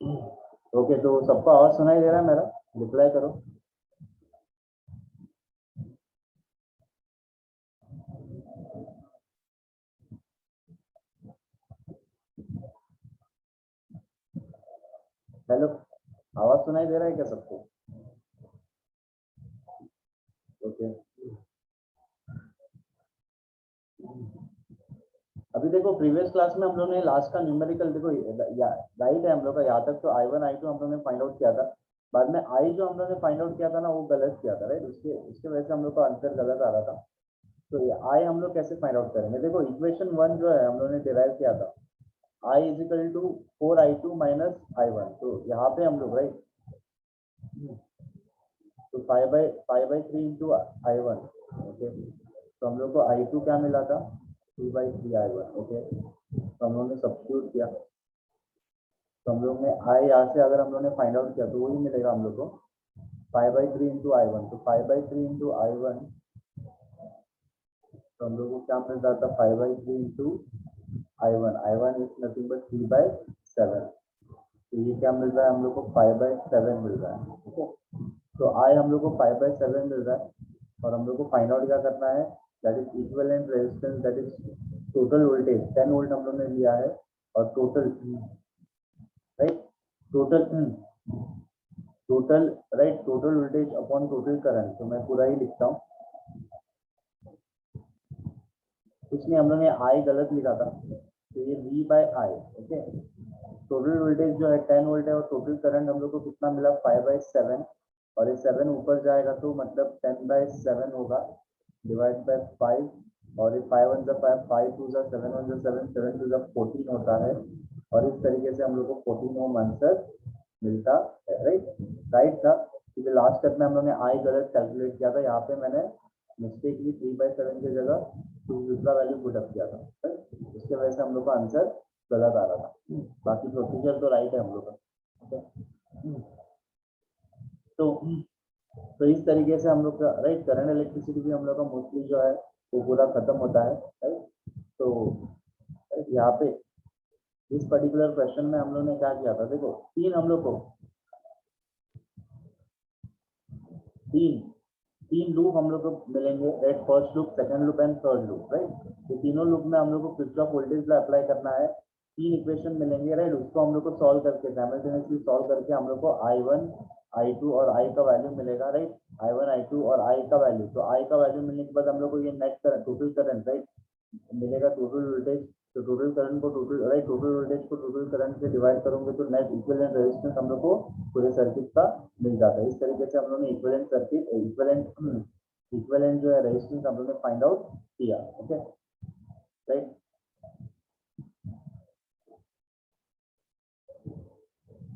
Okay, तो सबको आवाज सुनाई दे रहा है मेरा? रिप्लाई करो। हेलो, आवाज सुनाई दे रहा है क्या सबको? ओके। अभी देखो, प्रीवियस क्लास में हम लोगों ने लास्ट का न्यूमेरिकल देखो, राइट है हम लोग का यहाँ तक, तो I1 I2 हम लोगों ने फाइंड आउट किया था। बाद में आई जो हम लोगों ने फाइंड आउट किया था ना, वो गलत किया था, राइट? उसके उसके वजह से हम लोग का आंसर गलत आ रहा था। तो ये आई हम लोग कैसे फाइंड आउट करेंगे? देखो, इक्वेशन 1 जो है हम लोगों ने डिराइव किया था, I is equal to 4I2 minus I1। तो यहाँ पे हम लोग, राइट, तो 5/3 इंटू I1। ओके, तो हम लोग को I2 क्या मिला था? 2/3 I1। ओके, तो हम लोगों ने सब्स्टिट्यूट किया, तो हम लोग ने आई यहाँ से अगर हम लोग ने फाइंड आउट किया तो वही मिलेगा हम लोग को, 5/3 इंटू I1। तो 5/3 इंटू I1, तो हम लोग को क्या मिल रहा था? 5/3 into I1 is nothing but 3/7। तो ये क्या मिल रहा है हम लोग को? 5/7 मिल रहा है। ठीक है, तो आई हम लोग को 5/7 मिल रहा है, और हम लोग को फाइंड आउट क्या करना है? That is equivalent resistance, that is total voltage 10 volt हम लोग ने लिया है, और total, right, total total right, total voltage upon total current. तो मैं पूरा ही लिखता हूँ, इसलिए हम लोग ने आई गलत लिखा था, तो ये V बाय आई। ओके, टोटल वोल्टेज जो है 10 वोल्ट है, और टोटल करंट हम लोग को कितना मिला? 5/7। और ये 7 ऊपर जाएगा तो मतलब 10/7 होगा, डिवाइड बाय 5। और ये 5 1 5, 5 2 7 1 7, 7 2 14 होता है। और इस तरीके से हम लोग को 14 ओम आंसर मिलता है, राइट? राइट था, क्योंकि लास्ट स्टेप में हम लोग ने आई गलत कैलकुलेट किया था, यहाँ पे मैंने मिस्टेकली 3/7 की जगह दूसरा वैल्यू पुट अप किया था, right? उसके वजह से हम लोग का आंसर गलत आ रहा था। बाकी प्रोसीजर तो राइट है हम लोग का। ओके, तो इस तरीके से हम लोग का, राइट, करंट इलेक्ट्रिसिटी भी हम लोग का मोस्टली जो है वो पूरा खत्म होता है, राइट? तो यहाँ पे इस पर्टिकुलर क्वेश्चन में हम लोग ने क्या किया था? देखो, तीन हम लोग को तीन तीन लूप हम लोग को मिलेंगे, right? First loop, second loop and third loop, right? तो तीनों लूप में हम लोग को किरचॉफ वोल्टेज लॉ अप्लाई करना है। तीन इक्वेशन मिलेंगे, राइट? उसको हम लोग को सॉल्व करके, साइमल्टेनियसली सॉल्व करके हम लोग को I1 I2 और I का वैल्यू मिलेगा, राइट? I1 I2 और I का वैल्यू, तो I का वैल्यू मिलने के बाद हम लोग को ये net current, total current, right, मिलेगा, टोटल वोल्टेज। तो टोटल करंट को टोटल, राइट, टोटल वोल्टेज को टोटल करंट से डिवाइड करोगे तो नेट इक्विवेलेंट रेजिस्टेंस हम लोग को पूरे सर्किट का मिल जाता है। इस तरीके से हम लोग ने इक्विवेलेंट सर्किट, इक्विवेलेंट जो है रेजिस्टेंस हम लोग ने फाइंड आउट किया। ओके, राइट,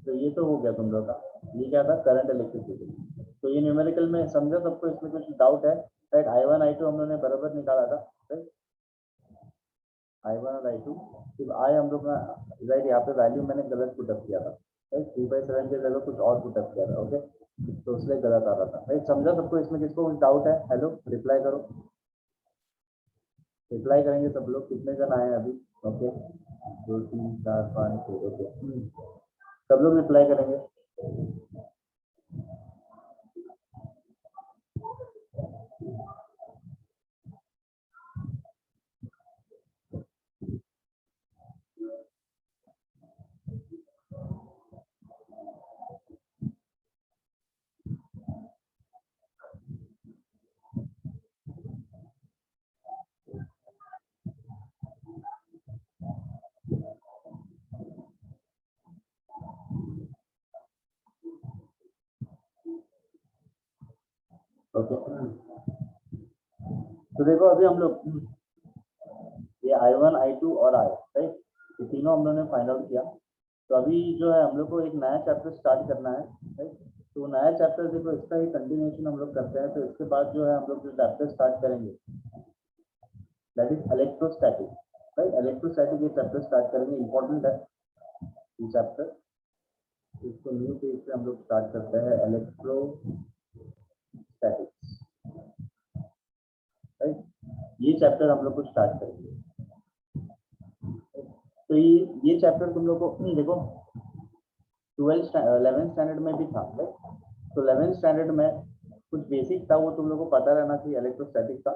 तो ये तो हो गया तुम लोग का। ये क्या था? Current electricity. तो ये न्यूमेरिकल में समझा सबको? इसमें कुछ डाउट है? राइट, I1 I2 हम लोग ने बराबर निकाला था, राइट? I1 और I2, सिर्फ आई हम लोग का, राइट, यहाँ पे वैल्यू मैंने गलत पुटअप किया था, राइट? 3/7 की जगह कुछ और पुटअप किया था। ओके, तो इसलिए गलत आ रहा था, राइट? समझा सबको? इसमें किसको कुछ डाउट है? हेलो, रिप्लाई करो। रिप्लाई करेंगे सब लोग, कितने जन आए हैं अभी? ओके, 2 3 4 5 6। ओके, सब लोग रिप्लाई करेंगे। ओके, तो देखो अभी हम लोग ये I1 I2 और I, राइट, ये तीनों हम लोग ने फाइंड आउट किया। तो अभी जो है हम लोग को एक नया चैप्टर स्टार्ट करना है, राइट? तो नया चैप्टर देखो, इसका ही कंटिन्यूएशन हम लोग करते हैं। तो इसके बाद जो है हम लोग जो चैप्टर स्टार्ट करेंगे, that is electrostatic, right? Electrostatic ये चैप्टर स्टार्ट करेंगे, इंपॉर्टेंट है ये चैप्टर। इसको न्यू पेज से हम लोग स्टार्ट करते हैं, इलेक्ट्रोस्टैटिक्स, राइट? ये चैप्टर हम लोग को स्टार्ट करेंगे। तो ये चैप्टर तुम लोग को देखो, 12 11th स्टैंडर्ड में भी था, राइट। तो 11th स्टैंडर्ड में कुछ बेसिक था, वो तुम लोग को पता रहना चाहिए इलेक्ट्रोस्टैटिक का,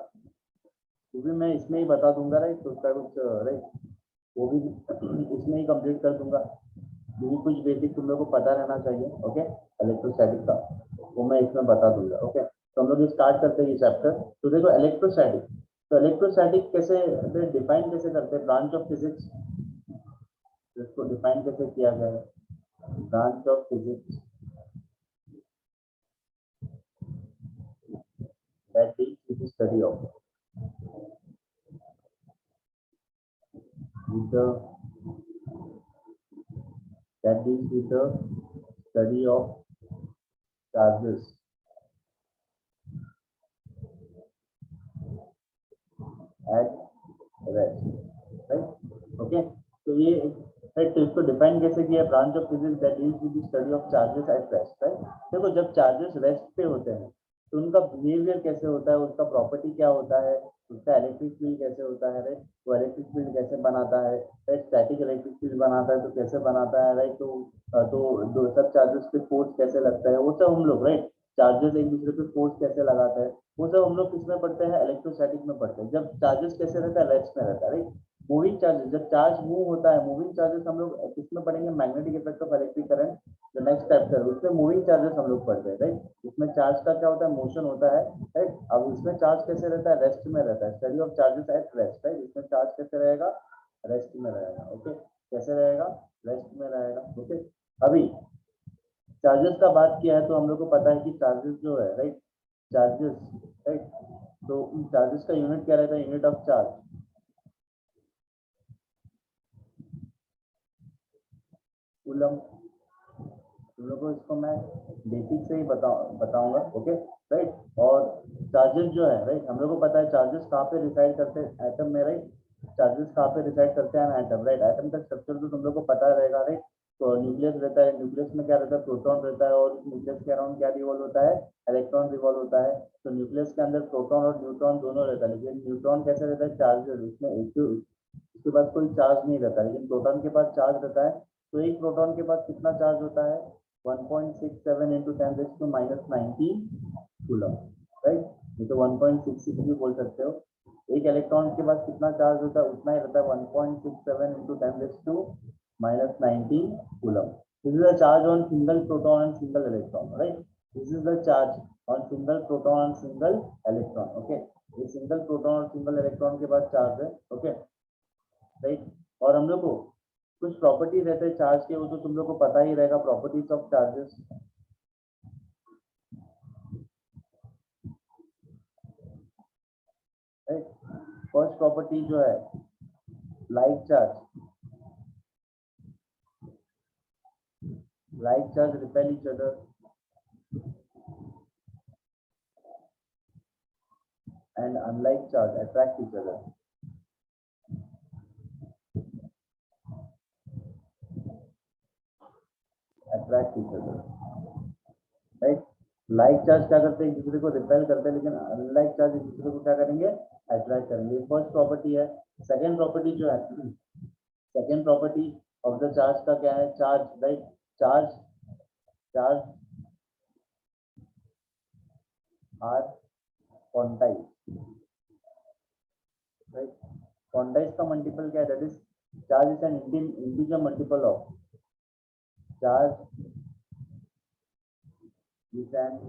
वो भी मैं इसमें ही बता दूंगा, राइट। तो उसका कुछ राइट वो भी इसमें ही कंप्लीट कर दूंगा, ये भी कुछ बेसिक तुम लोग को पता रहना चाहिए, ओके। इलेक्ट्रोस्टैटिक का वो मैं इसमें बता दूंगा, ओके। तो हम लोग स्टार्ट करते हैं ये चैप्टर। तो देखो इलेक्ट्रोस्टैटिक, तो इलेक्ट्रोस्टैटिक कैसे डिफाइन कैसे करते हैं, ब्रांच ऑफ फिजिक्स, इसको डिफाइन कैसे किया गया है, branch of physics that deals with the study of with the that deals with the study of charges at rest, right? Okay, तो ये राइट, तो इसको डिफाइन कैसे किया, branch of physics that deals with the study of charges at rest, right. देखो जब charges rest पे होते हैं तो उनका बिहेवियर कैसे होता है, उसका प्रॉपर्टी क्या होता है, उसका इलेक्ट्रिक फील्ड कैसे होता है, राइट। वो इलेक्ट्रिक फील्ड कैसे बनाता है, राइट। स्टैटिक इलेक्ट्रिक फील्ड बनाता है तो कैसे बनाता है, राइट। तो सब चार्जेस पे फोर्स कैसे लगता है, वो सब हम लोग, राइट। चार्जेस एक दूसरे पे फोर्स कैसे लगाते हैं, वो सब हम लोग किसमें पढ़ते हैं, इलेक्ट्रोस्टैटिक में पढ़ते हैं। जब चार्जेस कैसे रहता है, रेस्ट में रहता है, राइट। मूविंग चार्जेस, जब चार्ज मूव होता है, मूविंग चार्जेस हम लोग किसमें पढ़ेंगे, magnetic effect of electric current, जो नेक्स्ट चैप्टर उसमें मूविंग चार्जेस हम लोग पढ़ते हैं, राइट। इसमें चार्ज का क्या होता है, मोशन होता है, राइट। अब इसमें चार्ज कैसे रहता है, रेस्ट में रहता है, study of charges at rest, right. इसमें चार्ज कैसे रहेगा, रेस्ट में रहेगा, ओके। कैसे रहेगा, रेस्ट में रहेगा, ओके। अभी चार्जेस का बात किया है तो हम लोग को पता है कि चार्जेस जो है, राइट, चार्जेस, राइट। तो चार्जेस का यूनिट क्या रहता है, यूनिट ऑफ चार्ज, कूलम। तुम लोग को इसको मैं बेसिक से ही बताऊंगा, ओके, राइट। और चार्जेस जो है, राइट, हम लोग को पता है चार्जेस कहाँ पे रिसाइड करते हैं, एटम में, राइट। चार्जेस कहाँ पे रिसाइड करते हैं, एटम, राइट। एटम का स्ट्रक्चर तो तुम लोग को पता रहेगा, राइट। तो न्यूक्लियस रहता है, न्यूक्लियस में क्या रहता है, प्रोटॉन रहता है, और न्यूक्लियस के अराउंड क्या रिवॉल्व होता है, इलेक्ट्रॉन रिवॉल्व होता है। तो न्यूक्लियस के अंदर प्रोटॉन और न्यूट्रॉन दोनों रहता है, लेकिन न्यूट्रॉन कैसे रहता है, चार्ज, उसमें उसके पास कोई चार्ज नहीं रहता, लेकिन प्रोटॉन के पास चार्ज रहता है। तो एक प्रोटॉन के पास कितना चार्ज होता है, 1.67 into 10 raised to minus 19 coulomb, right. ये तो 1.66 भी बोल सकते हो। एक इलेक्ट्रॉन के पास कितना चार्ज होता है, उतना ही रहता है, 1.67 into 10 raised to minus 19 coulomb. This is the charge on single proton and single electron, right? This is the charge on single proton and single electron, okay? ये सिंगल प्रोटॉन और single electron के पास charge है, okay, right. और हम लोग को कुछ properties रहते हैं चार्ज के, वो तो तुम लोग को पता ही रहेगा, properties of charges, right. First property जो है, like charge repel each other, and unlike charge attract each other, right. Like charge क्या करते हैं, एक दूसरे को रिपेल करते हैं, लेकिन अनलाइक चार्ज एक दूसरे को क्या करेंगे, अट्रैक्ट करेंगे। फर्स्ट प्रॉपर्टी है। सेकेंड प्रॉपर्टी जो है, second property of the charge का क्या है, charge, right. Charge charge are quantise, right. Quantise का मल्टीपल क्या है, that is charge is an integer multiple of charge is an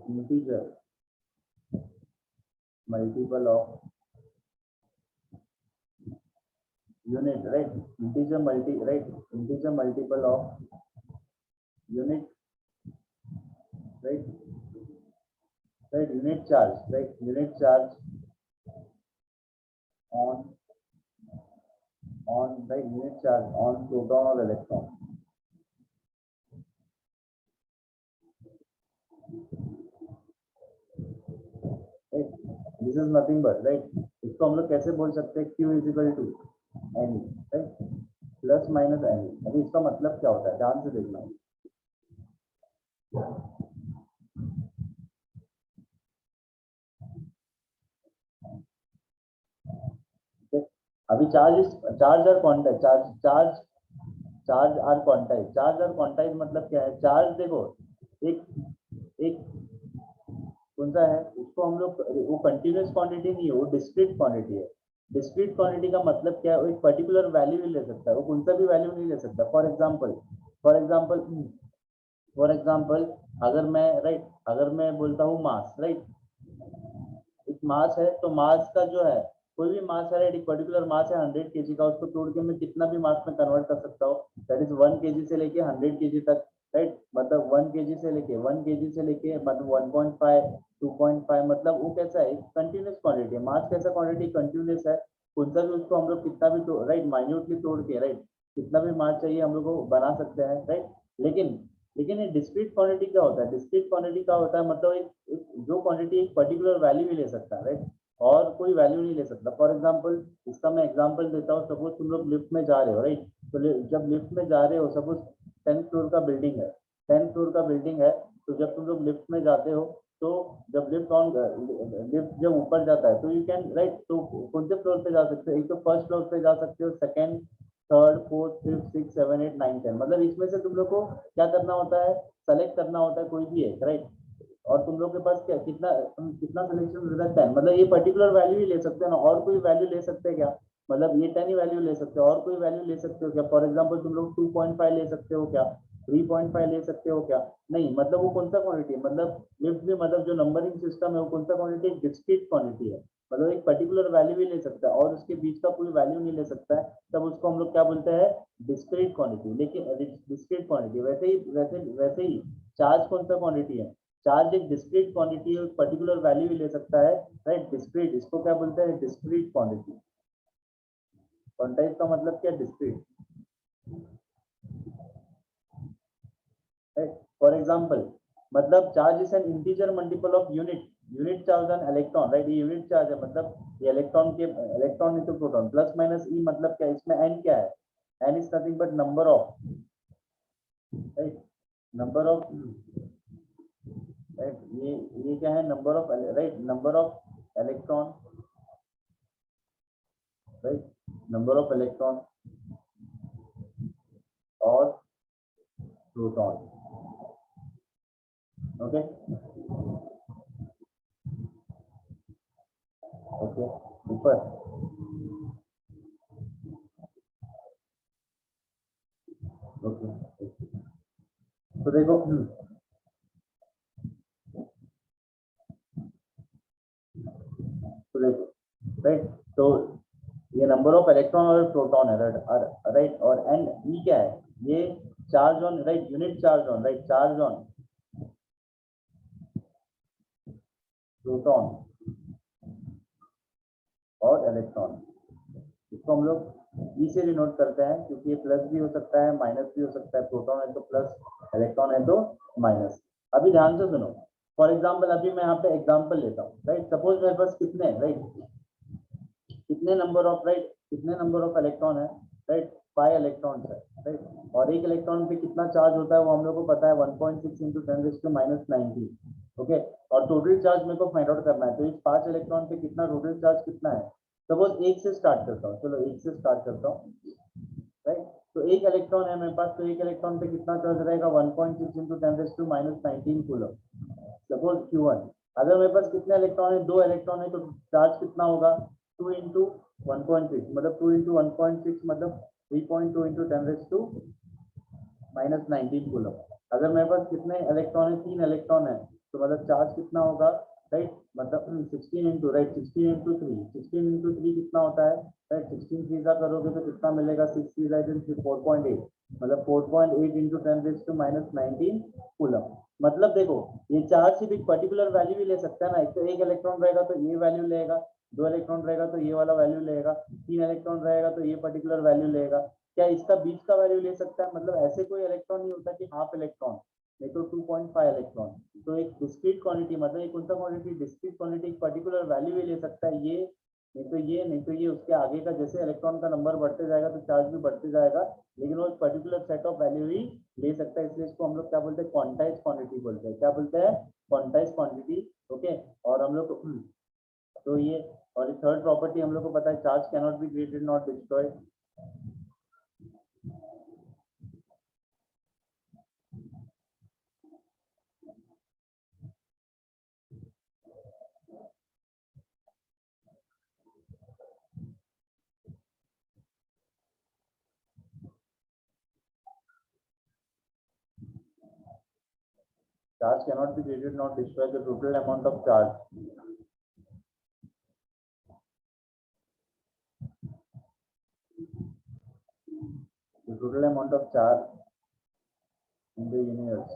integer multiple of unit, right. Integer multiple of unit, right, unit charge, unit charge on unit charge on proton or electron, right. This is nothing but, right, इसको हम लोग कैसे बोल सकते हैं, Q is equal to N, right, plus minus N। अभी इसका मतलब क्या होता है, ध्यान से देखना। अभी चार्ज और quantise, charge charge are quantise. Charge are quantise मतलब क्या है? चार्ज देखो एक एक कौन सा है उसको हम लोग, वो कंटिन्यूस क्वांटिटी नहीं है, वो डिस्क्रीट क्वांटिटी है। डिस्क्रीट क्वांटिटी का मतलब क्या है? वो एक पर्टिकुलर वैल्यू ही ले सकता है, वो कौन सा भी वैल्यू नहीं ले सकता। फॉर एग्जाम्पल अगर मैं राइट, अगर मैं बोलता हूँ मास, राइट, एक मास है तो मास का जो है, कोई भी मास है राइट, एक पर्टिकुलर मास है 100 केजी का, उसको तोड़ के मैं कितना भी मास में कन्वर्ट कर सकता हूँ, दैट इज 1 केजी से लेके 100 केजी तक, राइट। मतलब 1 केजी से लेके मतलब 1.5 2.5, मतलब वो कैसा है? कंटिन्यूस क्वांटिटी है। मास कैसा क्वांटिटी? कंटिन्यूस है। कौन सा भी उसको हम लोग कितना भी राइट माइन्यूटली तोड़ के राइट कितना भी मास चाहिए हम लोग को बना सकते हैं, राइट। लेकिन लेकिन ये डिस्क्रीट क्वांटिटी क्या होता है? डिस्क्रीट क्वांटिटी क्या होता है? मतलब जो क्वांटिटी एक पर्टिकुलर वैल्यू ही ले सकता है, राइट, और कोई वैल्यू नहीं ले सकता। फॉर एग्जांपल इसका मैं एग्जांपल देता हूँ। सपोज तुम लोग लिफ्ट में जा रहे हो, राइट, तो जब लिफ्ट में जा रहे हो, सपोज 10th फ्लोर का बिल्डिंग है, 10th फ्लोर का बिल्डिंग है, तो जब तुम लोग लिफ्ट में जाते हो, तो जब लिफ्ट जब ऊपर जाता है तो यू कैन राइट, तो कौन से फ्लोर पे जा सकते हो? एक तो फर्स्ट फ्लोर पे जा सकते हो, second, third, fourth, fifth, six, seven, eight, nine, 10, मतलब इसमें से तुम लोग को क्या करना होता है? सेलेक्ट करना होता है कोई भी एक, राइट। और तुम लोग के पास क्या कितना कितना सिलेक्शन रहता है? मतलब ये पर्टिकुलर वैल्यू ही ले सकते हैं ना, और कोई वैल्यू ले सकते हैं क्या? मतलब ये 10 ही वैल्यू ले सकते हो, और कोई वैल्यू ले सकते हो क्या? फॉर एग्जांपल तुम लोग 2.5 ले सकते हो क्या? 3.5 ले सकते हो क्या? नहीं, मतलब वो कौन सा क्वांटिटी है? मतलब लिफ्ट में, मतलब जो नंबरिंग सिस्टम है वो कौन सा क्वांटिटी? डिस्क्रीट क्वांटिटी है। मतलब एक पर्टिकुलर वैल्यू भी ले सकता है और उसके बीच का कोई वैल्यू नहीं ले सकता है, तब उसको हम लोग क्या बोलते हैं? Discrete quantity. लेकिन डिस्क्रीट क्वांटिटी वैसे ही चार्ज कौन सा क्वांटिटी है? चार्ज एक डिस्क्रीट क्वांटिटी है, पर्टिकुलर वैल्यू भी ले सकता है, राइट। डिस्क्रीट, इसको क्या बोलते हैं? Discrete quantity. क्वांटाइज का मतलब क्या? Discrete, right. फॉर एग्जांपल मतलब charge is an integer multiple of unit charge on electron, right. ये यूनिट चार्ज है, मतलब ये electron into proton, plus minus E, मतलब क्या इसमें एन क्या है? N is nothing but number of, right, number of, right. ये क्या है? Number of, right, number of electron, right, number of electron और प्रोटॉन, ओके ओके। ऊपर ओके, तो देखो तो देखो, राइट, तो ये नंबर ऑफ इलेक्ट्रॉन और प्रोटॉन है, राइट, और एन ई क्या है? ये charge on, right, unit charge on, right, charge on proton और इलेक्ट्रॉन। इसको हम लोग ई से डिनोट करते हैं, क्योंकि ये प्लस भी हो सकता है, माइनस भी हो सकता है। प्रोटॉन है तो प्लस, इलेक्ट्रॉन है तो माइनस। अभी ध्यान से सुनो। फॉर एग्जाम्पल अभी मैं यहाँ पे एग्जाम्पल लेता हूँ, राइट। सपोज मेरे पास कितने, राइट, कितने नंबर ऑफ, राइट, कितने नंबर ऑफ इलेक्ट्रॉन है? राइट, 5 इलेक्ट्रॉन है, राइट। और एक इलेक्ट्रॉन पे कितना चार्ज होता है वो हम लोग को पता है, 1.6 इंटू 10⁻⁹ ओके। और टोटल चार्ज मेरे को फाइंड आउट करना है, तो इस 5 इलेक्ट्रॉन पे कितना टोटल चार्ज कितना है? सपोज एक से स्टार्ट करता हूँ, चलो एक से स्टार्ट करता हूँ, राइट। तो एक इलेक्ट्रॉन है मेरे पास, तो एक इलेक्ट्रॉन पे कितना चार्ज रहेगा? 1.6 इंटू 10⁻⁹ कूलम, सपोज Q1। अगर मेरे पास कितने इलेक्ट्रॉन है? 2 इलेक्ट्रॉन है, तो चार्ज कितना होगा? 2 इंटू 1.6, मतलब 2 इंटू 1.6 मतलब 3.2 इंटू 10⁻⁹ कूलम। अगर मेरे पास कितने इलेक्ट्रॉन है? 3 इलेक्ट्रॉन है, तो मतलब चार्ज कितना होगा, राइट, मतलब 16 इंटू, राइट, 16 इंटू 3 कितना होता है, राइट। 16 3 का करोगे तो कितना मिलेगा? 6 3 राइट 4.8, मतलब 4.8 इंटू 10⁻⁹ कूलम। मतलब देखो, ये चार्ज सिर्फ एक पर्टिकुलर वैल्यू भी ले सकता है ना। एक तो एक इलेक्ट्रॉन रहेगा तो ये वैल्यू लेगा, 2 इलेक्ट्रॉन रहेगा तो ये वाला वैल्यू लेगा, 3 इलेक्ट्रॉन रहेगा तो ये पर्टिकुलर वैल्यू लेगा। क्या इसका बीच का वैल्यू ले सकता है? मतलब ऐसे कोई इलेक्ट्रॉन नहीं होता कि हाफ इलेक्ट्रॉन, नहीं तो 2.5 इलेक्ट्रॉन। तो एक डिस्क्रीट क्वांटिटी, मतलब एक कौन सा क्वांटिटी? डिस्क्रीट क्वांटिटी, एक पर्टिकुलर वैल्यू भी ले सकता है, ये नहीं तो ये उसके आगे का, जैसे इलेक्ट्रॉन का नंबर बढ़ते जाएगा तो चार्ज भी बढ़ते जाएगा, लेकिन वो एक पर्टिकुलर सेट ऑफ वैल्यू ही ले सकता है। इसलिए इसको हम लोग क्या बोलते हैं? क्वांटाइज क्वांटिटी बोलते हैं। क्या बोलते हैं? Quantize quantity, okay. और हम लोग तो ये, और थर्ड प्रॉपर्टी हम लोग को पता है, charge cannot be created not destroyed, Charge cannot be created nor destroyed. The total amount of charge. The total amount of charge in the universe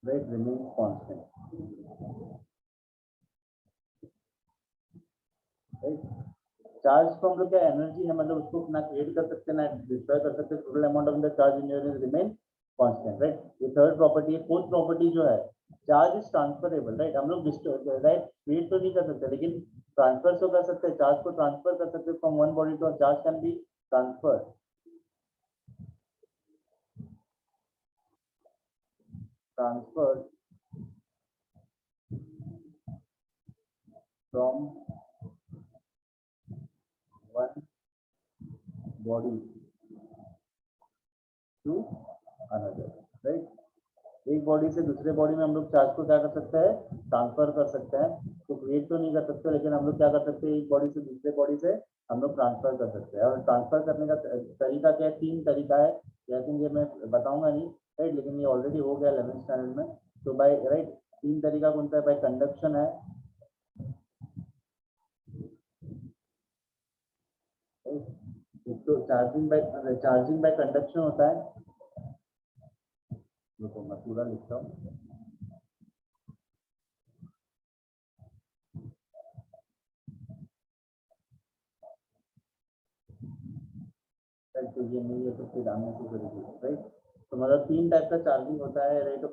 right remains constant. Right? Charge को हम लोग क्या energy है मतलब उसको ना create कर सकते ना डिस्ट्रॉय कर सकते total amount of the charge in unit remain constant right ये थर्ड प्रॉपर्टी है फोर्थ प्रॉपर्टी जो है चार्ज इज ट्रांसफरेबल राइट हम लोग राइट क्रिएट तो नहीं कर सकते लेकिन ट्रांसफर तो कर सकते हैं चार्ज को ट्रांसफर कर सकते हैं from one body to charge can be transfer from one body to another right एक बॉडी से दूसरे बॉडी में हम लोग चार्ज को क्या कर सकते हैं ट्रांसफर कर सकते हैं तो क्रिएट तो नहीं कर सकते लेकिन हम लोग क्या कर सकते हैं एक बॉडी से दूसरे बॉडी से हम लोग ट्रांसफर कर सकते हैं और ट्रांसफर करने का तरीका क्या है तीन तरीका है जैसे ये मैं बताऊंगा नहीं राइट लेकिन ये ऑलरेडी हो गया 11th स्टैंडर्ड में तो बाय राइट तीन तरीका कौन सा है बाय कंडक्शन है तो चार्जिंग बाय कंडक्शन होता है देखो मैं पूरा लिखता हूँ तो ये नहीं है तो फिर आने से करेगी राइट तो मतलब तीन टाइप का चार्जिंग होता है राइट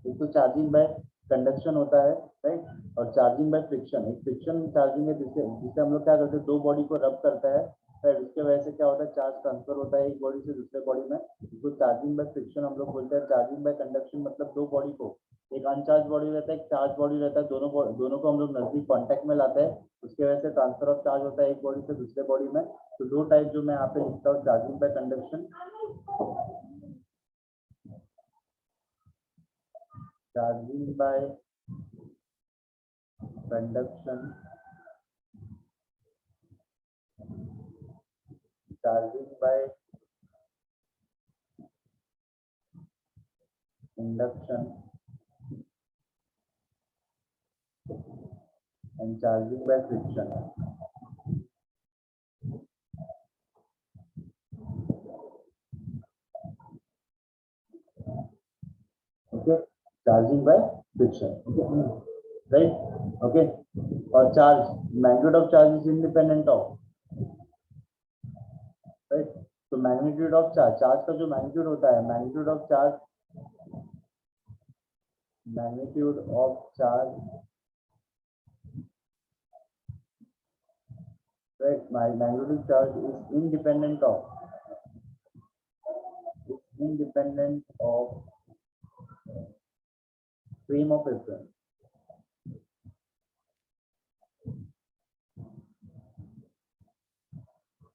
एक तो चार्जिंग बाय कंडक्शन होता है राइट और चार्जिंग बाय फ्रिक्शन एक फ्रिक्शन चार्जिंग है जिससे हम लोग क्या करते हैं दो बॉडी को रब करता है राइट उसके वजह से क्या होता है चार्ज ट्रांसफर होता है एक बॉडी से दूसरे बॉडी में इसको चार्जिंग बाय फ्रिक्शन हम लोग बोलते हैं चार्जिंग बाय कंडक्शन मतलब दो बॉडी को एक अनचार्ज बॉडी रहता है एक चार्ज बॉडी रहता है दोनों को हम लोग नजदीक कांटेक्ट में लाते हैं उसके वजह से ट्रांसफर ऑफ चार्ज होता है एक बॉडी से दूसरे बॉडी में तो दो टाइप जो मैं यहाँ पे लिखता हूँ charging by conduction charging by conduction charging by induction and charging by friction. Okay, charging by friction. Okay, right? Okay, और charge magnitude of charge is independent of right. तो magnitude of charge का जो magnitude होता है magnitude of charge right my magnitude charge is independent of frame of reference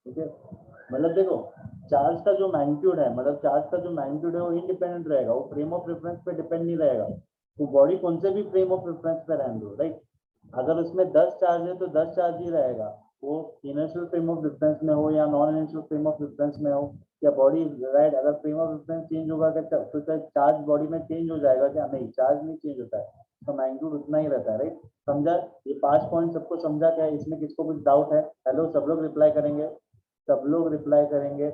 okay मतलब देखो charge का जो मैग्नीट्यूड है मतलब चार्ज का जो मैग्नीट्यूड है वो इंडिपेंडेंट रहेगा वो फ्रेम ऑफ रेफरेंस पे डिपेंड नहीं रहेगा तो बॉडी कौन से भी फ्रेम ऑफ रेफरेंस पे रहने दो राइट अगर उसमें 10 चार्ज है तो 10 चार्ज ही रहेगा वो इनर्शियल फ्रेम ऑफ रेफरेंस में हो या non inertial frame of reference में हो या बॉडी राइट अगर फ्रेम ऑफ रेफरेंस चेंज होगा तो चार्ज बॉडी में चेंज हो जाएगा क्या नहीं चार्ज नहीं चेंज होता है तो मैग्नीट्यूड उतना ही रहता है राइट समझा ये 5 पॉइंट सबको समझा क्या है इसमें किसको कुछ डाउट है हेलो सब लोग रिप्लाई करेंगे सब लोग रिप्लाई करेंगे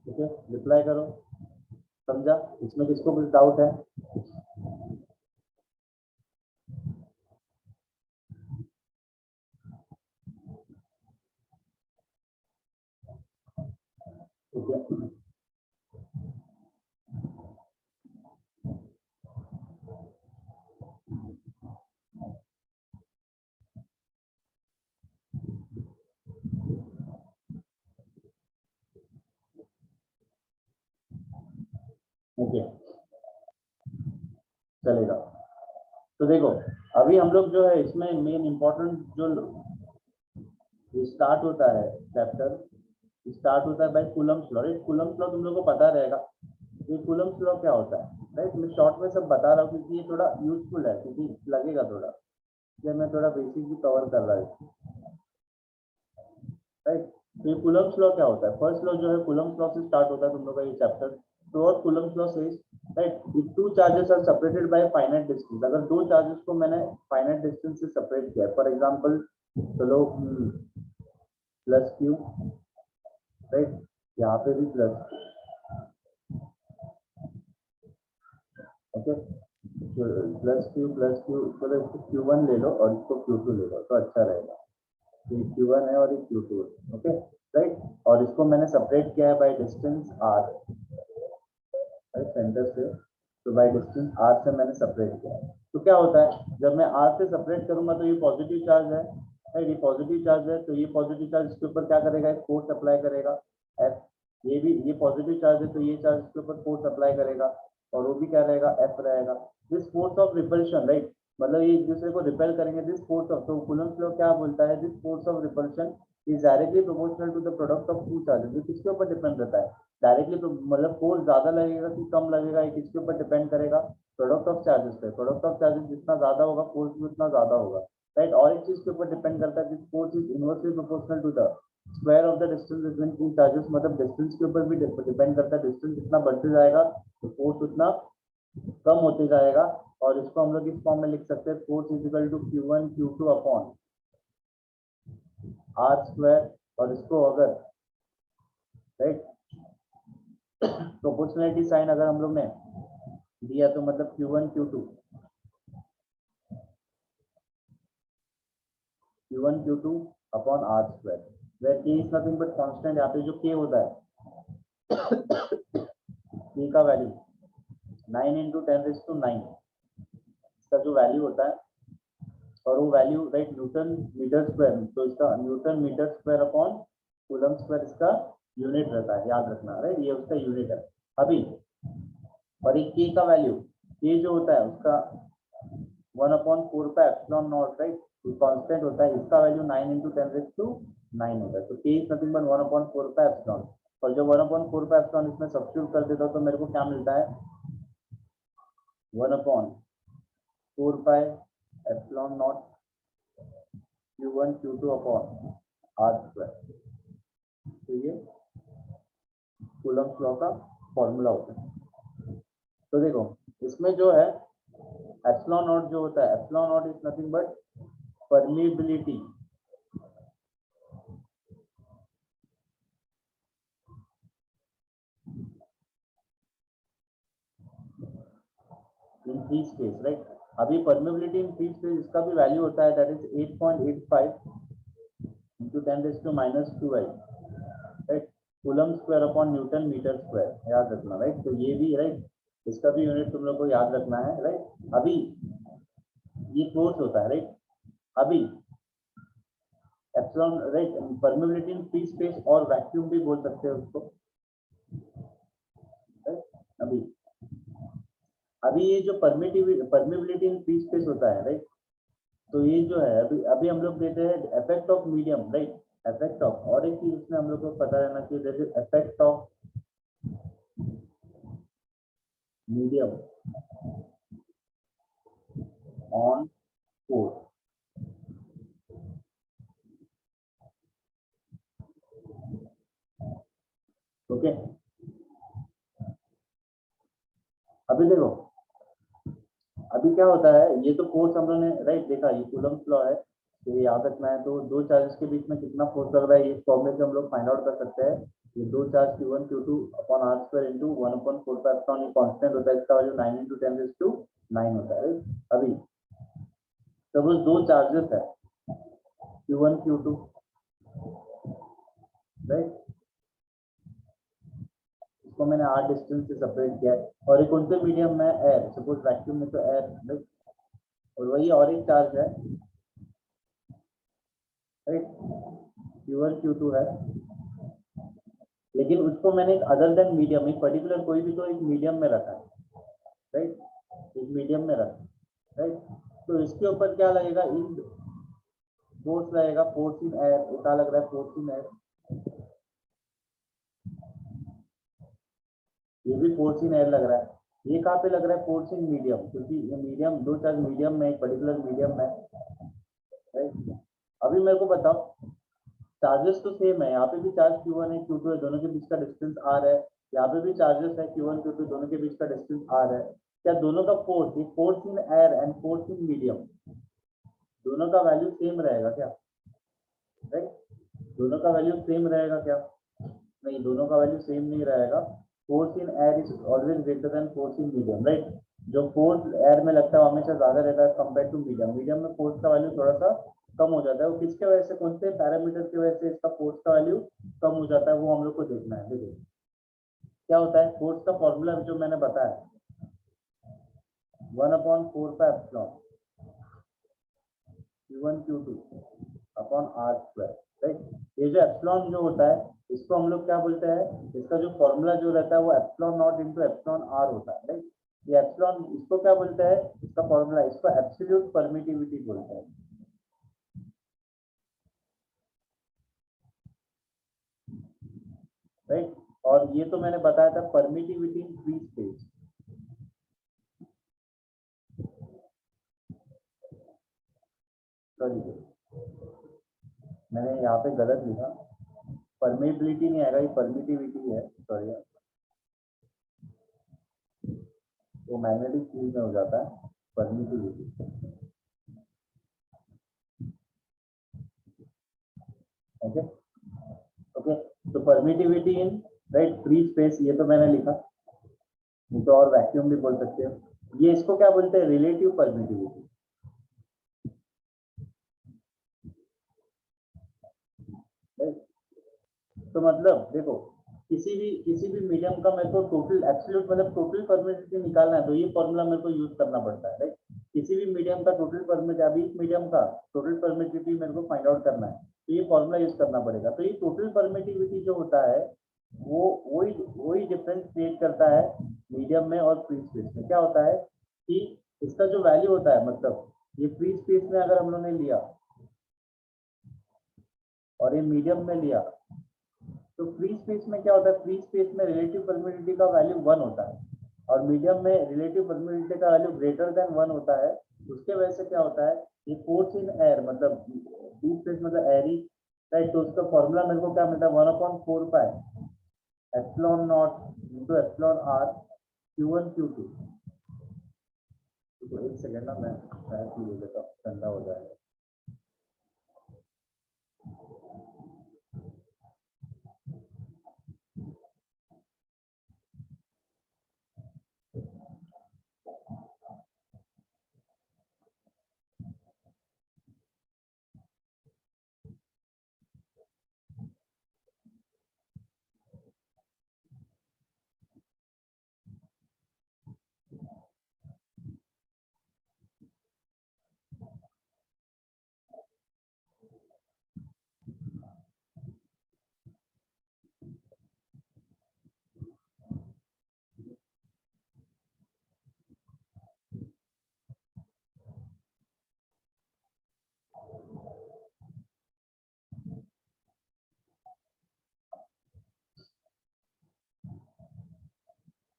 ठीक है रिप्लाई करो समझा इसमें किसको कुछ डाउट है ठीक है ओके चलेगा तो देखो अभी हम लोग जो है इसमें मेन इंपॉर्टेंट जो स्टार्ट होता है चैप्टर स्टार्ट होता है by Coulomb's law right Coulomb's law तुम लोग को पता रहेगा ये कूलम्स लॉ क्या होता है राइट मैं शॉर्ट में सब बता रहा हूँ क्योंकि ये थोड़ा यूजफुल है क्योंकि लगेगा थोड़ा इसलिए मैं थोड़ा बेसिक भी कवर कर रहा हूँ राइट तो ये कूलम्ब्स लॉ क्या होता है? फर्स्ट लॉ जो है कूलम्ब्स लॉ से स्टार्ट होता है तुम लोग का ये चैप्टर। तो और Coulomb's law says that if two charges are separated by finite distance, अगर दो चार्जेस को मैंने फाइनाइट डिस्टेंस से सेपरेट किया, फॉर एग्जांपल चलो प्लस क्यू, राइट, यहाँ पे भी प्लस, ओके, प्लस क्यू चलो इसको Q1 ले लो और इसको Q2 ले लो तो अच्छा रहेगा। ये Q1 है और ये Q2 है, ओके, राइट। और इसको मैंने सेपरेट किया है by distance R, right, centre से, तो बाय डिस्टेंस R से मैंने सेपरेट किया है। तो क्या होता है जब मैं R से सेपरेट करूंगा तो ये पॉजिटिव चार्ज है, राइट, ये पॉजिटिव चार्ज है, तो ये पॉजिटिव चार्ज इसके ऊपर क्या करेगा, एक फोर्स अप्लाई करेगा F। ये भी ये पॉजिटिव चार्ज है तो ये चार्ज इसके ऊपर फोर्स अप्लाई करेगा और वो भी क्या रहेगा, F रहेगा। This force of repulsion, right, मतलब ये एक दूसरे को रिपेल करेंगे। दिस फोर्स ऑफ, तो कूलम्ब्स लॉ क्या बोलता है, this force of repulsion is directly proportional to the product of two charges. ये किसके ऊपर डिपेंड रहता है, डायरेक्टली, मतलब फोर्स ज्यादा लगेगा कि कम लगेगा, ये किसके ऊपर डिपेंड करेगा, प्रोडक्ट ऑफ चार्जेस पे। प्रोडक्ट ऑफ चार्जेस जितना ज्यादा होगा फोर्स भी उतना ज्यादा होगा, राइट। और एक चीज के ऊपर डिपेंड करता है, this force is inversely proportional to the square of the distance between two charges, मतलब डिस्टेंस के ऊपर भी डिपेंड करता है। डिस्टेंस जितना बढ़ते जाएगा तो फोर्स उतना कम होते जाएगा। और इसको हम लोग इस फॉर्म में लिख सकते हैं, force is equal to Q1 Q2 upon R square. और इसको अगर, राइट, प्रोपोर्शनलिटी साइन अगर हम लोग ने दिया तो मतलब Q1 Q2 upon R square, where K is nothing but constant. यहाँ पे जो K होता है K का वैल्यू 9 इंटू 10⁹ इसका जो वैल्यू होता है, और वो value, right, newton metre square, तो इसका newton metre square upon coulomb square इसका यूनिट रहता है, याद रखना, राइट, ये उसका यूनिट है अभी। और एक के का वैल्यू, के जो होता है उसका 1/4 एप्सिलॉन नॉट, राइट, कांस्टेंट होता है, इसका वैल्यू 9 इंटू 10⁹ होता है। तो के इज नथिंग बट 1/4 एप्सिलॉन। और जो 1/4 एप्सिलॉन इसमें सब्स्टिट्यूट कर देता हूँ तो मेरे को क्या मिलता है, 1/4 epsilon naught Q1 Q2 upon R square. तो ये कूलम्ब लॉ का फॉर्मूला होता है। तो देखो इसमें जो है एप्सिलॉन नॉट जो होता है, epsilon naught is nothing but permeability in free space, right. अभी परमीबिलिटी इन फ्री स्पेस इसका भी वैल्यू होता है, that is 8.85 into 10⁻², right, coulomb square upon newton metre square, याद रखना, राइट। तो ये भी, राइट, इसका भी यूनिट तुम लोग को याद रखना है, राइट। अभी ये फोर्स होता है, राइट, अभी epsilon, right, permeability in free space और वैक्यूम भी बोल सकते हैं उसको, राइट। अभी अभी ये जो परमिबिलिटी इन फ्री स्पेस होता है, राइट, तो ये जो है अभी अभी हम लोग देते हैं effect of medium, right, effect of, और एक चीज इसमें हम लोग को पता रहना चाहिए, that is effect of medium on force, okay. अभी देखो अभी क्या होता है, ये तो फोर्स हम लोगों ने, राइट, देखा, ये कूलम्ब लॉ है, तो ये याद रखना है। तो दो चार्जेस के बीच में कितना फोर्स लग रहा है, ये फॉर्मूले से हम लोग फाइंड आउट कर सकते हैं। ये दो charge Q1 Q2 upon R square into 1/4 epsilon, ये कांस्टेंट होता है, इसका वैल्यू 9 इंटू 10⁹ होता है, राइट। अभी सपोज दो चार्जेस है Q1 Q2, राइट, इसको मैंने R डिस्टेंस से सेपरेट किया है, और एक कौन से मीडियम में, एयर, सपोज वैक्यूम में तो एयर, राइट, और वही और एक चार्ज है, राइट, Q1 Q2 है, लेकिन उसको मैंने एक अदर देन मीडियम, एक पर्टिकुलर कोई भी तो एक मीडियम में रखा है, राइट, एक मीडियम में रखा है, राइट। तो इसके ऊपर क्या लगेगा, इन फोर्स लगेगा, फोर्स इन एयर, क्या लग रहा है, फोर्स इन एयर, ये भी फोर्स इन एयर लग रहा है। ये कहाँ पे लग रहा है, फोर्स इन मीडियम, क्योंकि ये मीडियम, दो चार्ज मीडियम में, एक पर्टिकुलर मीडियम में, राइट। अभी मेरे को बताओ चार्जेस तो सेम है, यहाँ पे भी चार्ज Q1 है Q2 है, दोनों के बीच का डिस्टेंस R है, यहाँ पे भी चार्जेस है Q1 Q2, दोनों के बीच का डिस्टेंस R है। क्या दोनों का फोर्स, ये force in air and force in medium, दोनों का वैल्यू सेम रहेगा क्या? राइट, दोनों का वैल्यू सेम रहेगा क्या? नहीं, दोनों का वैल्यू सेम नहीं रहेगा। Force in air is always greater than force in medium, right. जो फोर्स एयर में लगता है हमेशा ज्यादा रहता है कंपेयर टू मीडियम। मीडियम में फोर्स का वैल्यू थोड़ा सा कम हो जाता है। वो किसके वजह से, कौन से पैरामीटर की वजह से इसका फोर्स का वैल्यू कम हो जाता है, वो हम लोग को देखना है। देखिए क्या होता है, फोर्स का फॉर्मूला जो मैंने बताया 1/4 Q1 Q2 upon R square, right. ये जो एप्सिलॉन जो होता है इसको हम लोग क्या बोलते हैं, इसका जो फॉर्मूला जो रहता है वो epsilon not into epsilon R होता है, राइट। ये एप्सिलॉन, इसको क्या बोलते हैं, इसका फॉर्मूला, इसको एब्सोल्यूट परमिटिविटी बोलते हैं, राइट। और ये तो मैंने बताया था परमिटिविटी इन फ्री स्पेस। सॉरी, मैंने यहाँ पे गलत लिखा, परमेबिलिटी नहीं आएगा, ये परमिटिविटी है, सॉरी, वो मैग्नेटिक फील्ड में हो जाता है परमिटिविटी। ओके ओके, तो परमिटिविटी इन, राइट, फ्री स्पेस, ये तो मैंने लिखा, तो और वैक्यूम भी बोल सकते हो। ये इसको क्या बोलते हैं, रिलेटिव परमिटिविटी, राइट। तो मतलब देखो, किसी भी मीडियम का मेरे को टोटल एब्सोल्यूट मतलब टोटल परमिटिविटी निकालना है तो ये फॉर्मूला मेरे को यूज करना पड़ता है, राइट। किसी भी मीडियम का टोटल परमिट, अभी इस मीडियम का टोटल परमिटिविटी मेरे को फाइंड आउट करना है तो ये फॉर्मूला यूज करना पड़ेगा। तो ये टोटल परमिटिविटी जो होता है वो वही डिफरेंस क्रिएट करता है मीडियम में और फ्री स्पेस में। क्या होता है कि इसका जो वैल्यू होता है, मतलब ये फ्री स्पेस में अगर हम लोगों ने लिया और ये मीडियम में लिया, तो फ्री स्पेस में क्या होता है, फ्री स्पेस में रिलेटिव परमिटिविटी का वैल्यू 1 होता है और मीडियम में रिलेटिव परमिटिविटी का वैल्यू ग्रेटर देन 1 होता है। उसके वजह से क्या होता है, ये फोर्स इन एयर, मतलब फ्री स्पेस मतलब एयरी, राइट। तो उसका फॉर्मूला मेरे को क्या मिलता है, 1/4 epsilon not into epsilon R Q1 Q2। तो एक सेकेंड ना, मैं ले लेता हूँ, ठंडा हो जाएगा।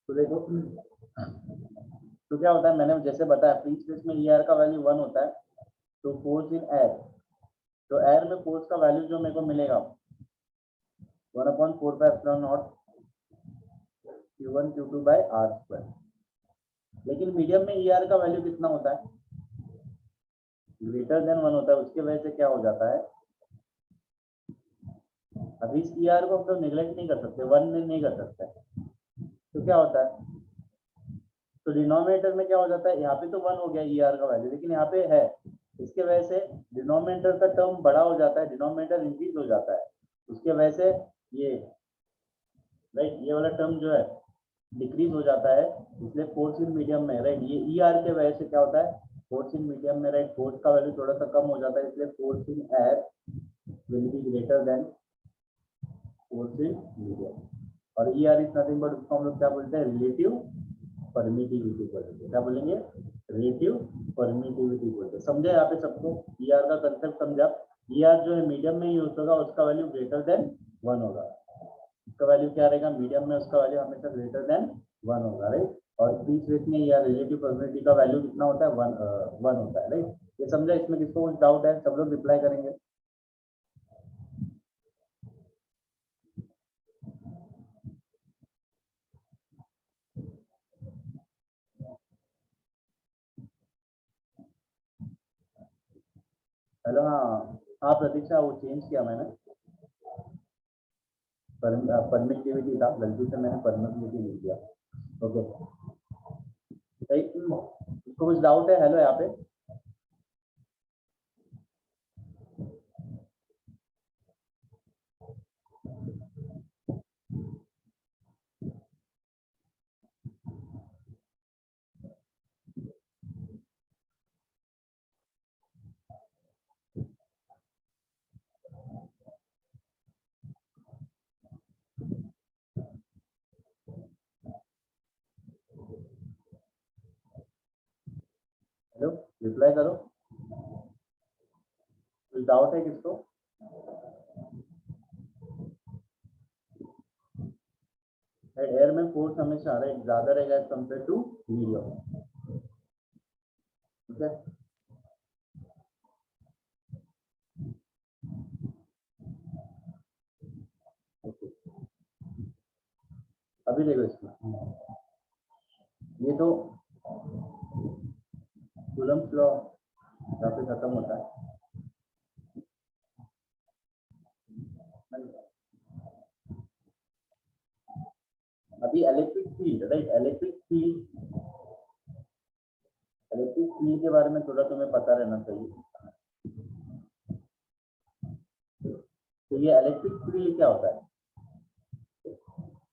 तो देखो, तो क्या होता है, मैंने जैसे बताया फ्री स्पेस में ER का वैल्यू 1 होता है, तो फोर्स इन एयर, तो एयर में फोर्स का वैल्यू जो मेरे को मिलेगा 1/4 epsilon naught Q1 Q2 by R square. लेकिन मीडियम में ER का वैल्यू कितना होता है, ग्रेटर देन 1 होता है। उसकी वजह से क्या हो जाता है, अभी इस ER को हम लोग निगलेक्ट नहीं कर सकते, 1 नहीं कर सकते, तो क्या होता है, तो डिनोमिनेटर में क्या हो जाता है, यहाँ पे तो 1 हो गया ER का वैल्यू, लेकिन यहाँ पे है, इसके वजह से डिनोमिनेटर का टर्म बड़ा हो जाता है, डिनोमिनेटर इंक्रीज हो जाता है, उसके वजह से ये, राइट, ये वाला टर्म जो है डिक्रीज हो जाता है। इसलिए फोर्स इन मीडियम में, राइट, ये ER के वजह से क्या होता है, फोर्स इन मीडियम में, राइट, फोर्स का वैल्यू थोड़ा सा कम हो जाता है, इसलिए force in air will be greater than force in medium. और ER इज नथिंग बट, उसको हम लोग क्या बोलते हैं, रिलेटिव परमिटिविटी बोलते हैं। क्या बोलेंगे, रिलेटिव परमिटिविटी बोलते हैं। समझे यहाँ पे सबको, ER का कंसेप्ट समझा। ER जो है मीडियम में यूज होगा, उसका वैल्यू ग्रेटर देन 1 होगा। उसका वैल्यू क्या रहेगा, मीडियम में उसका वैल्यू हमेशा ग्रेटर देन 1 होगा, राइट। और फ्री स्पेस में या रिलेटिव परमिटिविटी का वैल्यू कितना होता है, 1 होता है, राइट। ये समझा, इसमें किसको कुछ डाउट है, सब लोग रिप्लाई करेंगे। हेलो, हाँ हाँ प्रतीक्षा, वो चेंज किया मैंने, परमिटिविटी था, गलती से मैंने परमिटिविटी लिख दिया। ओके, इसको कुछ डाउट है? हेलो यहाँ पे, हेलो रिप्लाई करो, कुछ डाउट है किसको? एयर में फोर्स हमेशा राइट ज्यादा रहेगा एज कम्पेयर टू मीडियम, ठीक है। अभी देखो इसमें, ये तो कूलम्ब्स लॉ यहाँ पे खत्म होता है। अभी electric field right, electric field के बारे में थोड़ा तुम्हें पता रहना चाहिए। तो ये इलेक्ट्रिक फील्ड क्या होता है,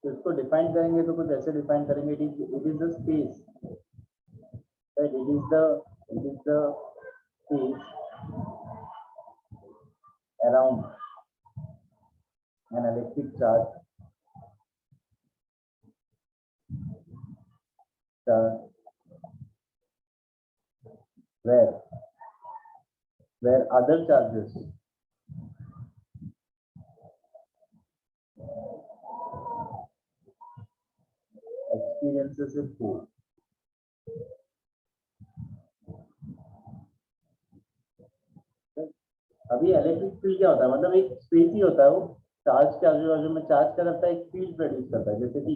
तो इसको डिफाइन करेंगे तो कुछ ऐसे डिफाइन करेंगे, it is the space right, it is the space around an electric charge where other charges experiences a force। अभी इलेक्ट्रिक फील्ड क्या होता है, मतलब एक स्पेस ही होता है, वो चार्ज के आजू बाजू में चार्ज क्या करता है, एक फील्ड प्रोड्यूस करता है, जैसे कि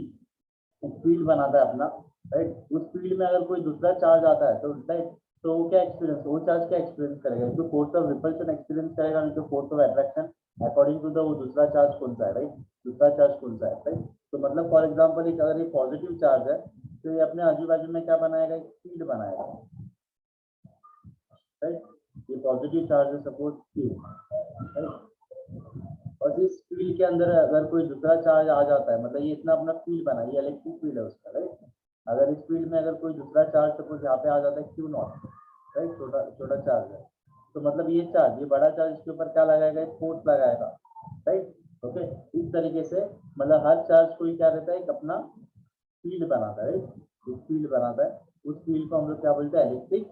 एक फील्ड बनाता है अपना राइट। उस फील्ड में अगर कोई दूसरा चार्ज आता है तो राइट, तो वो क्या एक्सपीरियंस, वो चार्ज क्या एक्सपीरियंस करेगा, जो फोर्स ऑफ रिपल्शन एक्सपीरियंस करेगा, जो force of attraction according to the वो दूसरा चार्ज कौन सा है राइट, दूसरा चार्ज कौन सा है राइट। तो मतलब फॉर एग्जांपल एक अगर ये पॉजिटिव चार्ज है तो ये अपने आजू बाजू में क्या बनाएगा, एक फील्ड बनाएगा राइट। ये पॉजिटिव चार्ज है सपोज Q राइट, और इस फील्ड के अंदर अगर कोई दूसरा चार्ज आ जाता है, मतलब ये इतना अपना फील्ड बना, ये इलेक्ट्रिक फील्ड है उसका राइट। अगर इस फील्ड में अगर कोई दूसरा चार्ज सपोज यहाँ पे आ जाता है Q0 राइट, छोटा छोटा चार्ज है, तो मतलब ये चार्ज, ये बड़ा चार्ज इसके ऊपर क्या लगाएगा, एक फोर्स लगाएगा राइट। ओके, इस तरीके से मतलब हर चार्ज कोई क्या रहता है, एक अपना फील्ड बनाता है राइट, एक फील्ड बनाता है, उस फील्ड को हम लोग क्या बोलते हैं, इलेक्ट्रिक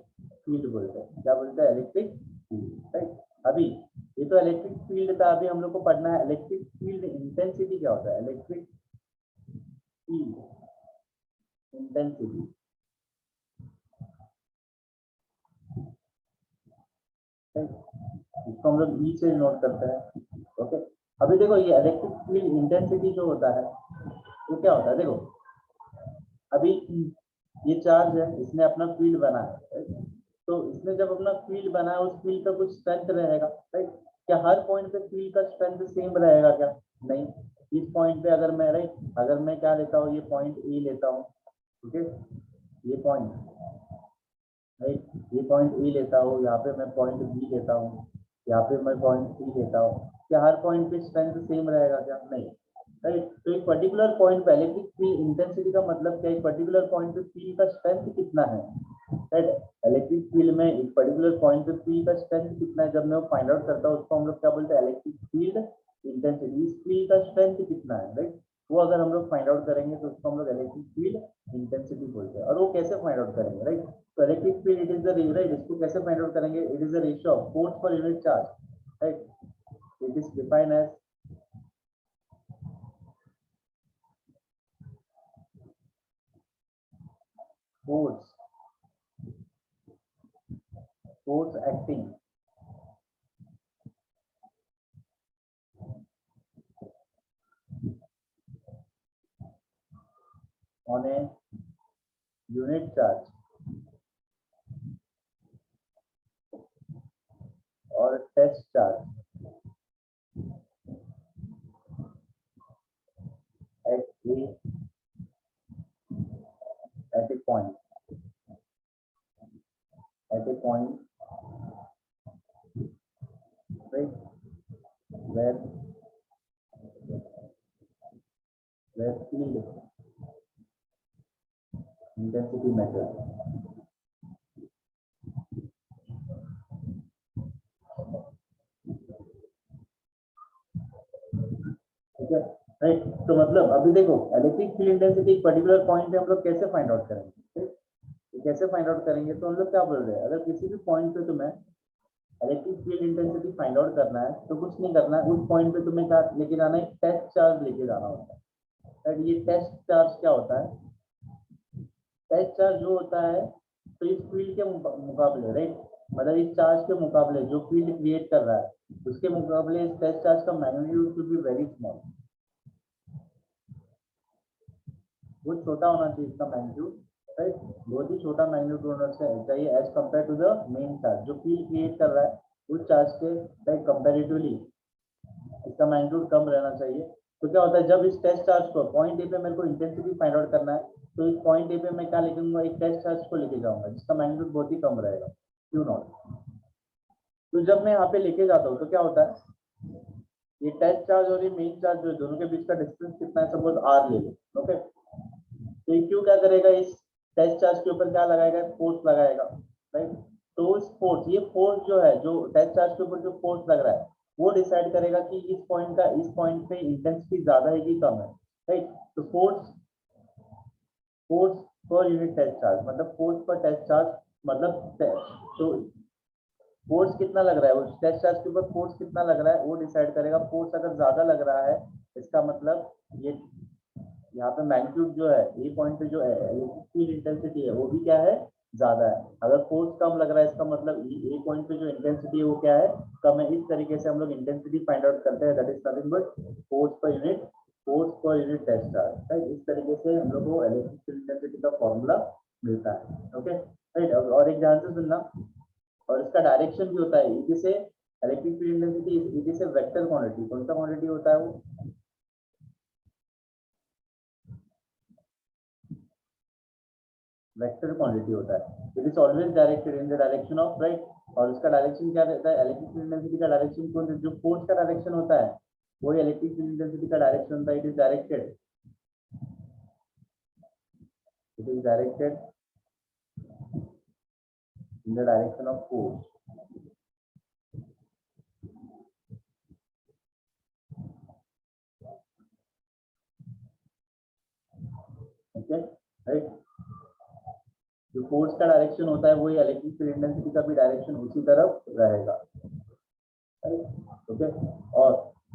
फील्ड बोलते हैं, क्या बोलते हैं, इलेक्ट्रिक फील्ड राइट। अभी ये तो इलेक्ट्रिक फील्ड था, अभी हम लोग को पढ़ना है इलेक्ट्रिक फील्ड इंटेंसिटी क्या होता है, इलेक्ट्रिक फील्ड इंटेंसिटी इसको हम लोग ई से नोट करते हैं। ओके, अभी देखो ये इलेक्ट्रिक फील्ड इंटेंसिटी जो होता है वो क्या होता है, देखो अभी ये चार्ज है, इसने अपना फील्ड बनाया है, तो इसने जब अपना फील्ड बनाया उस फील्ड का कुछ स्ट्रेंथ रहेगा राइट। क्या हर पॉइंट पे फील्ड का स्ट्रेंथ सेम रहेगा क्या, नहीं। इस पॉइंट पे अगर मैं राइट, अगर मैं क्या लेता हूँ, ये पॉइंट ए लेता हूँ, ठीक है, ये पॉइंट राइट, ये पॉइंट ए लेता हूँ, यहाँ पे मैं पॉइंट बी लेता हूँ, यहाँ पे मैं पॉइंट सी लेता हूँ, क्या हर पॉइंट पे स्ट्रेंथ सेम रहेगा क्या, नहीं राइट। तो एक पर्टिकुलर पॉइंट पे इलेक्ट्रिक फील्ड इंटेंसिटी का मतलब क्या, एक पर्टिकुलर पॉइंट पे फील्ड का स्ट्रेंथ कितना है राइट। इलेक्ट्रिक फील्ड में एक पर्टिकुलर पॉइंट पे फील्ड का स्ट्रेंथ कितना है, जब मैं वो फाइंड आउट करता हूँ उसको हम लोग क्या बोलते हैं, इलेक्ट्रिक फील्ड इंटेंसिटी। इस फील्ड का स्ट्रेंथ कितना है राइट, वो अगर हम लोग फाइंड आउट करेंगे तो उसको हम लोग इलेक्ट्रिक फील्ड इंटेंसिटी बोलते हैं। और वो कैसे फाइंड आउट करेंगे राइट, तो electric field it is the right, इसको कैसे फाइंड आउट करेंगे, it is the ratio of force per unit charge right, it is defined as force acting on a unit charge or for a test charge at a point right where field intensity matters. ठीक है right. तो मतलब अभी देखो electric field intensity एक particular point पे हम लोग कैसे फाइंड आउट करेंगे, कैसे फाइंड आउट करेंगे, तो हम लोग क्या बोल रहे हैं, अगर किसी भी पॉइंट पे तुम्हें electric field intensity find out करना है तो कुछ नहीं करना है, उस पॉइंट पे तुम्हें क्या लेके जाना है, टेस्ट चार्ज लेके जाना होता है राइट। ये टेस्ट चार्ज क्या होता है, टेस्ट चार्ज जो होता है तो इस फील्ड के मुकाबले राइट, मतलब इस चार्ज के मुकाबले जो फील्ड क्रिएट कर रहा है उसके मुकाबले इस टेस्ट चार्ज का magnitude should be very small, बहुत छोटा होना चाहिए इसका मैग्नीट्यूड राइट, बहुत ही छोटा मैग्नीट्यूड होना चाहिए as compare to the main charge जो फील्ड क्रिएट कर रहा है उस चार्ज के राइट कंपैरेटिवली इसका मैग्नीट्यूड कम रहना चाहिए। तो क्या होता है जब इस टेस्ट चार्ज को पॉइंट ए पे मेरे को इंटेंसिटी फाइंड आउट करना है तो इस पॉइंट ए पे मैं क्या लिखूंगा, एक टेस्ट चार्ज को लेके जाऊंगा जिसका मैग्नीट्यूड बहुत ही कम रहेगा क्यू नॉट। तो जब मैं यहाँ पे लेके जाता हूँ तो क्या होता है, ये टेस्ट चार्ज और ये मेन चार्ज जो दोनों के बीच का डिस्टेंस कितना है, सपोज आर ले लो ओके। तो ये क्यू क्या करेगा, इस टेस्ट चार्ज के ऊपर क्या लगाएगा, फोर्स लगाएगा राइट। तो उस फोर्स, ये फोर्स जो है जो टेस्ट चार्ज के ऊपर जो फोर्स लग रहा है वो डिसाइड करेगा कि इस पॉइंट पे इंटेंसिटी ज्यादा है कि कम है राइट। तो force per unit test charge मतलब फोर्स पर टेस्ट चार्ज मतलब तो फोर्स कितना लग रहा है, उस टेस्ट चार्ज के ऊपर फोर्स कितना लग रहा है वो डिसाइड करेगा। फोर्स अगर ज्यादा लग रहा है इसका मतलब ये यहाँ पे मैग्नीट्यूड जो है ये पॉइंट पे जो इलेक्ट्रिक फील्ड इंटेंसिटी है वो भी क्या है, ज्यादा है। अगर फोर्स कम लग रहा है इसका मतलब ये पॉइंट पे जो इंटेंसिटी है वो क्या है, कम है। इस तरीके से हम लोग इंटेंसिटी फाइंड आउट करते हैं, that is nothing but force per unit test charge right. इस तरीके से हम लोग को इलेक्ट्रिक फील्ड इंटेंसिटी का फॉर्मूला मिलता है ओके राइट। और एक ध्यान से सुनना, और इसका डायरेक्शन भी होता है, इसी से इलेक्ट्रिक फील्ड इंटेंसिटी इसी से वेक्टर क्वांटिटी, कौन सा क्वांटिटी होता है वो, वेक्टर क्वांटिटी होता है। It is always directed in the direction of right. और इसका डायरेक्शन क्या रहता है, इलेक्ट्रिक फील्ड इंटेंसिटी का डायरेक्शन कौन सा, जो फोर्स का डायरेक्शन होता है वही इलेक्ट्रिक फील्ड इंटेंसिटी का डायरेक्शन होता है। It is directed in the direction of force okay right. जो फोर्स का डायरेक्शन होता है वही इलेक्ट्रिक फील्ड इंटेंसिटी का भी डायरेक्शन उसी तरफ रहेगा ओके।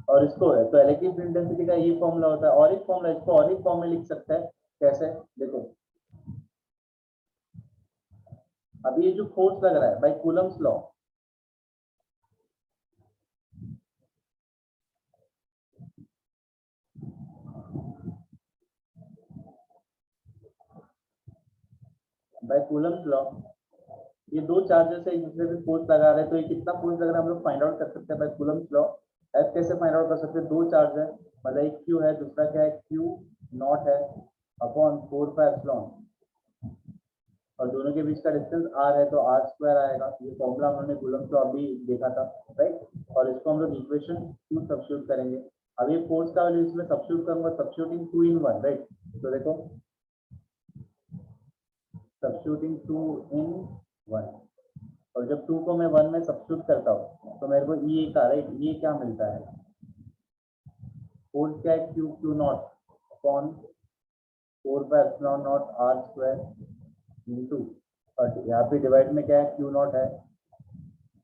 और इसको है तो इलेक्ट्रिक फील्ड इंटेंसिटी का ये फॉर्मूला होता है, और एक फॉर्मूला, इसको और एक फॉर्म में लिख सकते हैं कैसे, देखो अब ये जो फोर्स लग रहा है by Coulomb's law, by Coulomb's law ये दो चार्जेस है एक दूसरे पे फोर्स लगा रहे हैं, तो ये कितना फोर्स लग रहा है हम लोग फाइंड आउट कर सकते हैं बाय कूलम्स लॉ। एफ कैसे फाइंड आउट कर सकते हैं, दो चार्ज है मतलब एक क्यू है दूसरा क्या है क्यू नॉट है अपॉन 4πε और दोनों के बीच का डिस्टेंस आर है तो आर स्क्वायर आएगा। ये फॉर्मूला हमने कूलम्स लॉ अभी देखा था राइट। और इसको हम लोग इक्वेशन 2 सब्स्टिट्यूट करेंगे। अब ये फोर्स का वैल्यू इसमें सब्स्टिट्यूट करूंगा, सब्स्टिट्यूटिंग 2 in 1 राइट। तो देखो सब्स्टिट्यूटिंग 2 in 1 और जब 2 को मैं 1 में सब्स्टिट्यूट करता हूँ तो मेरे को ये का राइट ये क्या मिलता है, फोर्स क्या है Q naught upon 4πε0 R square into, और यहाँ पे डिवाइड में क्या है क्यू नॉट है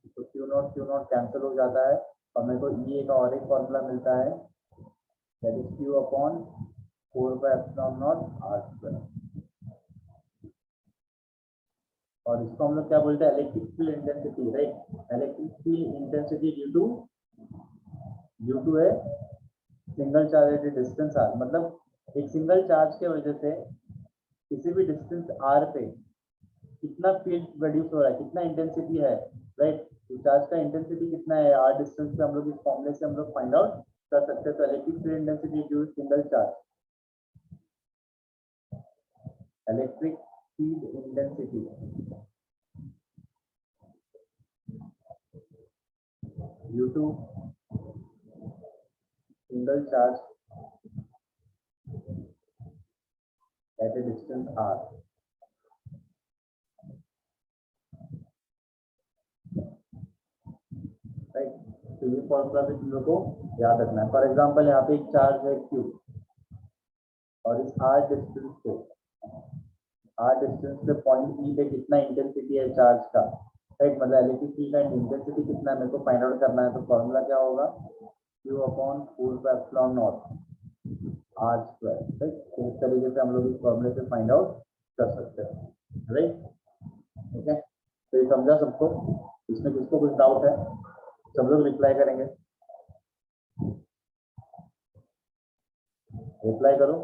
तो क्यू नॉट कैंसिल हो जाता है और मेरे को ये का और एक फॉर्मूला मिलता है that is Q upon 4πε0 R square. और इसको हम लोग क्या बोलते हैं, electric field intensity right. Electric field intensity due to a single charge at distance R, मतलब एक सिंगल चार्ज के वजह से किसी भी डिस्टेंस आर पे कितना फील्ड प्रोड्यूस हो रहा है, कितना इंटेंसिटी है राइट। तो चार्ज का इंटेंसिटी कितना है, आर डिस्टेंस पे हम लोग इस फॉर्मूले से हम लोग फाइंड आउट कर सकते हैं। तो electric field intensity due single charge, electric field intensity due to single charge at a distance r, right. तो ये फॉर्मूला भी तुम लोग को याद रखना है। फॉर एग्जांपल यहाँ पे एक चार्ज है Q और इस r डिस्टेंस पे पॉइंट P पे कितना इंटेंसिटी है चार्ज का, राइट। मतलब इलेक्ट्रिक फील्ड का इंटेंसिटी कितना है मेरे को फाइंड आउट करना है। तो फॉर्मूला क्या होगा, Q upon 4πε0 r square, right. तो इस तरीके से हम लोग इस फॉर्मूले से फाइंड आउट कर सकते हैं, राइट। ओके, तो ये समझा सबको? इसमें किसको कुछ डाउट है? सब लोग रिप्लाई करेंगे, रिप्लाई करो।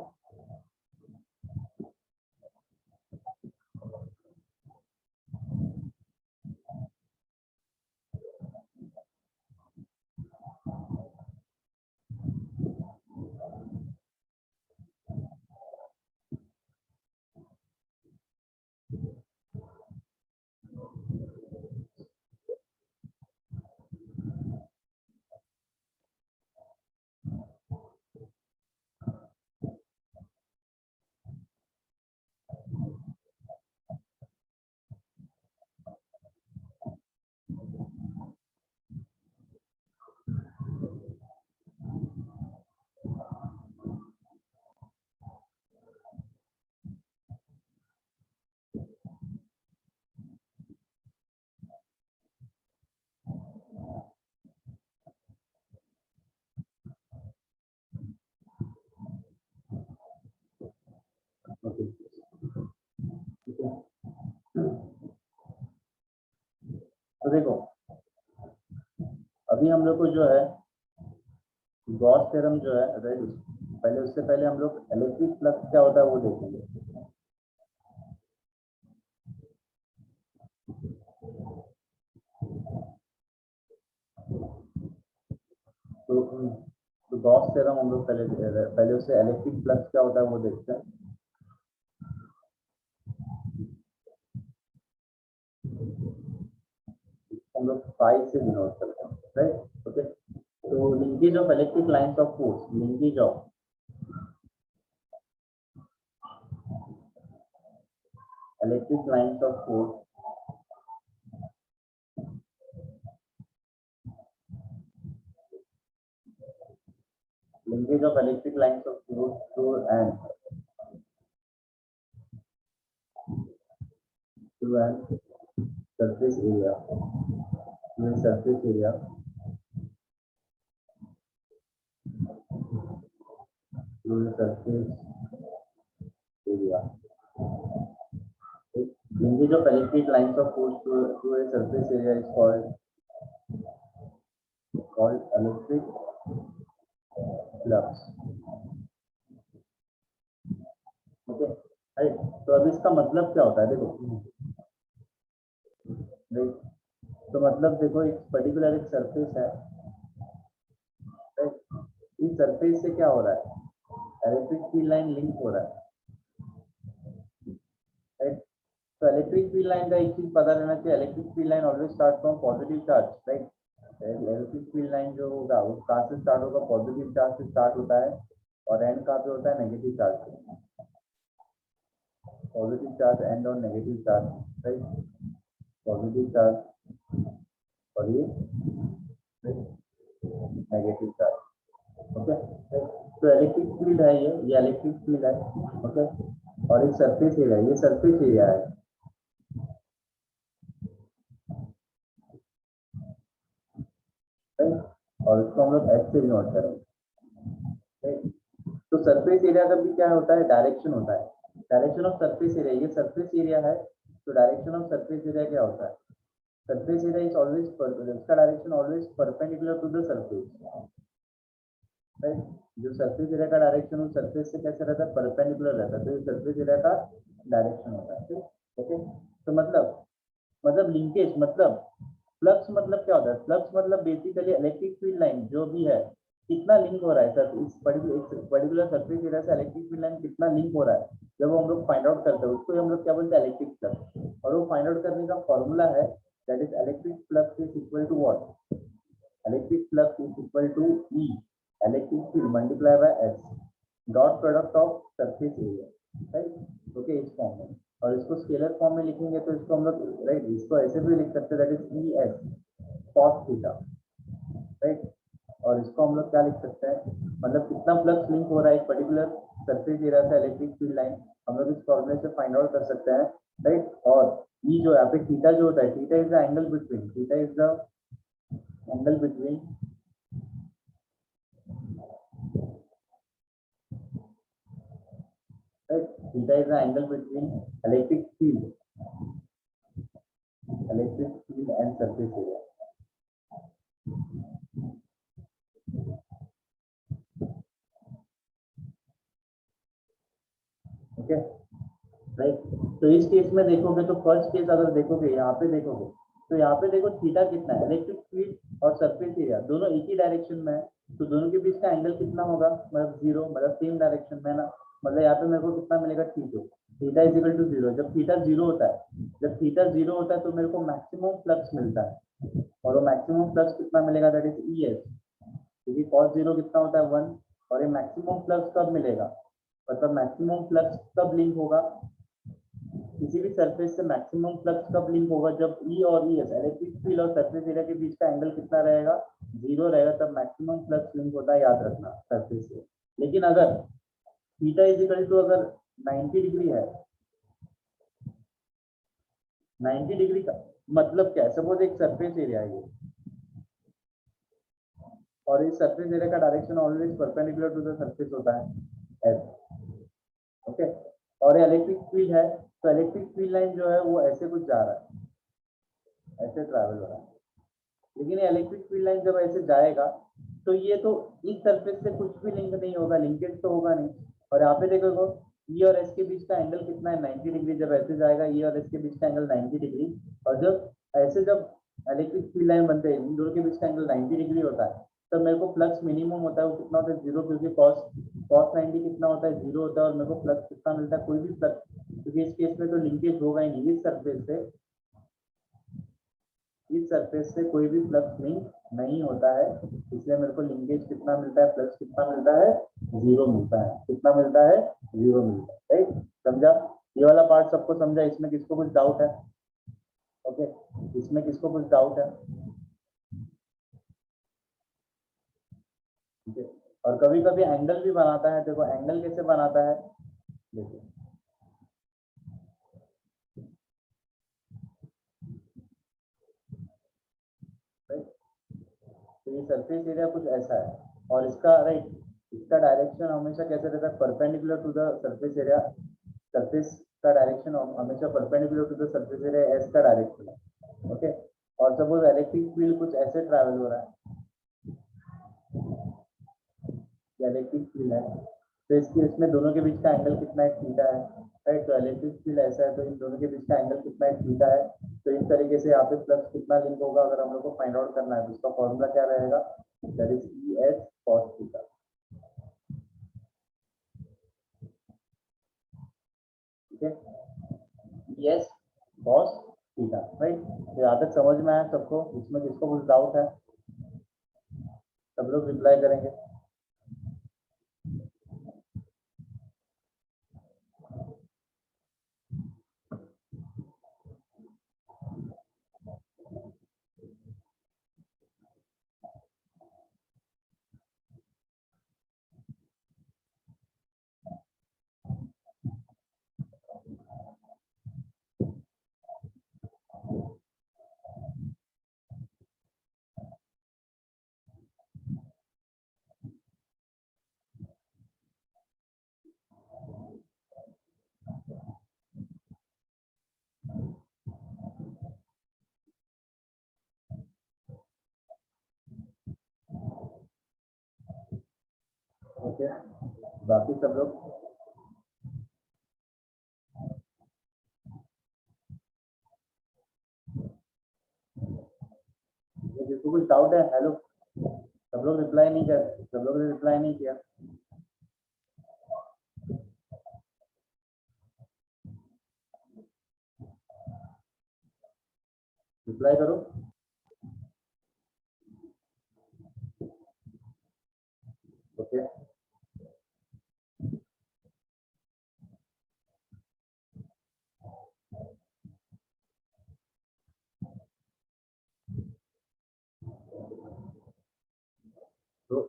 ओके, ठीक है। तो देखो, अभी हम लोग को जो है गॉस थ्योरम जो है, पहले उससे पहले हम लोग इलेक्ट्रिक फ्लक्स क्या होता है वो देखेंगे। तो गॉस थ्योरम हम लोग पहले उससे इलेक्ट्रिक फ्लक्स क्या होता है वो देखते हैं। हम लोग फाई से डिनोट करते हैं, राइट। ओके, तो linkage of electric lines of force, linkage of electric lines of force linkage of electric lines of force through an surface area, through a surface area through a surface area. Linkage of electric lines of force through a surface area is called electric flux. Okay, right. तो अब इसका मतलब क्या होता है, देखो, तो मतलब देखो, एक पर्टिकुलर एक सरफेस है, राइट। इस सरफेस से क्या हो रहा है, इलेक्ट्रिक फील्ड लाइन लिंक हो रहा है, राइट। तो इलेक्ट्रिक फील्ड लाइन का एक चीज पता रहना चाहिए, electric field line always start from positive charge, right. Electric field line जो होगा वो कहाँ से स्टार्ट होगा, पॉजिटिव चार्ज से स्टार्ट होता है और एंड कहाँ पे होता है, नेगेटिव चार्ज से। पॉजिटिव चार्ज एंड और negative charge, right. Positive charge और ये नेगेटिव चार्ज, ओके। तो इलेक्ट्रिक फील्ड है, ये इलेक्ट्रिक फील्ड है, ओके। और एक सरफेस एरिया, ये सरफेस एरिया है, और इसको हम लोग एच से डिनोट करेंगे। तो सरफेस एरिया का भी क्या होता है, डायरेक्शन होता है, डायरेक्शन ऑफ सरफेस एरिया। ये सरफेस एरिया है, तो डायरेक्शन ऑफ सरफेस एरिया क्या होता है, सरफेस एरिया इज ऑलवेज, इसका direction always perpendicular to the surface, right. जो सरफेस एरिया का डायरेक्शन उस सरफेस से कैसे रहता है, परपेंडिकुलर रहता है, तो ये सरफेस एरिया का डायरेक्शन होता है, ठीक। ओके, तो मतलब लिंकेज, मतलब फ्लक्स मतलब क्या होता है? फ्लक्स मतलब बेसिकली इलेक्ट्रिक फील्ड लाइन जो भी है कितना लिंक हो रहा है सर, इस पर्टिकुलर सर्फेस एरिया से इलेक्ट्रिक फील्ड लाइन कितना लिंक हो रहा है, जब वो हम लोग फाइंड आउट करते हैं उसको हम लोग क्या बोलते हैं? Electric flux. और वो फाइंड आउट करने का फॉर्मूला है that is electric flux is equal to what? Electric flux is equal to E electric field multiply by S dot product of surface area, right? Okay, इस form में। और इसको scalar form में लिखेंगे तो इसको हम लोग राइट इसको ऐसे भी लिख सकते हैं that is E S cos theta, right? और इसको हम लोग क्या लिख सकते हैं, मतलब कितना फ्लक्स लिंक हो रहा है एक पर्टिकुलर सरफेस एरिया से इलेक्ट्रिक फील्ड लाइन, हम लोग इस फॉर्मूले से फाइंड आउट कर सकते हैं, राइट? और ये जो यहाँ पे थीटा जो होता है, theta is the angle between, theta is the angle between right, theta is the angle between electric field and surface area. Okay, right? तो इस केस में देखोगे तो फर्स्ट केस अगर देखोगे यहाँ पे देखोगे तो यहाँ पे देखो थीटा कितना है, इलेक्ट्रिक फील्ड और सरफेस एरिया दोनों एक ही डायरेक्शन में है, तो दोनों के बीच का एंगल कितना होगा? मतलब जीरो, मतलब सेम डायरेक्शन में है ना, मतलब यहाँ पे मेरे को कितना मिलेगा? Theta, theta is equal to zero. जब थीटा जीरो होता है, जब थीटा जीरो होता है तो मेरे को मैक्सिमम फ्लक्स मिलता है, और वो मैक्सिमम फ्लक्स कितना मिलेगा? दैट इज ई एस, क्योंकि कॉस जीरो कितना होता है? 1। और ये मैक्सिमम फ्लक्स कब मिलेगा, मतलब मैक्सिमम फ्लक्स कब लिंक होगा किसी भी सरफेस से? मैक्सिमम फ्लक्स कब लिंक होगा? जब ई और ई एस इलेक्ट्रिक फील्ड और सरफेस एरिया के बीच का एंगल कितना रहेगा? जीरो रहेगा, तब मैक्सिमम फ्लक्स लिंक होता है, याद रखना सरफेस से। लेकिन अगर थीटा इज इक्वल टू अगर 90 डिग्री है, 90 डिग्री का मतलब क्या है? सपोज एक सरफेस एरिया है ये, और इस सरफेस एरिया का direction always perpendicular to the surface होता है एस, ओके? और ये इलेक्ट्रिक फील्ड है, तो इलेक्ट्रिक फील्ड लाइन जो है वो ऐसे कुछ जा रहा है, ऐसे ट्रैवल हो रहा है। लेकिन ये इलेक्ट्रिक फील्ड लाइन जब ऐसे जाएगा तो ये तो इस सरफेस से कुछ भी लिंक नहीं होगा, लिंकेज तो होगा नहीं। और यहाँ पे देखो ई और एस के बीच का एंगल कितना है? 90 डिग्री। जब ऐसे जाएगा ई और एस के बीच का एंगल 90 डिग्री, और जब ऐसे जब इलेक्ट्रिक फील्ड लाइन बनते हैं इन दोनों के बीच का एंगल 90 डिग्री होता है, तब मेरे को फ्लक्स मिनिमम होता है, वो कितना होता है? जीरो, क्योंकि कॉस कॉस 90 कितना होता है? जीरो होता है। और मेरे को फ्लक्स कितना मिलता है? कोई भी फ्लक्स, क्योंकि इस केस में तो लिंकेज होगा ही नहीं, इस सरफेस से कोई भी फ्लक्स लिंक नहीं होता है, इसलिए मेरे को लिंकेज कितना मिलता है? फ्लक्स कितना मिलता है? जीरो मिलता है। कितना मिलता है? जीरो मिलता है, राइट? समझा? ये वाला पार्ट सबको समझा? इसमें किसको कुछ डाउट है? ओके, इसमें किसको कुछ डाउट है? ठीक है। और कभी कभी एंगल भी बनाता है, देखो एंगल कैसे बनाता है, देखिए राइट? तो ये सरफेस एरिया कुछ ऐसा है, और इसका राइट इसका डायरेक्शन हमेशा कैसे रहता है? Perpendicular to the surface area. Surface का डायरेक्शन हमेशा perpendicular to the surface area S का डायरेक्शन है, ओके? और सपोज इलेक्ट्रिक फील्ड कुछ ऐसे ट्रैवल हो रहा है, इलेक्ट्रिक फील्ड है, तो इसकी इसमें दोनों के बीच का एंगल कितना है? थीटा है, राइट? तो इलेक्ट्रिक फील्ड ऐसा है, तो इन दोनों के बीच का एंगल कितना है? थीटा है। तो इस तरीके से यहाँ पे फ्लक्स कितना लिंक होगा अगर हम लोग को फाइंड आउट करना है, तो इसका फॉर्मूला क्या रहेगा? That is E S cos theta, ठीक है? E S cos theta, right? तो यहाँ तक समझ में आया सबको? इसमें किसको कुछ डाउट है? सब लोग रिप्लाई करेंगे। ओके, बाकी सब लोग किसको कुछ डाउट है? हेलो, सब लोग रिप्लाई नहीं कर, सब लोग ने रिप्लाई नहीं किया। रिप्लाई करो। ओके, तो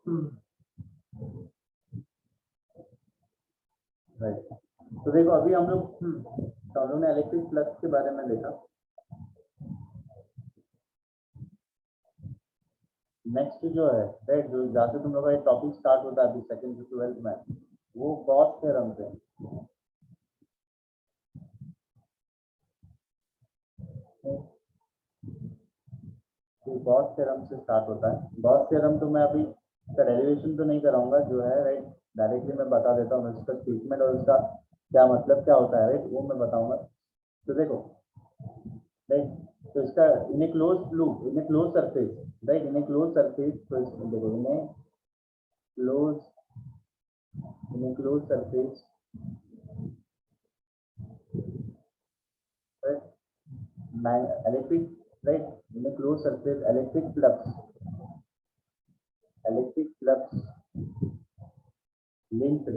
राइट, तो देखो अभी हम लोग तो हम लोग ने इलेक्ट्रिक फ्लक्स के बारे में देखा। नेक्स्ट जो है राइट, जो जहाँ से तुम लोग का टॉपिक स्टार्ट होता है अभी सेकंड से 12th में, वो गॉस थ्योरम से। गॉस थ्योरम से स्टार्ट होता है। गॉस थ्योरम तो मैं अभी इसका डेरिवेशन तो नहीं कराऊंगा, जो है राइट डायरेक्टली मैं बता देता हूँ इसका स्टेटमेंट और उसका क्या मतलब क्या होता है, राइट वो मैं बताऊंगा। तो देखो राइट, तो इसका इन ए क्लोज लूप, इन ए क्लोज सरफेस, राइट इन ए क्लोज सरफेस, तो देखो close in A close surface, right electric, right in A close surface electric flux linked,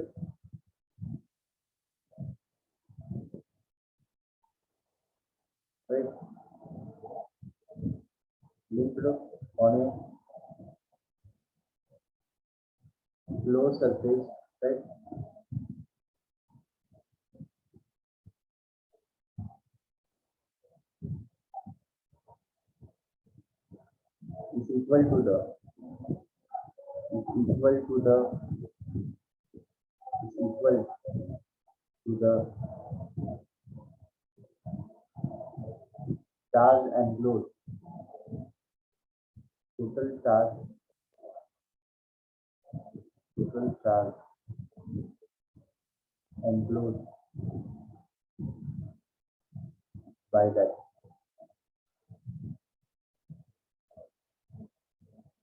right, linked on a closed surface, right, is equal to the is equal to the is equal to the charge enclosed, total charge enclosed by that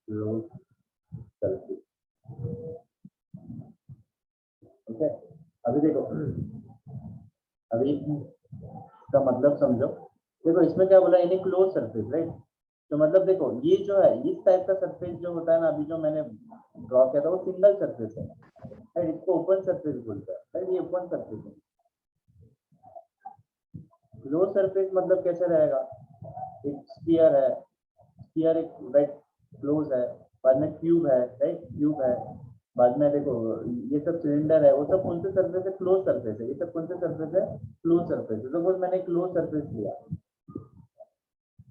closed surface। Okay, अभी देखो, अभी इसका मतलब समझो। देखो इसमें क्या बोला, इन क्लोज सरफेस, राइट, तो मतलब देखो ये जो है इस टाइप का सरफेस जो होता है ना, अभी जो मैंने ड्रॉ किया था वो सिंगल सरफेस है, राइट, इसको ओपन सरफेस बोलते हैं, राइट, ये ओपन सरफेस है। क्लोज सरफेस मतलब कैसे रहेगा, एक स्फीयर है, स्फीयर एक राइट क्लोज है, बाद में क्यूब है, राइट क्यूब है, बाद में देखो ये सब सिलेंडर है, वो सब कौन से सरफेस है, क्लोज सरफेस है, ये सब कौन से सरफेस है, क्लोज सरफेस है। सपोज मैंने क्लोज सरफेस लिया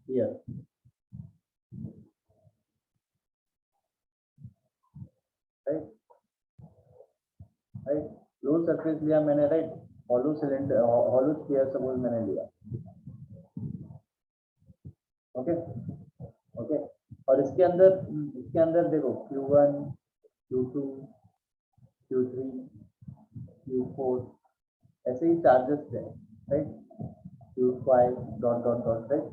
here, right, right close surface लिया मैंने, right, hollow cylinder, hollow sphere suppose मैंने लिया, ओके, ओके, और इसके अंदर देखो Q1 Q2 Q3 Q4 ऐसे ही चार्जेस थे, right, Q5 dot dot dot, right.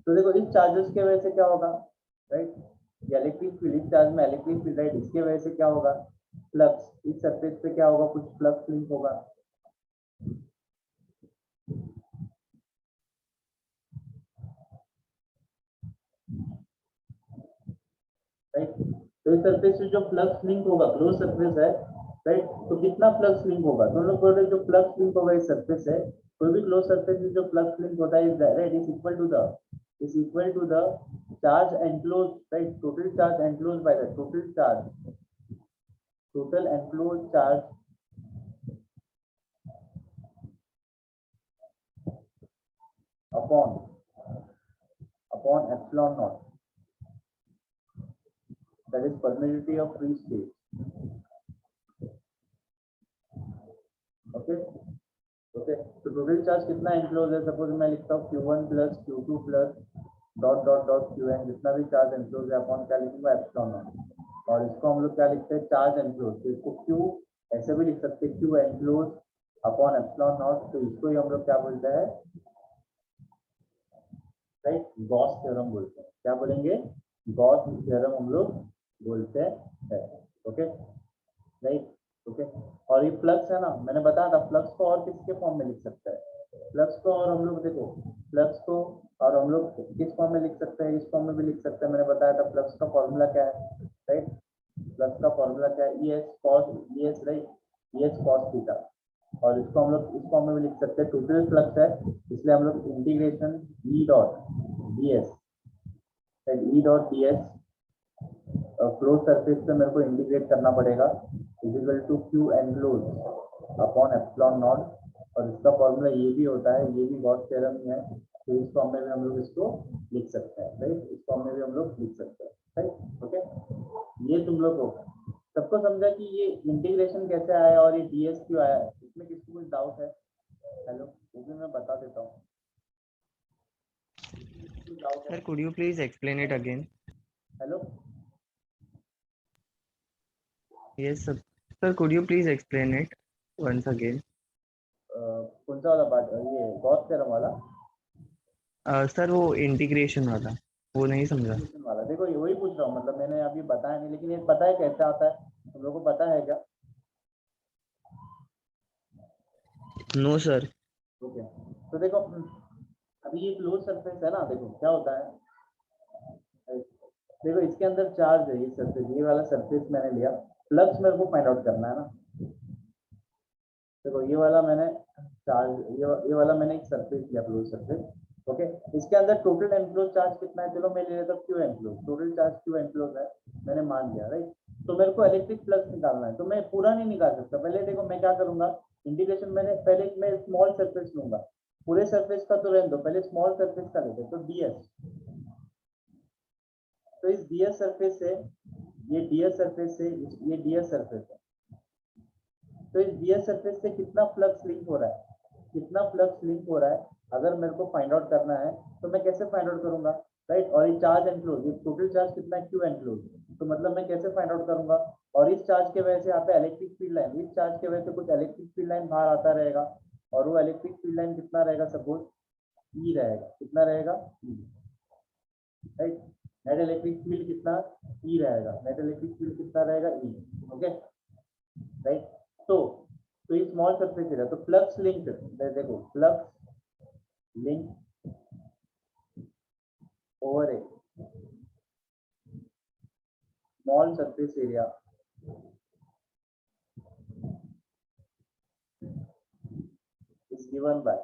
तो देखो इस चार्जेस के वजह से क्या होगा, राइट, ये इलेक्ट्रिक फील्ड, इस चार्ज में इलेक्ट्रिक फील्ड, राइट, इसके वजह से क्या होगा, फ्लक्स, इस सरफेस पे क्या होगा, कुछ फ्लक्स लिंक होगा, राइट। तो इस सरफेस से जो फ्लक्स लिंक होगा, क्लोज सरफेस है, राइट, तो कितना फ्लक्स लिंक होगा, तो हम लोग बोल रहे हैं जो फ्लक्स लिंक होगा इस सरफेस से, कोई भी क्लोज सरफेस में जो फ्लक्स लिंक होता है, right, is equal to the charge enclose, right, total charge enclose by the total enclose charge upon epsilon naught, that is permittivity of free space, okay, okay, तो total charge कितना enclose है, suppose मैं लिखता हूँ Q1 plus Q2 plus dot dot dot Qn, जितना भी charge enclose है upon क्या लिखूंगा, एप्सिलॉन नॉट, और इसको हम लोग क्या लिखते हैं, चार्ज एनक्लोज, तो इसको Q ऐसे भी लिख सकते हैं, Q enclose upon epsilon not, तो इसको ही हम लोग क्या बोलते हैं, राइट, गॉस थ्योरम बोलते हैं, क्या बोलेंगे, गॉस थ्योरम हम लोग बोलते हैं। Okay right. ओके और ये फ्लक्स है ना, मैंने बताया था फ्लक्स को और किसके फॉर्म में लिख सकते हैं, फ्लक्स को और हम लोग देखो फ्लक्स को और हम लोग किस फॉर्म में लिख सकते हैं, इस फॉर्म में भी लिख सकते हैं। मैंने बताया था फ्लक्स का फॉर्मूला क्या है, राइट। फ्लक्स का फॉर्मूला क्या है, E S cos E S, right, E S cos theta. और इसको हम लोग इस फॉर्म में भी लिख सकते हैं, टोटल फ्लक्स है इसलिए हम लोग integration E dot D S, E dot D S close surface पे मेरे को इंटीग्रेट करना पड़ेगा equal to Q enclose upon epsilon naught. और इसका फॉर्मूला ये भी होता है, ये भी गॉस थ्योरम ही है, तो इस फॉर्म में भी हम लोग इसको लिख सकते हैं, राइट। इस फॉर्म में भी हम लोग लिख सकते हैं, राइट। ओके ये तुम लोग को सबको समझा कि ये इंटीग्रेशन कैसे आया और ये डीएस क्यों आया, इसमें किसी को कुछ डाउट है? हेलो, वो भी मैं बता देता हूँ। Sir, could you please explain it again? Hello Yes, sir. Sir, could you please explain it once again? कौन सा वाला पार्ट, ये गॉस थ्योरम वाला? सर वो इंटीग्रेशन वाला वो नहीं समझा। इंटीग्रेशन वाला देखो ये वही पूछ रहा हूँ, मतलब मैंने अभी बताया नहीं, लेकिन ये पता है कैसे आता है, तुम लोगों को पता है क्या? No sir. ओके तो देखो अभी ये क्लोज सरफेस है ना, देखो क्या होता है, देखो इसके अंदर चार्ज है, ये सरफेस, ये वाला सरफेस मैंने लिया, फ्लक्स मेरे को फाइंड आउट करना है ना। देखो ये वाला मैंने चार्ज, ये वाला मैंने एक सरफेस लिया, क्लोज सरफेस। ओके इसके अंदर टोटल एनक्लोज चार्ज कितना है, चलो मैं ले लेता हूँ Q enclose, total charge Q enclose है, मैंने मान लिया, राइट। तो मेरे को इलेक्ट्रिक फ्लक्स निकालना है, तो मैं पूरा नहीं निकाल सकता, पहले देखो मैं क्या करूंगा, इंटीग्रेशन मैंने पहले मैं स्मॉल सरफेस लूंगा, पूरे सरफेस का तो रहने दो, पहले स्मॉल सरफेस का लेते, तो डीएस, तो इस डीएस सरफेस से ये डीएस सरफेस से ये डीएस सरफेस है, तो इस डीएस सरफेस से कितना फ्लक्स लिंक हो रहा है, कितना फ्लक्स लिंक हो रहा है, अगर मेरे को फाइंड आउट करना है तो मैं कैसे फाइंड आउट करूंगा, राइट। और ये चार्ज एनक्लोज, ये टोटल चार्ज कितना है, क्यू एनक्लोज, तो मतलब मैं कैसे फाइंड आउट करूंगा। और इस चार्ज के वजह से यहाँ पे इलेक्ट्रिक फील्ड लाइन, इस चार्ज के वजह से कुछ इलेक्ट्रिक फील्ड लाइन बाहर आता रहेगा, और वो इलेक्ट्रिक फील्ड लाइन कितना रहेगा, सपोज ई रहेगा, कितना रहेगा ई, राइट। नेट इलेक्ट्रिक फील्ड कितना ई रहेगा, नेट इलेक्ट्रिक फील्ड कितना रहेगा ई, ओके राइट। तो ये स्मॉल सरफेस एरिया, तो फ्लक्स लिंक, देखो flux link over A small surface area is given by,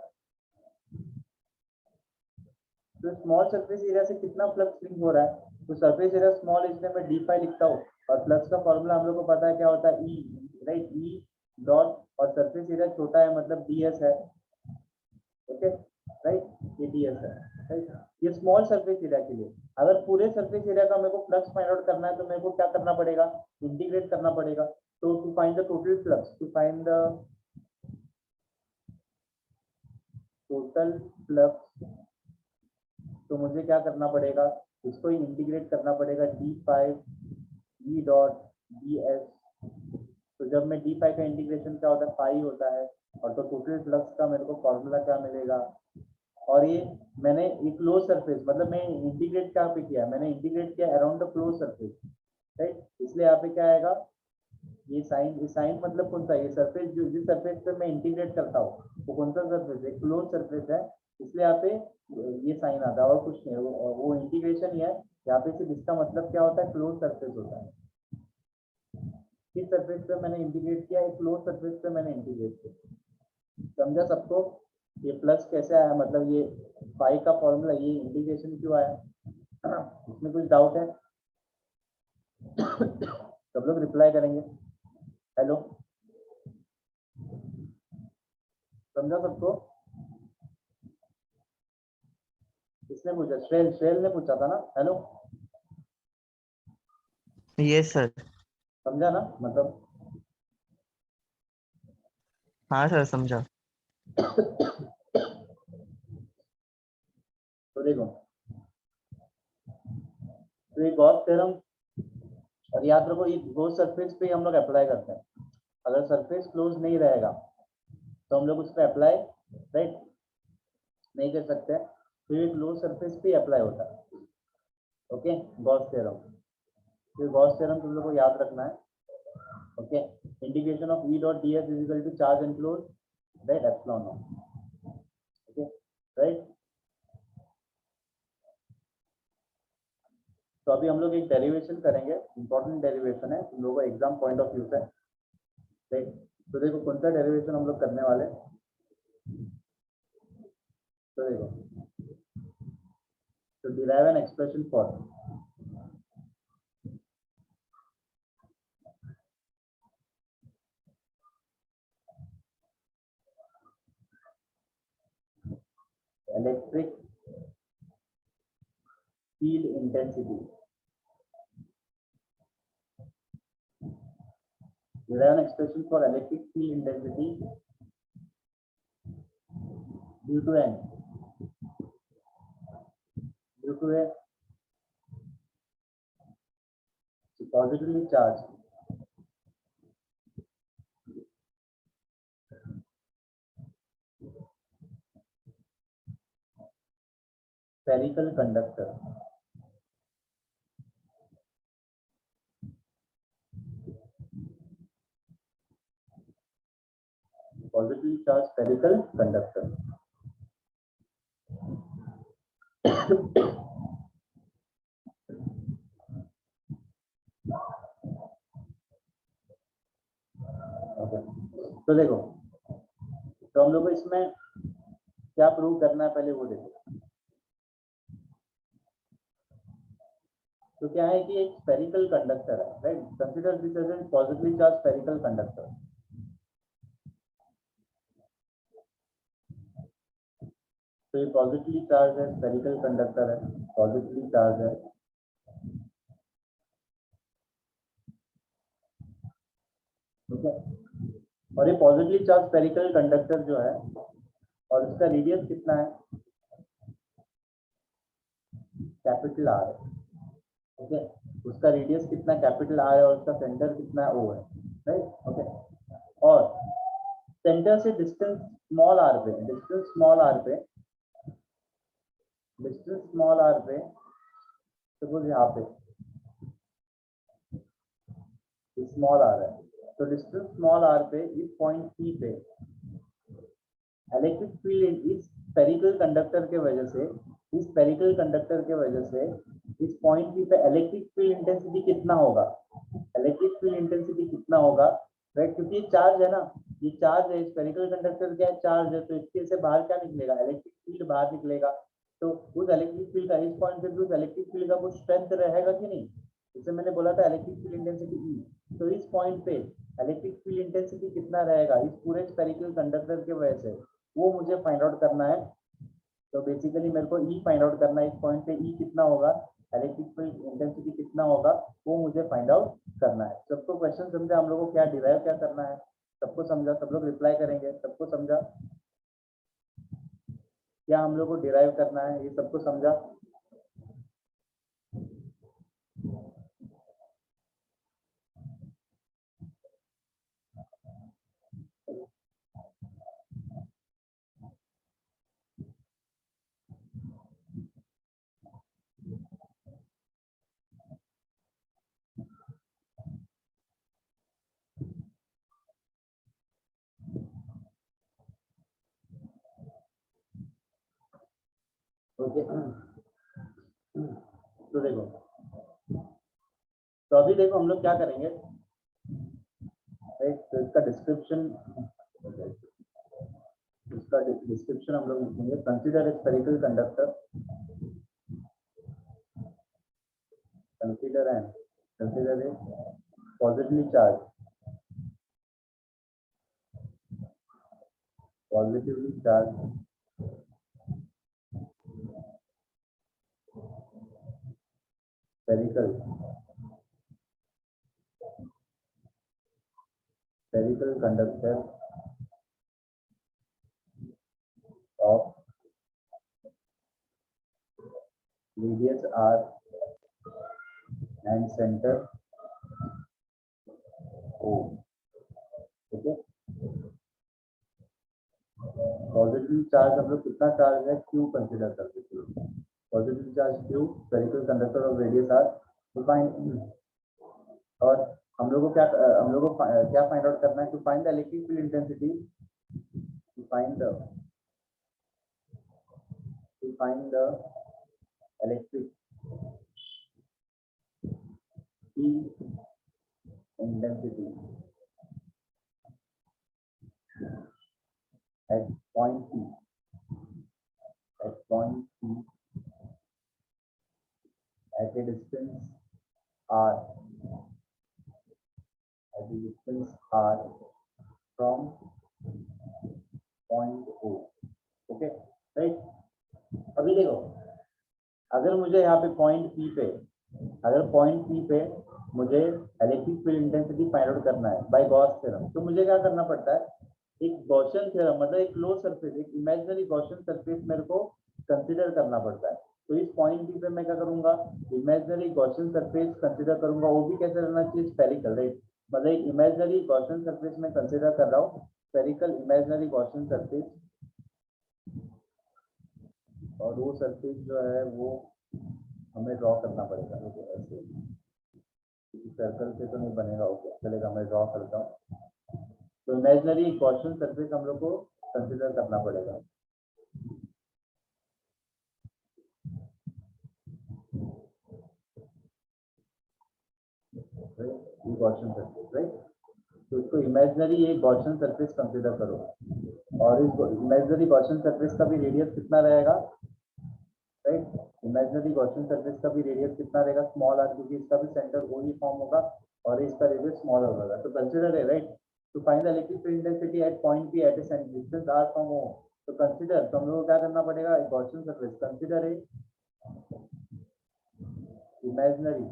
तो स्मॉल सरफेस एरिया से कितना फ्लक्स लिंक हो रहा है, तो सरफेस एरिया स्मॉल इसलिए मैं डी फाई लिखता हूँ, और फ्लक्स का फॉर्मूला हम लोग को पता है क्या होता है, ई, राइट, ई डॉट, और सरफेस एरिया छोटा है मतलब डीएस है, ओके राइट, ये डीएस है, राइट। ये स्मॉल सरफेस एरिया के लिए, अगर पूरे सरफेस एरिया का मेरे को फ्लक्स फाइंड आउट करना है तो मेरे को क्या करना पड़ेगा, इंटीग्रेट करना पड़ेगा। तो to find the total flux, to find the total flux, तो मुझे क्या करना पड़ेगा, इसको ही इंटीग्रेट करना पड़ेगा, डी फाइव ई डॉट डी एस। तो जब मैं डी फाइव का इंटीग्रेशन क्या होता है, फाई होता है, और तो टोटल फ्लक्स का मेरे को फॉर्मूला क्या मिलेगा, और ये मैंने एक क्लोज सरफेस, मतलब मैं इंटीग्रेट क्या पे किया, मैंने इंटीग्रेट किया around the close surface, right. इसलिए यहाँ पे क्या आएगा, ये साइन मतलब कौन सा, ये सरफेस जो जिस सरफेस पे मैं इंटीग्रेट करता हूँ वो कौन सा सरफेस है, क्लोज सरफेस है, इसलिए यहाँ पे ये साइन आता है, और कुछ नहीं, वो इंटीग्रेशन ही है यहाँ पे, सिर्फ इसका मतलब क्या होता है, क्लोज सरफेस होता है। किस सरफेस पे मैंने इंटीग्रेट किया, एक क्लोज सरफेस पे मैंने इंटीग्रेट किया, समझा सबको। ये प्लस कैसे आया, मतलब ये फाई का फॉर्मूला, ये इंटीग्रेशन क्यों आया, इसमें कुछ डाउट है? सब लोग रिप्लाई करेंगे, हेलो, समझा सबको? किसने पूछा, श्रेल, श्रेल ने पूछा था ना, हेलो। Yes sir. समझा ना, मतलब हाँ सर समझा। तो देखो, तो ये गॉस थ्योरम, और याद रखो ये दो सरफेस पे हम लोग अप्लाई करते हैं, अगर सरफेस क्लोज नहीं रहेगा तो हम लोग उस पर अप्लाई, राइट, नहीं कर सकते, तो ये क्लोज सरफेस पे अप्लाई होता है। ओके, गॉस थ्योरम, फिर गॉस थ्योरम तुम लोग को याद रखना है। Okay, indication of E dot ds is equal to charge enclose right epsilon naught. Okay right, तो अभी हम लोग एक डेरिवेशन करेंगे, इंपॉर्टेंट डेरिवेशन है तुम लोगों को एग्जाम पॉइंट ऑफ व्यू से। देख, तो देखो कौन सा डेरिवेशन हम लोग करने वाले, तो देखो, तो derive an expression for electric field intensity, derive an expression for electric field intensity due to a positively charged spherical conductor positively charged spherical conductor। Okay, तो देखो, तो हम लोग को इसमें क्या प्रूव करना है पहले वो देखो। तो क्या है कि एक स्फेरिकल कंडक्टर है right, consider this as an positively charge spherical conductor. तो ये पॉजिटिवली चार्ज है, स्फेरिकल कंडक्टर है, पॉजिटिवली चार्ज है। ठीक है, और ये पॉजिटिवली चार्ज स्फेरिकल कंडक्टर जो है, और इसका रेडियस कितना है, कैपिटल आर है। ओके, उसका रेडियस कितना कैपिटल आर है और उसका सेंटर कितना ओ है राइट। ओके, और सेंटर से डिस्टेंस स्मॉल आर पे, डिस्टेंस स्मॉल आर पे, डिस्टेंस स्मॉल आर पे, सपोज यहाँ पे स्मॉल आर है, तो डिस्टेंस स्मॉल आर पे इस पॉइंट पी पे इलेक्ट्रिक फील्ड इस स्फेरिकल कंडक्टर के वजह से, इस स्फेरिकल कंडक्टर के वजह से इस पॉइंट पी पे इलेक्ट्रिक फील्ड इंटेंसिटी कितना होगा, इलेक्ट्रिक फील्ड इंटेंसिटी कितना होगा राइट, क्योंकि ये चार्ज है ना, ये चार्ज है, स्फेरिकल कंडक्टर क्या है, चार्ज है, तो इसके से बाहर क्या निकलेगा, इलेक्ट्रिक फील्ड बाहर निकलेगा। तो उस इलेक्ट्रिक फील्ड का, इस पॉइंट पे भी उस इलेक्ट्रिक फील्ड का कुछ स्ट्रेंथ रहेगा कि नहीं, जैसे मैंने बोला था इलेक्ट्रिक फील्ड इंटेंसिटी ई, तो इस पॉइंट पे इलेक्ट्रिक फील्ड इंटेंसिटी कितना रहेगा इस पूरे स्फेरिकल कंडक्टर के वजह से, वो मुझे फाइंड आउट करना है। तो बेसिकली मेरे को ई फाइंड आउट करना है, इस पॉइंट पे ई कितना होगा, इलेक्ट्रिक फील्ड इंटेंसिटी कितना होगा, वो मुझे फाइंड आउट करना है। सबको क्वेश्चन समझा, हम लोग को क्या डिराइव क्या करना है, सबको समझा, सब लोग रिप्लाई करेंगे, सबको समझा क्या हम लोग को डिराइव करना है, ये सबको समझा। ओके, तो देखो, तो अभी देखो हम लोग क्या करेंगे, एक तो इसका डिस्क्रिप्शन, इसका डिस्क्रिप्शन हम लोग लिखेंगे, consider a spherical conductor, consider a positively charge, positively charged spherical conductor of radius r and center o। ठीक है, पॉजिटिव चार्ज हम लोग कितना चार्ज है, क्यू कंसीडर करते हैं, positive charge Q, spherical conductor of radius R, to find, और हम लोग को क्या फाइंड आउट करना है? To find the electric field intensity, to find the electric field intensity at point P, at a distance r, from point O. Okay right. अभी देखो, अगर मुझे यहाँ पे पॉइंट P पे मुझे electric field intensity find out करना है बाय गॉस थ्योरम, तो मुझे क्या करना पड़ता है? एक गॉसियन थ्योरम, मतलब एक क्लोज सरफेस, एक इमेजिनरी गॉसियन सरफेस मेरे को कंसीडर करना पड़ता है। तो इस पॉइंट बी पे मैं क्या करूंगा? इमेजिनरी गॉसियन सरफेस कंसीडर करूंगा। वो भी कैसे रहना चाहिए? Spherical, right. मतलब एक इमेजिनरी गॉसियन सरफेस में कंसीडर कर रहा हूँ, स्फेरिकल इमेजिनरी गॉसियन सरफेस, और वो सरफेस जो है वो हमें ड्रॉ करना पड़ेगा। ऐसे सर्कल से तो नहीं बनेगा, ओके चलेगा, मैं ड्रॉ करता हूँ। तो इमेजिनरी गॉसियन सरफेस हम लोग को कंसीडर करना पड़ेगा। Gaussian surface, right. तो इसको इमेजिनरी एक गॉसियन सरफेस कंसीडर करो, और इस इमेजिनरी गॉसियन सरफेस का भी रेडियस कितना रहेगा? राइट, इमेजिनरी गॉसियन सरफेस का भी रेडियस कितना रहेगा? स्मॉल आर, क्योंकि इसका भी सेंटर वो ही फॉर्म होगा और इसका रेडियस स्मॉल होगा। तो कंसीडर है, right, to find the electric field intensity at point P at a distance r from O। तो कंसीडर, तो हम लोग को क्या करना पड़ेगा? गॉसियन सरफेस कंसीडर है imaginary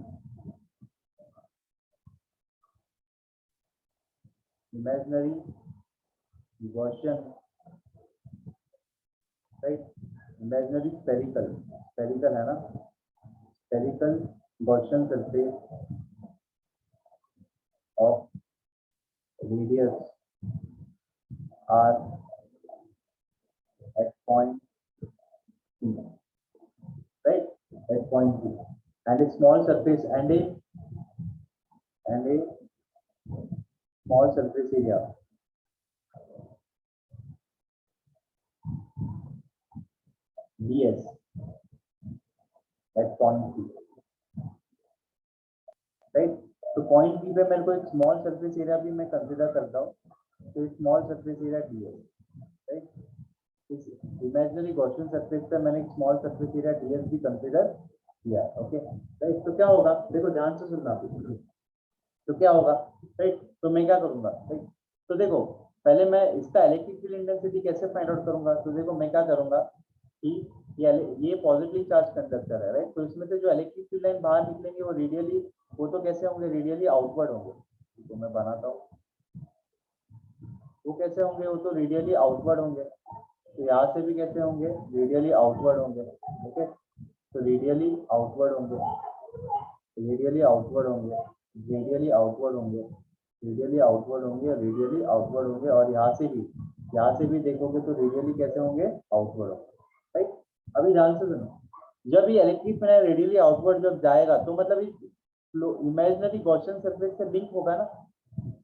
Gaussian, right, imaginary spherical है ना, spherical Gaussian surface of radius r at point P, right, at point P, and a small surface and a small surface area ds at point P, right। तो point P पे मेरे को एक small surface area भी मैं consider करता हूँ, तो small surface area ds, right. इस इमेजिनरी गॉसियन सरफेस पे मैंने एक स्मॉल सरफेस एरिया ds भी कंसीडर किया, ओके राइट। तो क्या होगा? देखो ध्यान से सुनना, तो क्या होगा, राइट। तो मैं क्या करूंगा, राइट, तो देखो पहले मैं इसका इलेक्ट्रिक फील्ड इंटेंसिटी कैसे फाइंड आउट करूंगा? तो देखो मैं क्या करूंगा कि ये पॉजिटिव चार्ज कंडक्टर है, राइट। तो इसमें से जो इलेक्ट्रिक फील्ड लाइन बाहर निकलेंगे वो रेडियली, वो तो कैसे होंगे? रेडियली आउटवर्ड होंगे। तो मैं बनाता हूँ, वो कैसे होंगे? वो तो रेडियली आउटवर्ड होंगे। तो यहाँ से भी कैसे होंगे? रेडियली आउटवर्ड होंगे, ओके। तो रेडियली आउटवर्ड होंगे, रेडियली आउटवर्ड होंगे, रेडियली आउटवर्ड होंगे, रेडियली आउटवर्ड होंगे, रेडियली आउटवर्ड होंगे, और यहाँ से भी देखोगे तो रेडियली कैसे होंगे? आउटवर्ड होंगे, राइट। अभी ध्यान से सुनो, जब ये इलेक्ट्रिक फील्ड रेडियली आउटवर्ड जब जाएगा तो मतलब इमेजिनरी गॉसियन सरफेस से लिंक होगा ना,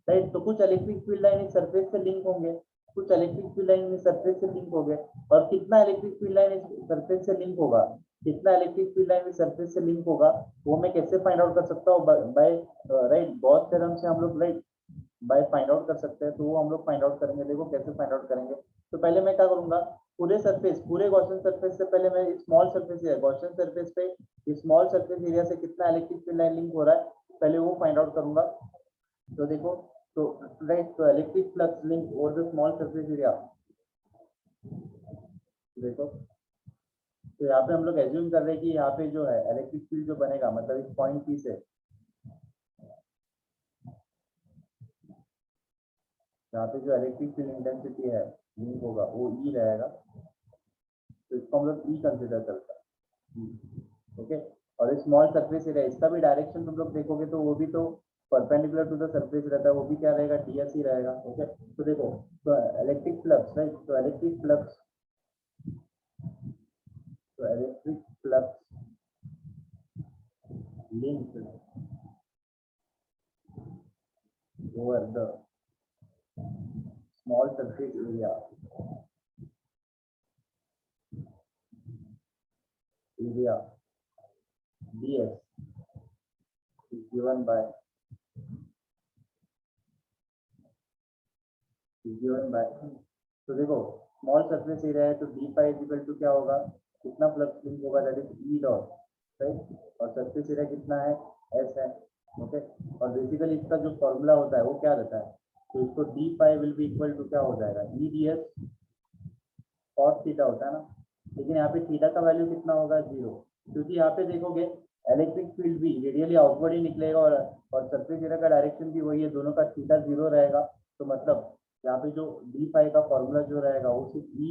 राइट। तो कुछ इलेक्ट्रिक फील्ड लाइन इस सरफेस से लिंक होंगे, कुछ इलेक्ट्रिक फील्ड लाइन इस सरफेस से लिंक हो गए, और कितना इलेक्ट्रिक फील्ड लाइन इस सरफेस से लिंक होगा, कितना इलेक्ट्रिक फील्ड लाइन इस सरफेस से लिंक होगा, वो मैं कैसे फाइंड आउट कर सकता हूँ? बाय राइट, गॉस थ्योरम से हम लोग, राइट, बाय फाइंड आउट कर सकते हैं। तो वो हम लोग फाइंड आउट करेंगे। देखो कैसे फाइंड आउट करेंगे। तो पहले मैं क्या करूंगा? पूरे गॉसियन सरफेस से पहले मैं स्मॉल सरफेस है, गॉसियन सरफेस पे स्मॉल सरफेस एरिया से कितना इलेक्ट्रिक फील्ड लाइन लिंक हो रहा है, पहले वो फाइंड आउट करूंगा। तो देखो, तो राइट, तो electric flux link over the small surface area, देखो तो यहाँ पे हम लोग एज्यूम कर रहे हैं कि यहाँ पे जो है इलेक्ट्रिक फील्ड जो बनेगा, मतलब इस पॉइंट P से यहाँ पे जो इलेक्ट्रिक फील्ड इंटेंसिटी है लिंक होगा वो E रहेगा। तो इसको हम लोग E कंसिडर करते हैं, ओके। और स्मॉल सरफेस एरिया, इसका भी डायरेक्शन तुम लोग देखोगे तो वो भी तो परपेंडिकुलर टू द सरफेस रहता है, वो भी क्या रहेगा? ds ही रहेगा, ओके। तो देखो, तो इलेक्ट्रिक फ्लक्स, राइट, तो electric flux length over the small surface area ds is given by तो देखो स्मॉल सरफेस एरिया है तो डी पाई इक्वल टू क्या होगा, कितना फ्लक्स लिंक होगा, that is E dot, right, और सरफेस एरिया कितना है, एस है, ओके। और बेसिकली इसका जो फॉर्मूला होता है वो क्या रहता है, तो इसको D pi will be equal to क्या हो जाएगा, E D S cos theta होता है ना, लेकिन यहाँ पे थीटा का वैल्यू कितना होगा, 0, क्योंकि यहाँ पे देखोगे इलेक्ट्रिक फील्ड भी रेडियली आउटवर्ड ही निकलेगा और सरफेस एरिया का डायरेक्शन भी वही है, दोनों का थीटा 0 रहेगा, तो मतलब यहाँ पे जो डी पाई का फॉर्मूला जो रहेगा वो सिर्फ ई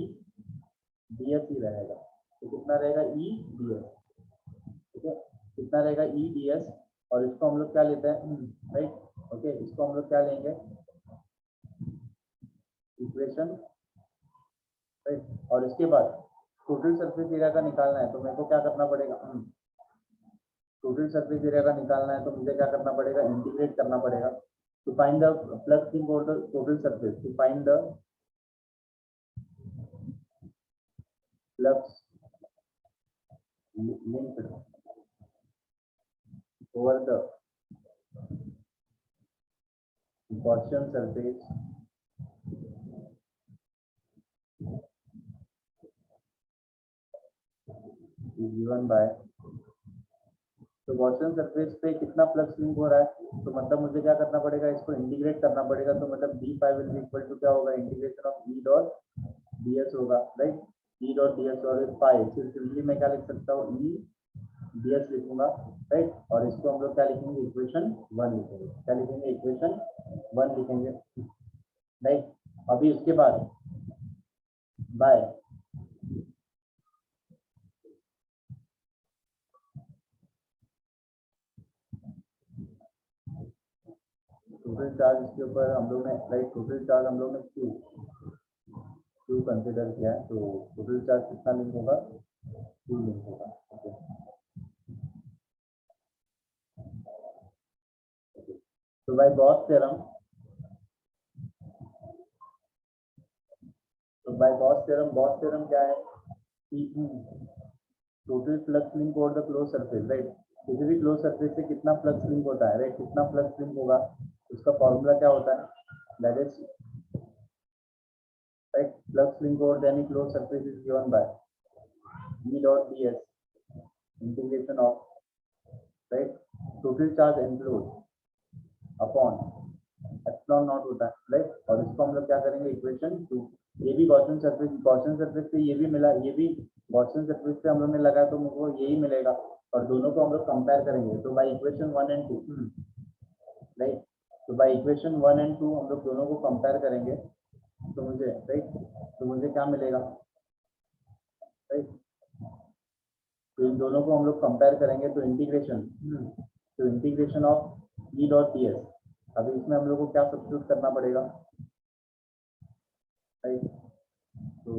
डी एस ही रहेगा, तो कितना रहेगा, ई डी एस, ठीक है, कितना रहेगा, ई डी एस, और इसको हम लोग क्या लेते हैं, राइट, ओके, इसको हम लोग क्या लेंगे, इक्वेशन, राइट, और इसके बाद टोटल सरफेस एरिया का निकालना है, तो मेरे को क्या करना पड़ेगा, टोटल सरफेस एरिया का निकालना है तो मुझे क्या करना पड़ेगा, इंटीग्रेट करना पड़ेगा, to find the flux link over the total surface, to find the flux linked over the Gaussian surface is given by, तो गॉसियन सरफेस पे कितना फ्लक्स लिंक हो रहा है, तो मतलब मुझे क्या करना पड़ेगा, इसको इंटीग्रेट करना पड़ेगा, तो मतलब D pi will be equal to क्या होगा, integration of E dot D S होगा, right, E dot D S, और पाई सिंपली मैं क्या लिख सकता हूँ, ई डी एस लिखूंगा, राइट, और इसको हम लोग क्या लिखेंगे, इक्वेशन 1 लिखेंगे, क्या लिखेंगे, इक्वेशन 1 लिखेंगे, राइट। अभी उसके बाद बाय टोटल चार्ज इसके ऊपर हम लोग ने, राइट, टोटल चार्ज हम लोग ने क्यू कंसिडर किया है, तो टोटल चार्ज कितना लिंक होगा, 2 लिंक होगा, ओके। तो by Gauss theorem, Gauss theorem क्या है कि total flux link over the close surface, right, किसी भी क्लोज सरफेस से कितना फ्लक्स लिंक होता है, राइट, कितना फ्लक्स लिंक होगा, उसका फॉर्मूला क्या होता है, that is, right, flux link over any close surface is given by E dot ds integration of, right, total charge enclose upon epsilon not होता है, राइट, और इसको हम लोग क्या करेंगे, इक्वेशन 2, ये भी गॉसियन सरफेस से ये भी मिला, ये भी गॉसियन सरफेस से हम लोग ने लगाया तो मुझको यही मिलेगा, और दोनों को हम लोग कंपेयर करेंगे, तो बाय इक्वेशन 1 एंड 2, राइट, तो बाय इक्वेशन 1 एंड 2 हम लोग दोनों को कंपेयर करेंगे, तो मुझे, राइट, तो मुझे क्या मिलेगा, राइट, तो इन दोनों को हम लोग कंपेयर करेंगे, तो integration of E dot D S, अभी इसमें हम लोग को क्या सब्स्टिट्यूट करना पड़ेगा, राइट, तो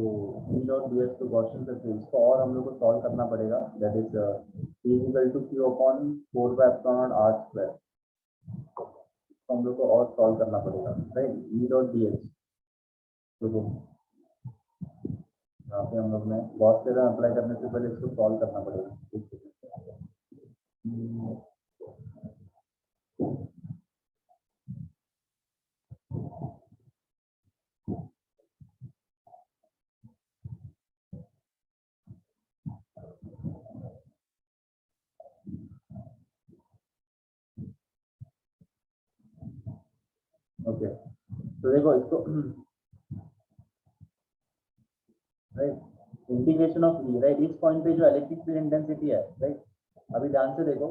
ई डॉट डी एस तो गॉसियन सरफेस, इसको और हम लोग को सॉल्व करना पड़ेगा, that is P equal to Q upon 4 by epsilon naught r square, तो हम लोग को और सॉल्व करना पड़ेगा, right, E dot D S, तो यहाँ पे हम लोग ने गॉस थ्योरम अप्लाई करने से पहले इसको सॉल्व करना पड़ेगा, ओके। तो देखो इसको, right, integration of E, right, इस पॉइंट पे जो इलेक्ट्रिक फील्ड इंटेंसिटी है, राइट, अभी ध्यान से देखो,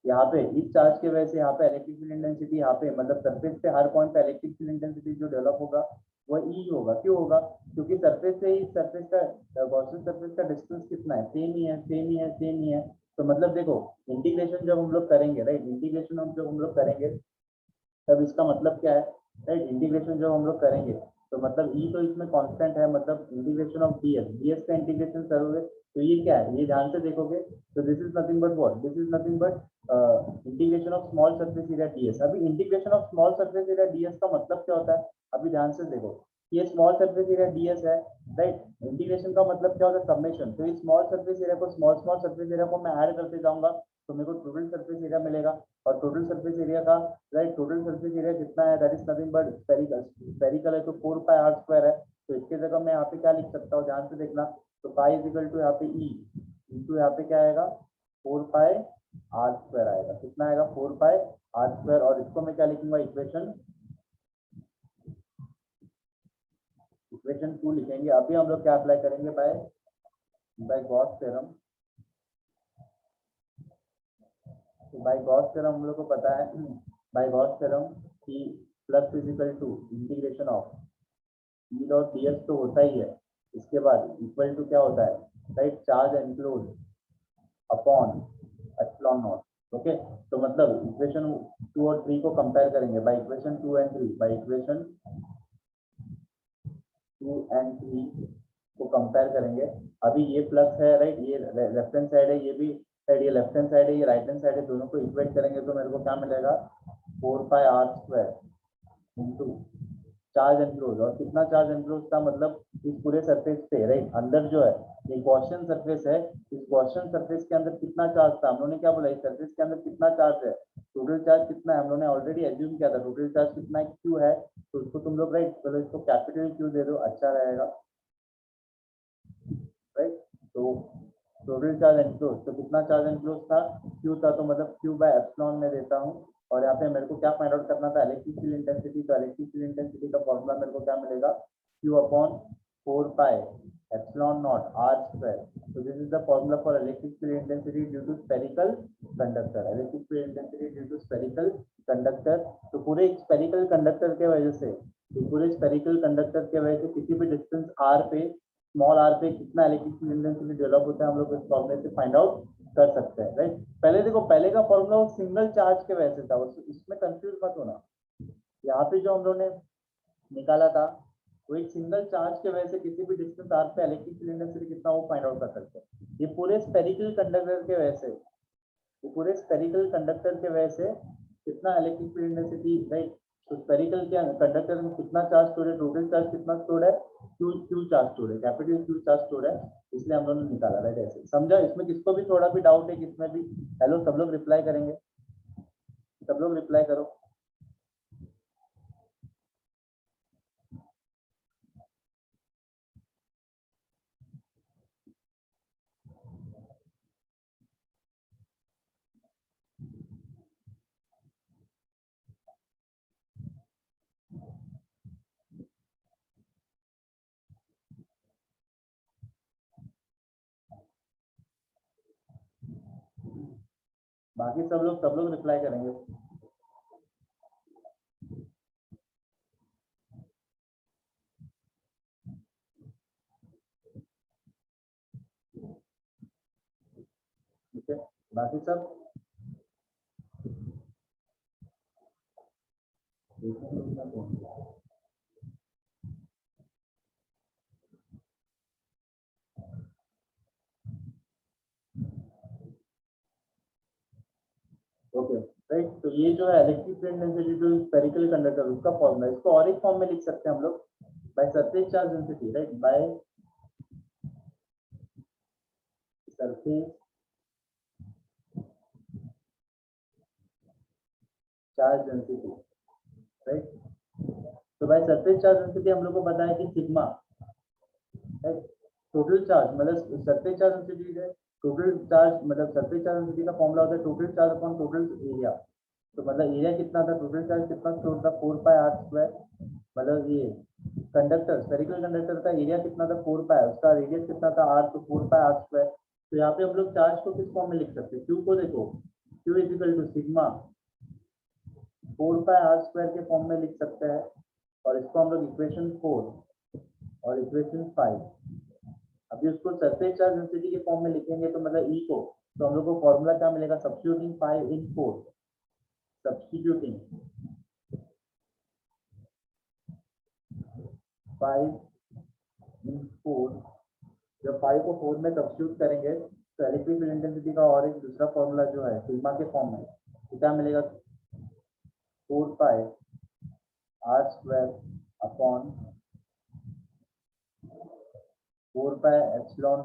यहाँ पे इस चार्ज के वजह से यहाँ पे इलेक्ट्रिक फील्ड इंटेंसिटी, यहाँ पे मतलब सरफेस पे हर पॉइंट पे इलेक्ट्रिक फील्ड इंटेंसिटी जो डेवलप होगा वो ई होगा, क्यों होगा, क्योंकि सरफेस से ही सरफेस का गॉसियन सरफेस का डिस्टेंस कितना है, सेम ही है, सेम ही है, सेम ही है, तो मतलब देखो इंटीग्रेशन जब हम लोग करेंगे, राइट, इंटीग्रेशन जब हम लोग करेंगे तब इसका मतलब क्या है, राइट, इंटीग्रेशन जब हम लोग करेंगे तो मतलब ई तो इसमें कांस्टेंट है, मतलब इंटीग्रेशन ऑफ ds का इंटीग्रेशन करोगे तो ये क्या है, ये ध्यान से देखोगे तो this is nothing but what, this is nothing but integration of small surface area DS. अभी integration of small surface area DS का मतलब क्या होता है, अभी ध्यान से देखो, ये स्मॉल सरफेस एरिया डीएस है, राइट। इंटीग्रेशन का मतलब क्या होता है, समेशन। तो इस स्मॉल सरफेस एरिया को, स्मॉल स्मॉल सरफेस एरिया को मैं ऐड करते जाऊंगा तो मेरे को टोटल सरफेस एरिया मिलेगा। और टोटल सरफेस एरिया का, राइट, टोटल सरफेस एरिया कितना है, that is nothing but spherical. Spherical है तो 4 पाई आर स्क्वायर है। तो इसके जगह मैं यहाँ पे क्या लिख सकता हूँ, ध्यान से देखना। तो पाई इज इक्वल टू यहाँ पे ई इंटू यहाँ पे क्या आएगा, 4 पाई आर स्क्वायर आएगा। कितना आएगा, 4 पाई आर स्क्वायर। और इसको मैं क्या लिखूंगा, इक्वेशन 2 लिखेंगे। अभी हम लोग क्या अप्लाई करेंगे, बाय गॉस थ्योरम। तो बाय गॉस थ्योरम हम लोग को पता है, बाय गॉस थ्योरम कि flux is equal to integration of E dot DS तो होता ही है, इसके बाद इक्वल टू क्या होता है, right, charge enclose upon epsilon naught. Okay, तो मतलब इक्वेशन 2 और 3 को कंपेयर करेंगे, by equation 2 and 3, by equation 2 and 3 को कंपेयर करेंगे। अभी ये फ्लक्स है, राइट, ये लेफ्ट हैंड साइड है, ये भी साइड, ये लेफ्ट हैंड साइड है, ये राइट हैंड साइड है, दोनों को इक्वेट करेंगे तो मेरे को क्या मिलेगा, 4 pi R square into charge enclose. और कितना चार्ज एनक्लोज था, मतलब इस पूरे सरफेस पे, राइट, अंदर जो है ये गॉसियन सरफेस है, इस गॉसियन सरफेस के अंदर कितना चार्ज था, हम लोगों ने क्या बोला, इस सरफेस के अंदर कितना चार्ज है, टोटल चार्ज कितना है, हम लोगों ने ऑलरेडी एज्यूम किया था, टोटल चार्ज कितना है, क्यू है। तो उसको तुम लोग, राइट, चलो इसको कैपिटल क्यू दे दो, अच्छा रहेगा, राइट। तो टोटल चार्ज एनक्लोज, तो कितना चार्ज एनक्लोज था, क्यू था, तो मतलब क्यू बाय एप्सिलॉन में देता हूँ। और यहाँ पे मेरे को क्या फाइंड आउट करना था, इलेक्ट्रिक फील्ड इंटेंसिटी। तो इलेक्ट्रिक फील्ड इंटेंसिटी का फॉर्मूला मेरे को क्या मिलेगा, Q upon 4 pi epsilon naught R square. तो this is the formula for electric field intensity due to spherical conductor, electric field intensity due to spherical conductor. तो पूरे spherical conductor के वजह से, पूरे स्फेरिकल कंडक्टर के वजह से किसी भी डिस्टेंस आर पे, स्मॉल आर पे कितना इलेक्ट्रिक फील्ड इंटेंसिटी डेवलप होता है, हम लोग इस फॉर्मूले से फाइंड आउट कर सकते हैं, राइट। पहले देखो, पहले का फॉर्मूला वो सिंगल चार्ज के वजह से था, इसमें कंफ्यूज मत होना। यहाँ पे जो हम लोगों ने निकाला था वो एक सिंगल चार्ज के वजह से किसी भी डिस्टेंस आर पे इलेक्ट्रिक फील्ड इंटेंसिटी कितना वो फाइंड आउट कर सकते हैं। ये पूरे स्फेरिकल कंडक्टर के वजह से, ये पूरे स्फेरिकल कंडक्टर के वजह से कितना इलेक्ट्रिक फील्ड इंटेंसिटी, राइट। तो स्फेरिकल के कंडक्टर में कितना चार्ज स्टोर है, टोटल चार्ज कितना स्टोर है, क्यू क्यू चार्ज स्टोर है, कैपिटल क्यू चार्ज स्टोर है, इसलिए हम लोगों ने निकाला, राइट। ऐसे समझा, इसमें किसको भी थोड़ा भी डाउट है किसमें भी, हेलो सब लोग रिप्लाई करेंगे, सब लोग रिप्लाई करो। बाकी सब लोग रिप्लाई करेंगे। ठीक है, बाकी सब ओके, राइट। तो ये जो है electric field density to spherical conductor, उसका फॉर्मूला, इसको और एक फॉर्म में लिख सकते हैं हम लोग, by surface charge density, right, by surface charge density, right. तो बाय सरफेस चार्ज डेंसिटी हम लोग को पता है कि सिग्मा, राइट, टोटल चार्ज मतलब सरफेस चार्ज डेंसिटी है, टोटल चार्ज मतलब सरफेस चार्ज डेंसिटी का फॉर्मूला होता है total charge upon total area. तो मतलब एरिया कितना था, टोटल चार्ज कितना स्टोर था, 4 पाई आर स्क्वायर। मतलब ये कंडक्टर, स्फेरिकल कंडक्टर का एरिया कितना था, 4 पाई, उसका रेडियस कितना था आर, तो 4 पाई आर स्क्वायर। तो यहाँ पे हम लोग चार्ज को किस फॉर्म में लिख सकते हैं, क्यू को देखो, Q is equal to sigma 4 pi R square के फॉर्म में लिख सकते हैं। और इसको हम लोग इक्वेशन 4 और इक्वेशन 5, अभी उसको सरफेस चार्ज डेंसिटी के फॉर्म में लिखेंगे तो मतलब ई को, तो हम लोग को फॉर्मूला क्या मिलेगा, सब्स्टिट्यूटिंग 5 इन 4, सब्स्टिट्यूटिंग 5 इन 4 जब 5 को 4 में सब्स्टिट्यूट करेंगे तो इलेक्ट्रिक फील्ड इंटेंसिटी का और एक दूसरा फॉर्मूला जो है सिग्मा के फॉर्म में, तो क्या मिलेगा 4 pi R square upon 4 pi epsilon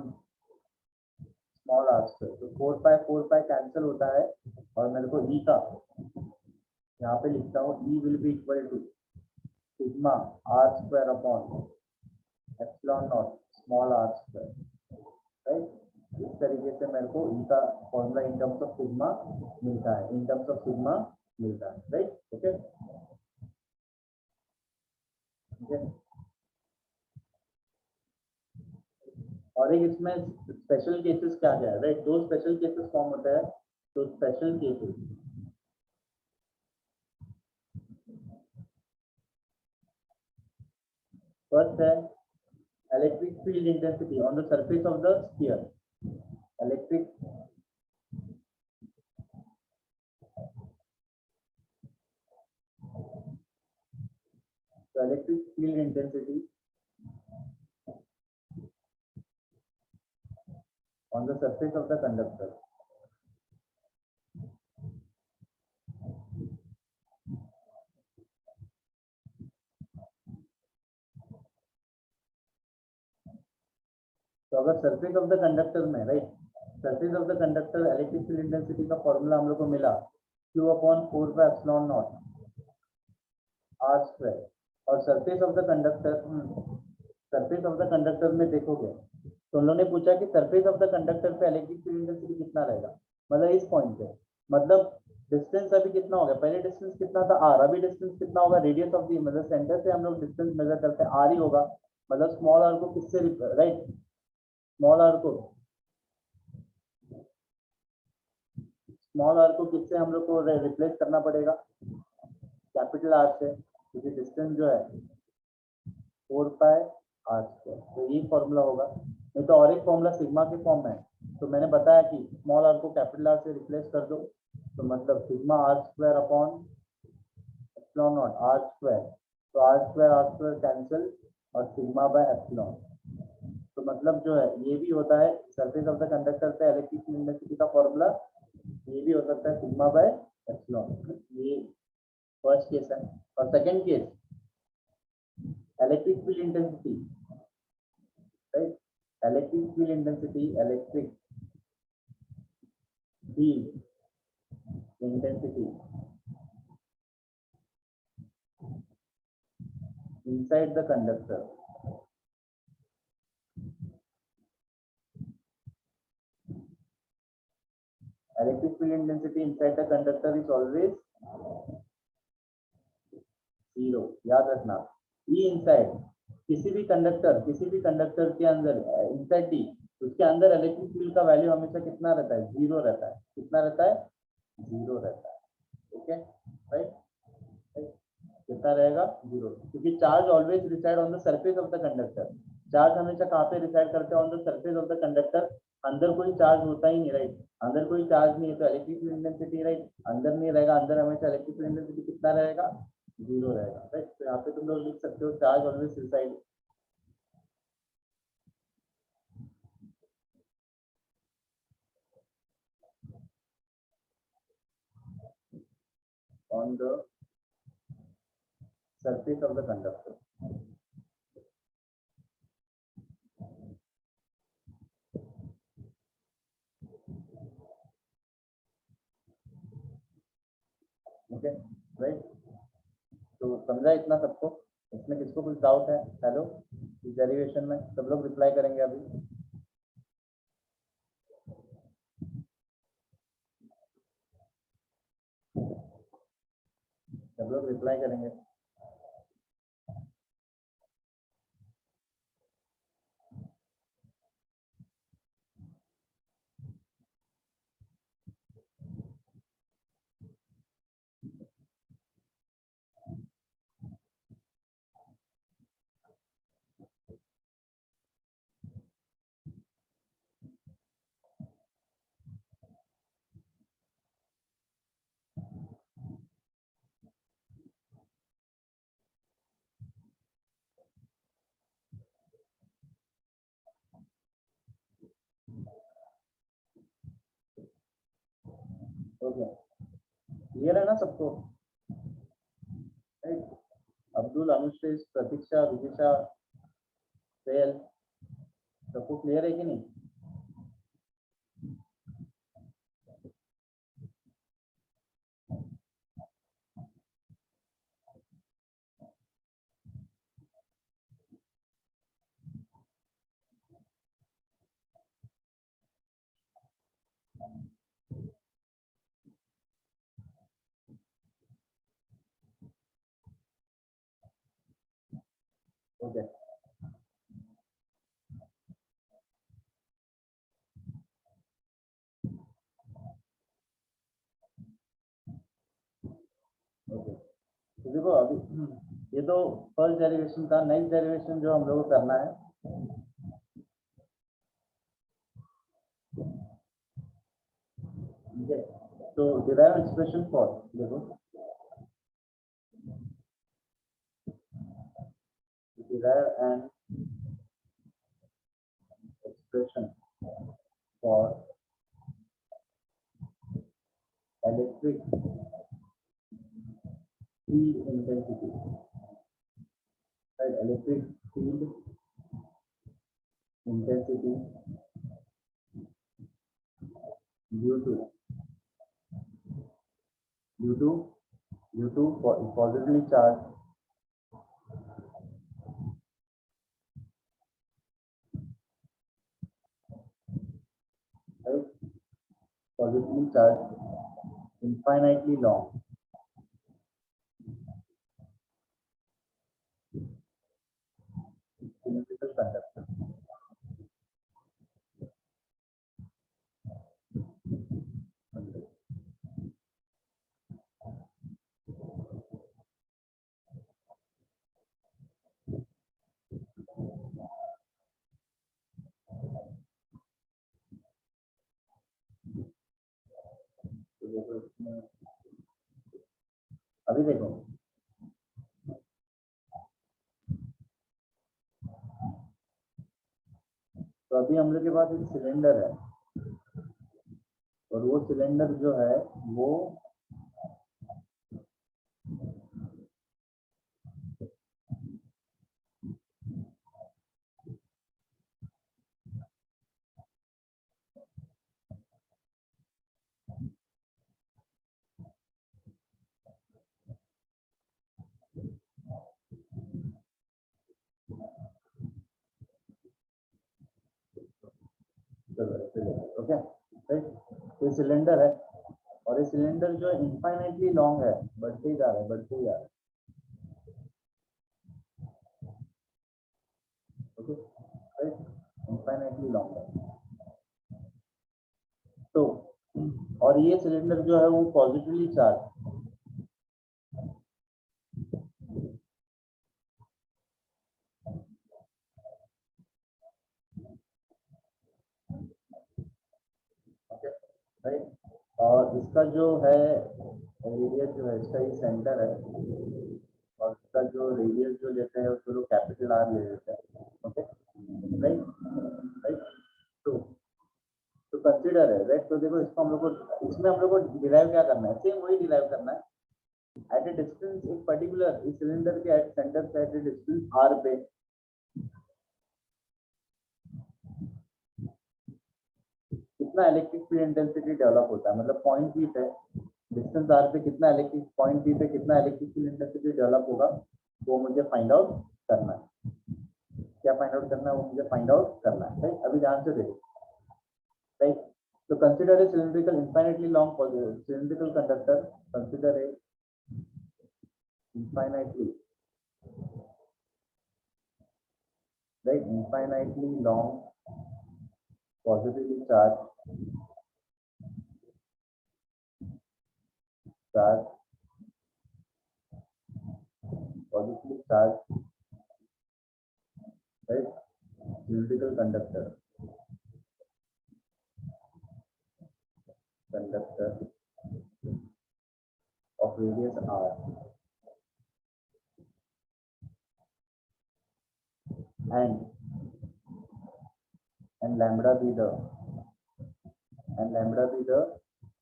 small R square. तो 4 पाई कैंसिल होता है और मेरे को ई का यहाँ पे लिखता हूँ E will be equal to sigma R square upon epsilon naught small R square, right. इस तरीके से मेरे को ई का formula in terms of sigma मिलता है, इन टर्म्स ऑफ सिग्मा मिलता है, राइट। Okay okay. और एक इसमें स्पेशल केसेस क्या क्या है, राइट। दो स्पेशल केसेस फॉर्म होता है, तो स्पेशल केसेस फर्स्ट है electric field intensity on the surface of the sphere. Electric electric field intensity on the surface of the conductor. तो अगर सरफेस ऑफ द कंडक्टर में, right, surface of the conductor electric field intensity का formula हम लोग को मिला Q upon 4 pi epsilon naught R square. और surface of the conductor, surface of the conductor में देखोगे तो उन्होंने पूछा कि सरफेस ऑफ द कंडक्टर पे इलेक्ट्रिक फील्ड इंटेंसिटी कितना रहेगा, मतलब इस पॉइंट पे, मतलब डिस्टेंस अभी कितना हो गया, पहले डिस्टेंस कितना था आर, अभी डिस्टेंस कितना होगा रेडियस ऑफ दी, मतलब सेंटर से हम लोग डिस्टेंस मेजर करते हैं आर ही होगा, मतलब स्मॉल आर को किससे, राइट, स्मॉल आर को किससे हम लोग को रिप्लेस करना पड़ेगा, कैपिटल आर से, क्योंकि डिस्टेंस जो है 4 पाई आर स्क्वायर, तो ये फॉर्मूला होगा। नहीं तो और एक फॉर्मूला सिग्मा के फॉर्म में है, तो मैंने बताया कि स्मॉल आर को कैपिटल आर से रिप्लेस कर दो, तो मतलब sigma R square upon epsilon naught R square, तो आर स्क्वायर कैंसिल और सिग्मा बाय एप्सिलॉन। तो मतलब जो है ये भी होता है सरफेस ऑफ द कंडक्टर पे इलेक्ट्रिक फील्ड इंटेंसिटी का फॉर्मूला, ये भी हो सकता है सिग्मा बाय एप्सिलॉन। ये फर्स्ट केस है। और second case electric field intensity, right, electric field intensity, electric field intensity inside the conductor, electric field intensity inside the conductor is always zero, याद रखना। E inside किसी भी conductor के अंदर inside D, उसके अंदर इलेक्ट्रिक फील्ड का value हमेशा कितना रहता है, जीरो रहता है। कितना रहता है, जीरो रहता है। ओके, राइट, कितना रहेगा, जीरो, क्योंकि charge always reside on the surface of the conductor. Charge हमेशा कहाँ पे रिसाइड करते हैं, on the surface of the conductor. अंदर कोई चार्ज होता ही नहीं, राइट, अंदर कोई चार्ज नहीं है, तो इलेक्ट्रिक फील्ड इंटेंसिटी, राइट, अंदर नहीं रहेगा, अंदर हमेशा इलेक्ट्रिक फील्ड इंटेंसिटी कितना रहेगा, जीरो रहेगा, राइट। तो यहाँ पे तुम लोग लिख सकते हो charge always reside on the surface of the conductor. Okay, right, तो समझा इतना सबको, इसमें किसको कुछ डाउट है, हेलो, इस डेरिवेशन में सब लोग रिप्लाई करेंगे अभी, सब लोग रिप्लाई करेंगे। ओके, क्लियर है ना सबको? राइट, अब्दुल, अनुश्रेष, प्रतीक्षा, विदिशा, सेल, सबको क्लियर है कि नहीं? ओके, ओके, तो देखो अभी ये तो फर्स्ट डेरिवेशन था। नेक्स्ट डेरिवेशन जो हम लोग को करना है, ठीक है, तो डिराइव एक्सप्रेशन फॉर, देखो derive an expression for electric field intensity, right, electric field intensity due to positively charge right, positively charged, infinitely long, cylindrical conductor. अभी देखो, तो अभी हम लोग के पास एक सिलेंडर है, और वो सिलेंडर जो है वो ओके, राइट, तो ये सिलेंडर है, और ये सिलेंडर जो है इनफाइनाइटली लॉन्ग है, बढ़ते ही जा रहा है, बढ़ते ही जा रहा है, ओके, राइट, इनफाइनाइटली लॉन्ग है। तो और ये सिलेंडर जो है वो पॉजिटिवली चार्ज, राइट, और इसका जो है रेडियस जो है, इसका ये सेंटर है, और इसका जो रेडियस जो लेते हैं उसको लोग कैपिटल आर ले लेते हैं, ओके, राइट, राइट, तो कंसीडर है, राइट, तो देखो इसको हम लोग को, इसमें हम लोग को डिराइव क्या करना है, सेम वही डिराइव करना है। एट ए डिस्टेंस, एक पर्टिकुलर इस सिलेंडर के एट सेंटर से एट ए डिस्टेंस आर पे कितना इलेक्ट्रिक फील्ड इंटेंसिटी डेवलप होता है, मतलब पॉइंट पी पे, डिस्टेंस आर पे कितना इलेक्ट्रिक, पॉइंट पी पे कितना इलेक्ट्रिक फील्ड इंटेंसिटी डेवलप होगा, वो मुझे फाइंड आउट करना है। क्या फाइंड आउट करना है, वो मुझे फाइंड आउट करना है, राइट, अभी ध्यान से देखो, राइट, तो consider a cylindrical infinitely long cylindrical conductor, consider a infinitely, right, infinitely long positively charged positively charged, right, cylindrical conductor of radius r, and lambda be the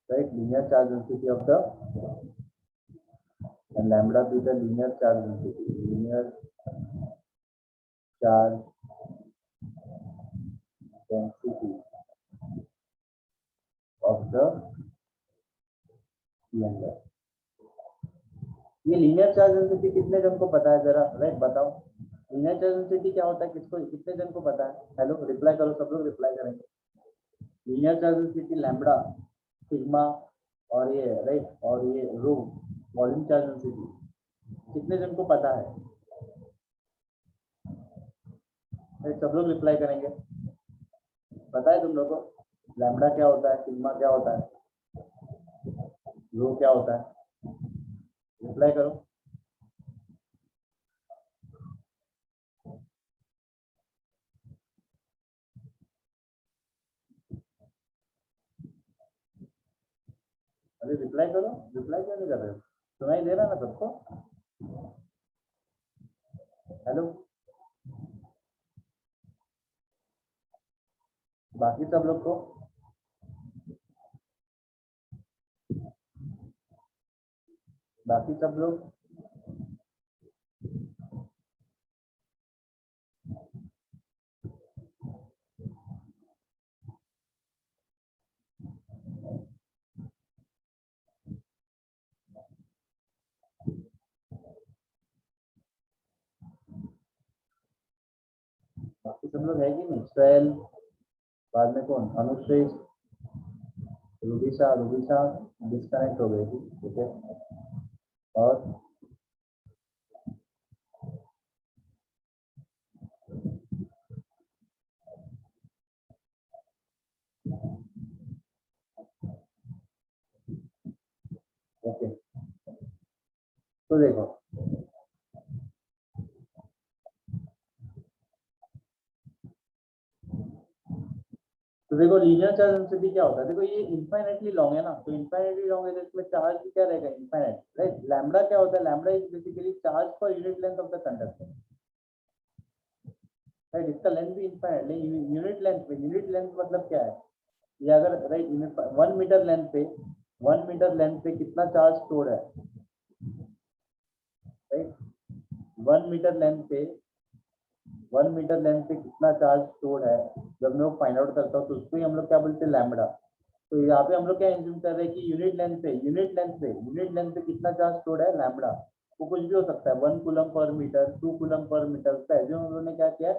right? Linear charge density of the, and lambda be the linear charge density. Linear charge density of the cylinder. ये linear charge density कितने जन को पता है जरा, right? बताओ linear charge density क्या होता है, किसको, कितने जन को पता है? हेलो, रिप्लाई करो, सब लोग रिप्लाई करेंगे। Linear charge density lambda, sigma और ये, राइट, और ये रो, वॉल्यूम चार्ज डेंसिटी, कितने जन को पता है? राइट, सब लोग रिप्लाई करेंगे। पता है तुम लोग को लैम्बडा क्या होता है, सिग्मा क्या होता है, रो क्या होता है? रिप्लाई करो। अरे रिप्लाई करो, रिप्लाई क्यों नहीं कर रहे हो? सुनाई दे रहा ना सबको? हेलो, बाकी सब लोग को? बाकी सब लोग? बाकी सब लोग है कि नहीं? स्वेल, बाद में कौन, अनुश्रेष्ठ, रुबिशा, रुबिशा डिस्कनेक्ट हो गई थी, ठीक है। और ओके, तो देखो लीनियर चार्ज डेंसिटी क्या होता है? देखो ये इनफाइनाइटली लॉन्ग है ना, तो इनफाइनाइटली लॉन्ग है तो इसमें चार्ज भी क्या रहेगा, इनफाइनाइट, राइट? लैम्बडा क्या होता है? Lambda is basically charge per unit length of the conductor, right? इसका लेंथ भी इनफाइनाइट, लेकिन यूनिट लेंथ पे, यूनिट लेंथ मतलब क्या है? ये अगर, राइट, 1 मीटर लेंथ पे, 1 मीटर लेंथ पे कितना चार्ज स्टोर है, राइट? 1 मीटर लेंथ पे, 1 मीटर लेंथ पे कितना चार्ज स्टोर है, जब मैं वो फाइंड आउट करता हूँ तो उसको ही हम लोग क्या बोलते हैं, लैम्बडा। तो यहाँ पे हम लोग क्या इंज्यूम कर रहे हैं कि यूनिट लेंथ पे, यूनिट लेंथ पे कितना चार्ज स्टोर है, लैम्बडा। वो कुछ भी हो सकता है, 1 coulomb per metre, 2 coulomb per metre, उसका एज्यूम हम लोगों ने क्या किया,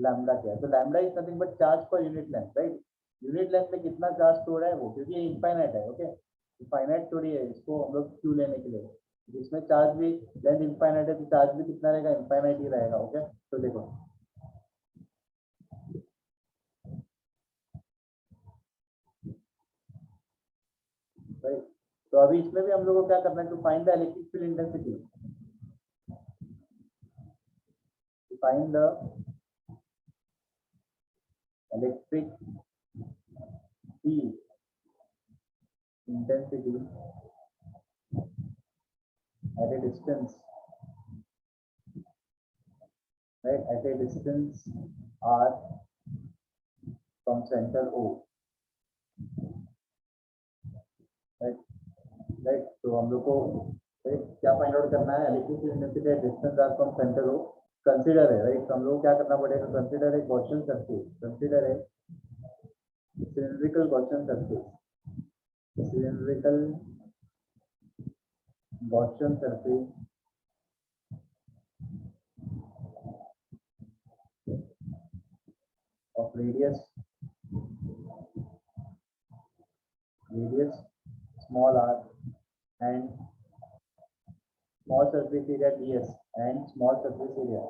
लैम्बडा किया। तो lambda is nothing but charge per unit length, right? Unit length में कितना चार्ज स्टोर है वो, क्योंकि ये इनफाइनाइट है, ओके? इनफाइनाइट थोड़ी है, इसको हम लोग क्यू लेने के लिए, जिसमें चार्ज भी, लेंथ इनफाइनाइट है तो चार्ज भी कितना रहेगा, इनफाइनाइट ही रहेगा, ओके? तो देखो राइट, तो अभी इसमें भी हम लोग को क्या करना है, to find the electric field intensity, to find the electric field intensity at a distance, right, at a distance r from center O, right, right? तो हम लोग को, right, क्या फाइंड आउट करना है, electric field intensity at distance r from center O, consider है, right? तो हम लोग को क्या करना पड़ेगा, कंसीडर है गॉसियन सरफेस, कंसीडर है cylindrical Gaussian surface, cylindrical Gaussian surface of radius small r and small surface area ds and small surface area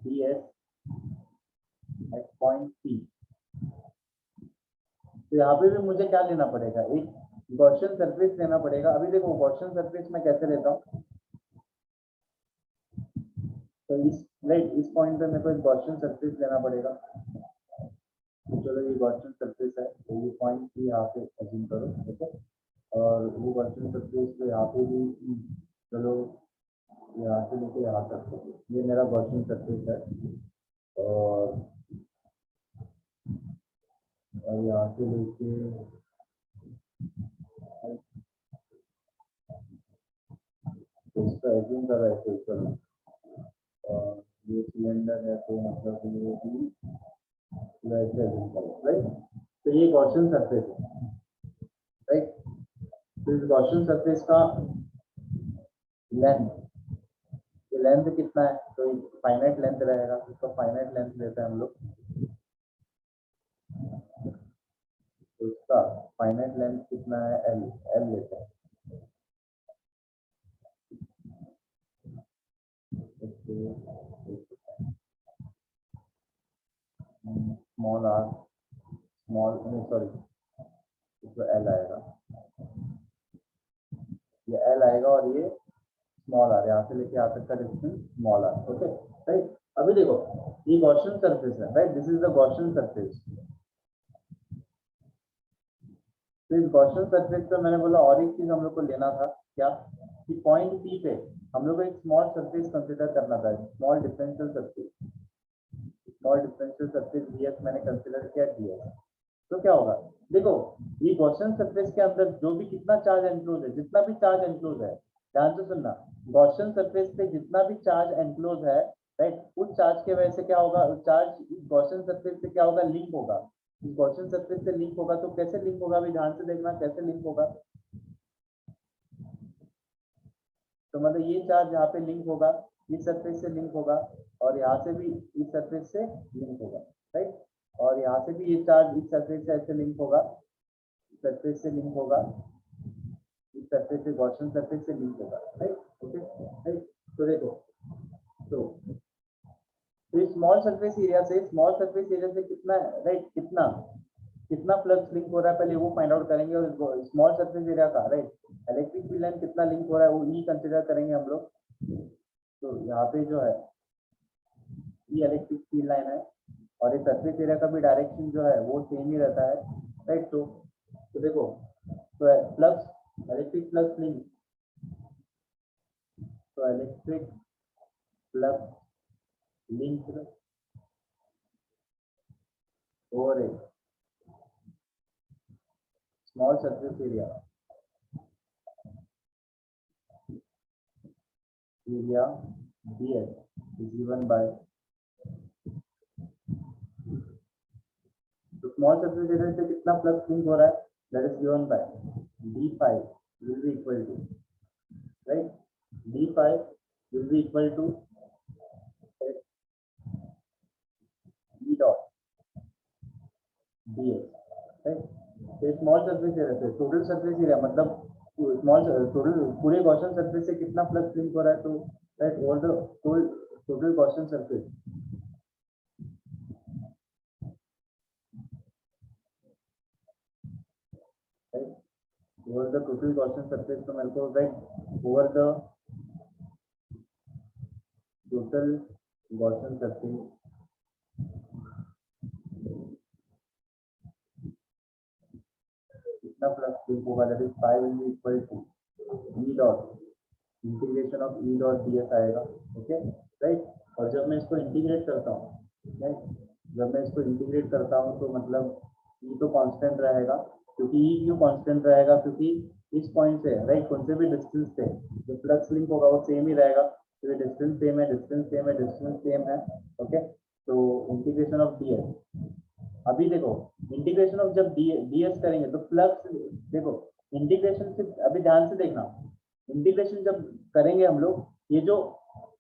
ds at point P। तो यहाँ पे भी मुझे क्या लेना पड़ेगा, एक गॉसियन सरफेस लेना पड़ेगा। अभी देखो गॉसियन सरफेस मैं कैसे लेता हूँ, तो इस, राइट, इस पॉइंट पे मेरे को एक गॉसियन सरफेस लेना पड़ेगा। तो चलो ये गॉसियन सरफेस है, तो ये पॉइंट भी यहाँ पे अज्यूम करो, ठीक है? और वो गॉसियन सरफेस तो यहाँ पे भी, चलो यहाँ से लेके यहाँ तक, ये मेरा गॉसियन सरफेस है। और और यहाँ से लेके इसका एजिंग कर रहा है तो चलो, और ये सिलेंडर है तो मतलब ये भी वैसे एजिंग कर रहा है, राइट। तो ये गॉसियन सरफेस है, राइट। तो इस गॉसियन सरफेस का लेंथ, ये लेंथ कितना है, तो फाइनाइट लेंथ रहेगा, इसका फाइनाइट लेंथ लेते हैं हम लोग। तो इसका फाइनाइट लेंथ कितना है, एल, एल लेते हैं। स्मॉल आर, स्मॉल सॉरी, इसमें एल आएगा, ये एल आएगा और ये स्मॉल आर, यहाँ से लेके यहाँ तक का distance small R, okay, right. अभी देखो ये गॉसियन सरफेस है, राइट, this is the Gaussian surface. तो इस गॉसियन सरफेस पे मैंने बोला और एक चीज हम लोग को लेना था, क्या, कि पॉइंट पी पे हम लोग को एक स्मॉल सरफेस कंसीडर करना था, small differential surface, small differential surface DS मैंने कंसीडर किया डीएस। तो क्या होगा, देखो ये गॉसियन सरफेस के अंदर जो भी कितना चार्ज एनक्लोज है, जितना भी चार्ज एनक्लोज है, ध्यान से सुनना, गॉसियन सरफेस पे जितना भी चार्ज एनक्लोज है, राइट, उस चार्ज के वजह से क्या होगा, चार्ज गॉसियन सरफेस से क्या होगा, लिंक होगा, गॉसियन सरफेस से लिंक होगा। तो कैसे लिंक होगा, अभी ध्यान से देखना कैसे लिंक होगा। तो मतलब ये चार्ज यहाँ पे लिंक होगा, इस सरफेस से लिंक होगा, और यहाँ से भी इस सरफेस से लिंक होगा, राइट। और यहाँ से भी ये चार्ज इस सरफेस से ऐसे लिंक होगा, सरफेस से लिंक होगा, इस सरफेस से गॉसियन सरफेस से लिंक होगा, राइट, ओके, राइट। तो देखो, तो स्मॉल सरफेस एरिया से, स्मॉल सरफेस एरिया से कितना, राइट, कितना कितना फ्लक्स लिंक हो रहा है पहले वो फाइंड आउट करेंगे, और स्मॉल सरफेस एरिया का, राइट, इलेक्ट्रिक फील्ड लाइन कितना लिंक हो रहा है वो ई कंसीडर करेंगे हम लोग। तो यहाँ पे जो है ये इलेक्ट्रिक फील्ड लाइन है, और ये सरफेस एरिया का भी डायरेक्शन जो है वो सेम ही रहता है, राइट। तो देखो, तो फ्लक्स, इलेक्ट्रिक फ्लक्स लिंक, तो electric flux link over A small surface area, area ds is given by, तो स्मॉल सरफेस एरिया से कितना फ्लक्स लिंक हो रहा है, that is given by d phi will be equal to, right, d phi will be equal to e dot ds, right। तो small surface area से total surface area मतलब small total पूरे Gaussian surface से कितना flux link हो रहा है, तो right over the total Gaussian surface, right, over the total Gaussian surface, तो मेरे को right over the total Gaussian surface कितना फ्लक्स लिंक होगा, that is 5 will be equal to e dot integration of e dot ds आएगा, okay, right. और जब मैं इसको इंटीग्रेट करता हूँ, राइट, जब मैं इसको इंटीग्रेट करता हूँ तो मतलब e तो कांस्टेंट रहेगा, क्योंकि e क्यों कांस्टेंट रहेगा, क्योंकि इस पॉइंट से, राइट, कौन से भी डिस्टेंस से जो फ्लक्स लिंक होगा वो सेम ही रहेगा, तो ये डिस्टेंस सेम है, डिस्टेंस सेम है, डिस्टेंस सेम है, ओके। तो इंटीग्रेशन ऑफ ds, अभी देखो इंटीग्रेशन ऑफ जब ds करेंगे तो फ्लक्स, देखो इंटीग्रेशन से अभी ध्यान से देखना, इंटीग्रेशन जब करेंगे हम लोग, ये जो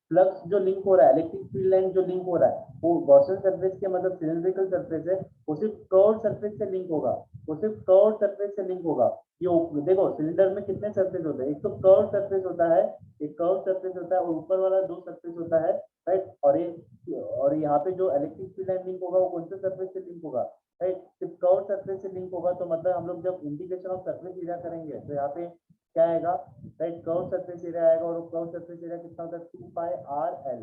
फ्लक्स जो लिंक हो रहा है, इलेक्ट्रिक फील्ड लाइन जो लिंक हो रहा है, वो गॉसियन सरफेस के मतलब सिलेंड्रिकल सरफेस है, वो सिर्फ कर्व्ड सरफेस से लिंक होगा, वो सिर्फ कर्व्ड सरफेस से लिंक होगा। ये देखो सिलेंडर में कितने सरफेस होते हैं, एक तो कर्व्ड सरफेस होता है, एक कर्व्ड सरफेस होता है, और ऊपर वाला दो सरफेस होता है, राइट। और यहाँ पे जो इलेक्ट्रिक फील्ड लाइन लिंक होगा वो कौन से सरफेस से लिंक होगा, राइट, सिर्फ कर्व्ड सरफेस से लिंक होगा। तो मतलब हम लोग जब इंटीग्रेशन ऑफ सरफेस एरिया करेंगे तो यहाँ पे क्या आएगा, राइट, कर्व सरफेस एरिया आएगा, और कर्व सरफेस एरिया कितना होता है, 2 पाई आर एल,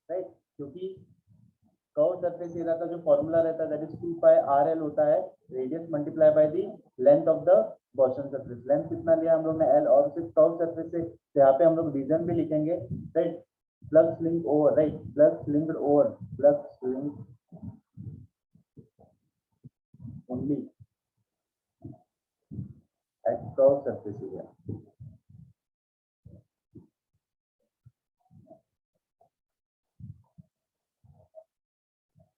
राइट, क्योंकि कर्व सरफेस एरिया का जो फॉर्मूला रहता है that is 2 pi R L होता है, radius multiply by the length of the Gaussian surface, length कितना लिया हम लोग ने एल, और सिर्फ कर्व सरफेस से तो यहाँ पे हम लोग रीजन भी लिखेंगे, right, flux link over, right, flux linked over, flux link curve surface area.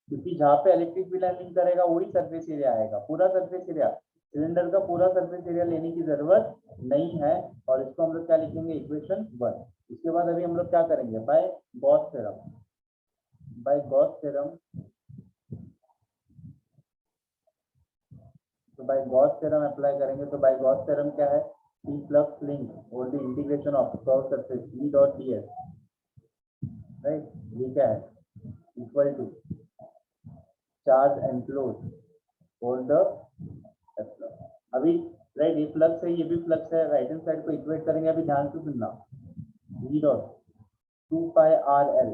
क्योंकि जहाँ पे इलेक्ट्रिक फील्ड लिंक करेगा वही सरफेस एरिया आएगा, पूरा सरफेस एरिया, सिलेंडर का पूरा सरफेस एरिया लेने की जरूरत नहीं है। और इसको हम लोग क्या लिखेंगे, इक्वेशन 1। इसके बाद अभी हम लोग क्या करेंगे, by Gauss theorem. By Gauss theorem, तो बाय गॉस थ्योरम अप्लाई करेंगे। तो बाय गॉस थ्योरम क्या है, कि फ्लक्स लिंक और the integration of curve surface E dot ds, right, ये क्या है, इक्वल टू चार्ज एनक्लोज और द एप्सिलॉन। अभी राइट, ये फ्लक्स है, ये भी फ्लक्स है, राइट हैंड साइड को इक्वेट करेंगे। अभी ध्यान से सुनना, E dot 2 pi R L,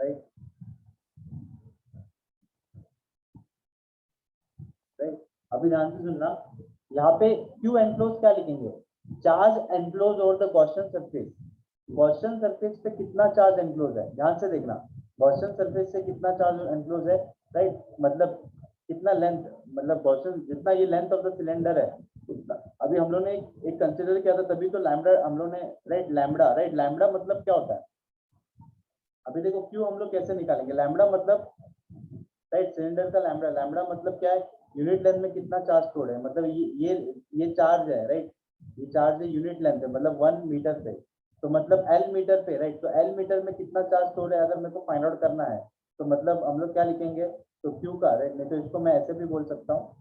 right right. अभी ध्यान से सुनना, यहाँ पे क्यू एनक्लोज क्या लिखेंगे, charge enclose over the Gaussian surface. Gaussian surface पे कितना चार्ज एनक्लोज है, ध्यान से देखना, गॉसियन सरफेस से कितना चार्ज एनक्लोज है, राइट, मतलब कितना लेंथ, मतलब गॉसियन जितना ये लेंथ ऑफ द सिलेंडर है उतना। अभी हम लोग ने एक कंसिडर किया था, तभी तो लैम्बडा हम लोग ने, राइट, लैम्बडा, राइट, लैम्बडा मतलब क्या होता है। अभी देखो क्यू हम लोग कैसे निकालेंगे, लैम्बडा मतलब, राइट, सिलेंडर का लैम्बडा, लैम्बडा मतलब क्या है, यूनिट लेंथ में कितना चार्ज स्टोर्ड है, मतलब ये चार्ज है, राइट, ये चार्ज है यूनिट लेंथ है, मतलब 1 मीटर पे, तो मतलब एल मीटर पे, राइट, तो एल मीटर में कितना चार्ज स्टोर्ड है अगर मेरे को फाइंड आउट करना है, तो मतलब हम लोग क्या लिखेंगे, तो क्यू का, राइट, नहीं तो इसको मैं ऐसे भी बोल सकता हूँ।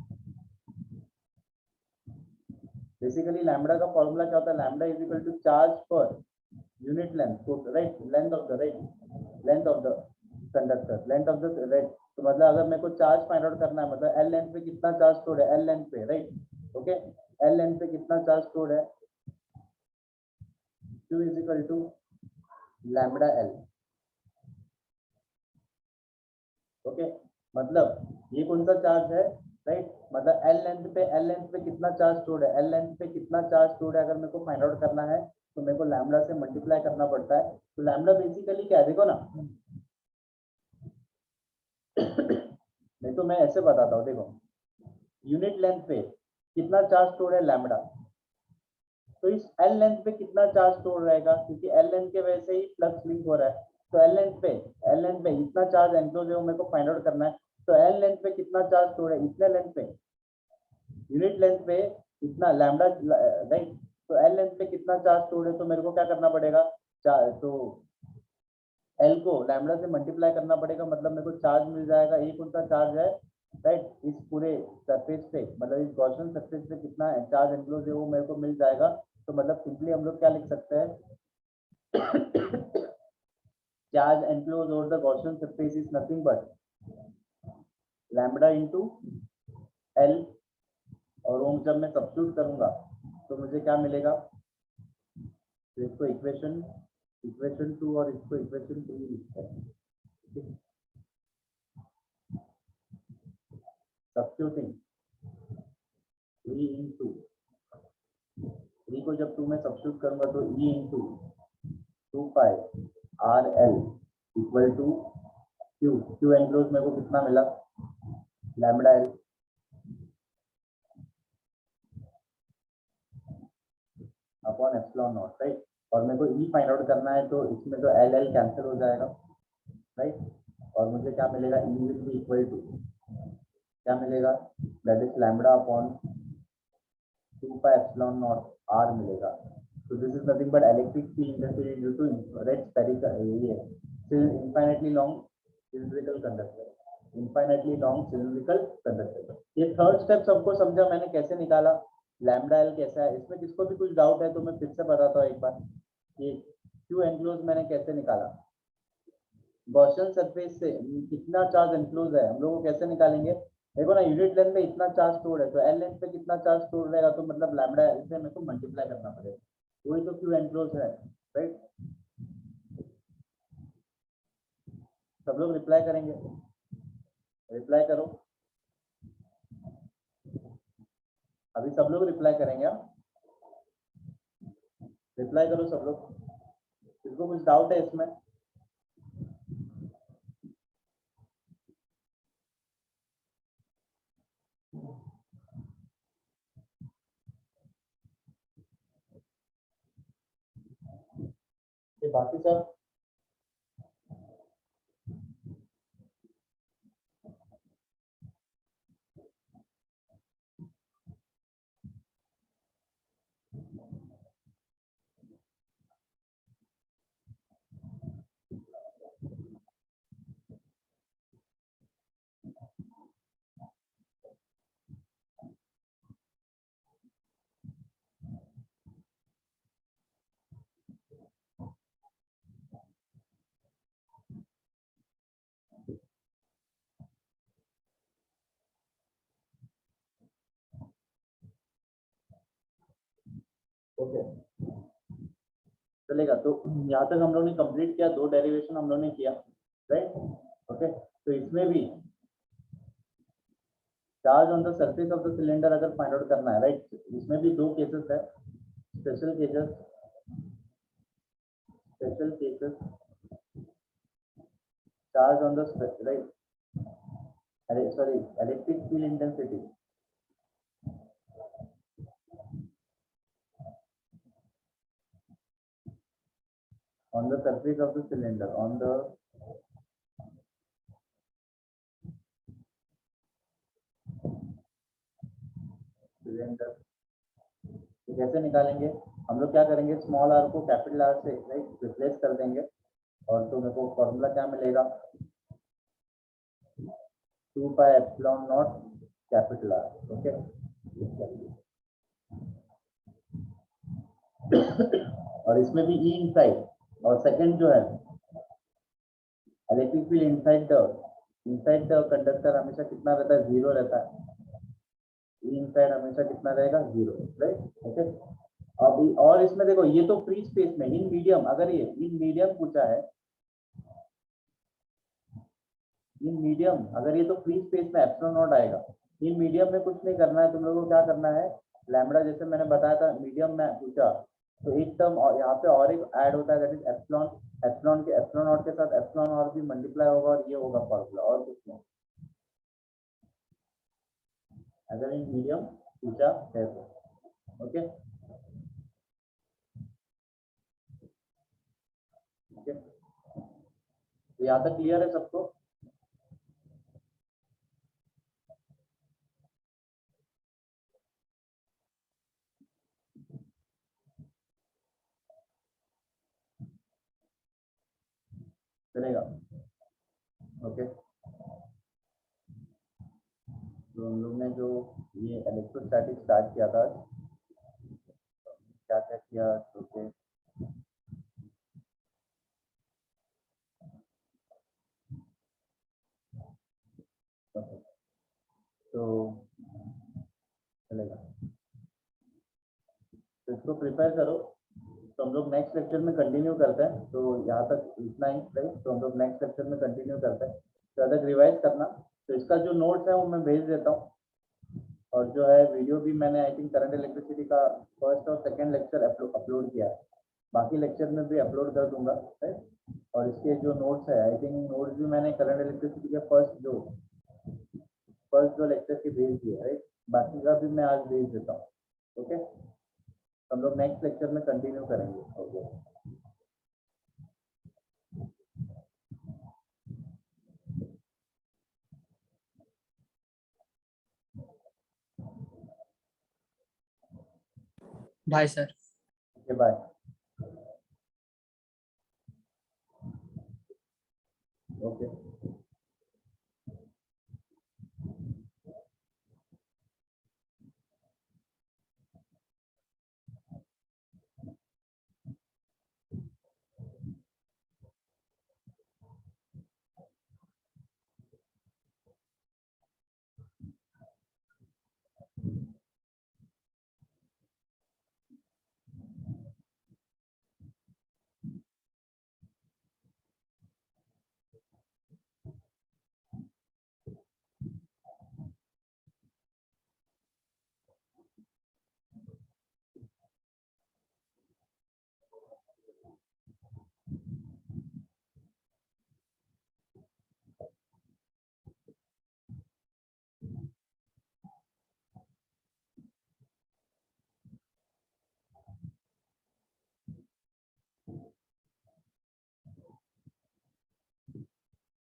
बेसिकली लैम्बडा का फॉर्मूला क्या होता है, lambda is equal to charge per unit length, तो right, length of the, right, length of the conductor, length of the, right, तो मतलब अगर मेरे को चार्ज फाइंड आउट करना है, मतलब एल लेंथ पे कितना चार्ज स्टोर्ड है, एल लेंथ पे, राइट, ओके, एल लेंथ पे कितना चार्ज स्टोर्ड है, Q is equal to lambda L, okay, मतलब ये कौन सा चार्ज है, राइट, मतलब एल लेंथ पे कितना चार्ज स्टोर्ड है, एल लेंथ पे कितना चार्ज स्टोर्ड है अगर मेरे को फाइंड आउट करना है, तो मेरे को लैम्बडा से मल्टीप्लाई करना पड़ता है। तो लैम्बडा बेसिकली क्या है, देखो ना, नहीं तो मैं ऐसे बताता हूँ, देखो, यूनिट लेंथ पे कितना चार्ज स्टोर है लैम्बडा, तो इस एल लेंथ पे कितना चार्ज स्टोर रहेगा, क्योंकि एल लेंथ के वजह से ही फ्लक्स लिंक हो रहा है, तो एल लेंथ पे इतना चार्ज एनक्लोज है वो मेरे को फाइंड आउट करना है। तो एल लेंथ पे कितना चार्ज स्टोर है, इतने लेंथ पे, यूनिट लेंथ पे इतना लैम्बडा, राइट, तो एल लेंथ पे कितना चार्ज स्टोर है, तो मेरे को क्या करना पड़ेगा, तो एल को लैम्बडा से मल्टीप्लाई करना पड़ेगा, मतलब मेरे को चार्ज मिल जाएगा, ये कौन सा चार्ज है, राइट, इस पूरे सरफेस पे, मतलब इस गॉसियन सरफेस पे कितना है चार्ज एनक्लोज है वो मेरे को मिल जाएगा। तो मतलब सिंपली हम लोग क्या लिख सकते हैं, charge enclose over the Gaussian surface is nothing but lambda into L, और वो जब मैं सब्स्टिट्यूट करूंगा तो मुझे क्या मिलेगा, तो इसको इक्वेशन 2 और इसको इक्वेशन 3 लिखते हैं, सब्स्टिट्यूटिंग 3 इंटू 3 को जब 2 में सब्स्टिट्यूट करूंगा तो E into 2 pi R L equal to Q, Q enclose मेरे को कितना मिला, lambda L upon epsilon naught, right, और मेरे को E फाइंड आउट करना है, तो इसमें तो एल एल कैंसिल हो जाएगा, राइट, और मुझे क्या मिलेगा, E will be equal to क्या मिलेगा, that is lambda upon 2 pi epsilon naught R मिलेगा। So this is nothing but electric field intensity due to red spherical, ये infinitely long cylindrical conductor, infinitely long cylindrical conductor। ये third step सबको समझा मैंने कैसे निकाला, लैम्बडा एल कैसा है, इसमें किसको भी कुछ डाउट है तो मैं फिर से बताता हूँ एक बार, कि क्यू एनक्लोज मैंने कैसे निकाला, गॉसियन सरफेस से कितना चार्ज एनक्लोज है हम लोग को कैसे निकालेंगे, देखो ना, यूनिट लेंथ में इतना चार्ज स्टोर है, तो एल लेंथ पे कितना चार्ज स्टोर रहेगा, तो मतलब लैम्बडा एल से मेरे को मल्टीप्लाई करना पड़ेगा, वही तो क्यू एनक्लोज है, राइट। सब लोग रिप्लाई करेंगे, रिप्लाई करो, अभी सब लोग रिप्लाई करेंगे, रिप्लाई करो सब लोग, किसको कुछ डाउट है इसमें, बाकी सब ओके चलेगा। तो यहाँ तक हम लोग ने कंप्लीट किया, 2 डेरिवेशन हम लोग ने किया, राइट। ओके, तो इसमें भी charge on the surface of the cylinder अगर फाइंड आउट करना है, राइट, इसमें भी 2 केसेस है, special cases charge on the right, अरे sorry, electric field intensity on the surface of the cylinder, on the cylinder। तो कैसे निकालेंगे हम लोग? क्या करेंगे, स्मॉल आर को कैपिटल आर से राइट रिप्लेस कर देंगे, और तो मेरे को फॉर्मूला क्या मिलेगा, 2 pi epsilon not capital R. Okay, और इसमें भी ई इनसाइड, और सेकंड जो है electric field inside the conductor हमेशा कितना रहता है, 0 रहता है। ई इनसाइड हमेशा कितना रहेगा, 0, राइट। ओके, अब और इसमें देखो, ये तो फ्री स्पेस में इन मीडियम, अगर ये इन मीडियम पूछा है, इन मीडियम अगर ये तो फ्री स्पेस में एप्सिलॉन नॉट आएगा। इन मीडियम में कुछ नहीं करना है तुम लोगों को, क्या करना है, लैम्बडा जैसे मैंने बताया था मीडियम में पूछा, तो एक टर्म और यहाँ पे और एक ऐड होता है, दैट इज एप्सिलॉन। एप्सिलॉन के एप्सिलॉन नॉट के साथ एप्सिलॉन और भी मल्टीप्लाई होगा, और ये होगा फॉर्मूला, और कुछ नहीं, अगर इन मीडियम पूछा है तो। ओके ओके, तो यहाँ तक क्लियर है सबको? चलेगा। ओके, तो हम लोग ने जो ये इलेक्ट्रोस्टैटिक स्टार्ट किया था, क्या क्या किया, ओके तो चलेगा, तो इसको प्रिपेयर करो। तो हम लोग नेक्स्ट लेक्चर में कंटिन्यू करते हैं, तो यहाँ तक इतना ही, राइट। तो हम लोग नेक्स्ट लेक्चर में कंटिन्यू करते हैं, तो तक रिवाइज करना। तो इसका जो नोट्स है वो मैं भेज देता हूँ, और जो है वीडियो भी मैंने आई थिंक करंट इलेक्ट्रिसिटी का फर्स्ट और सेकंड लेक्चर अपलोड किया है, बाकी लेक्चर में भी अपलोड कर दूंगा, राइट। और इसके जो नोट्स है, आई थिंक नोट्स भी मैंने करंट इलेक्ट्रिसिटी के फर्स्ट जो लेक्चर के भेज दिए, राइट। बाकी का भी मैं आज भेज देता हूँ। ओके, हम लोग नेक्स्ट लेक्चर में कंटिन्यू करेंगे। Okay, bye sir. बाय।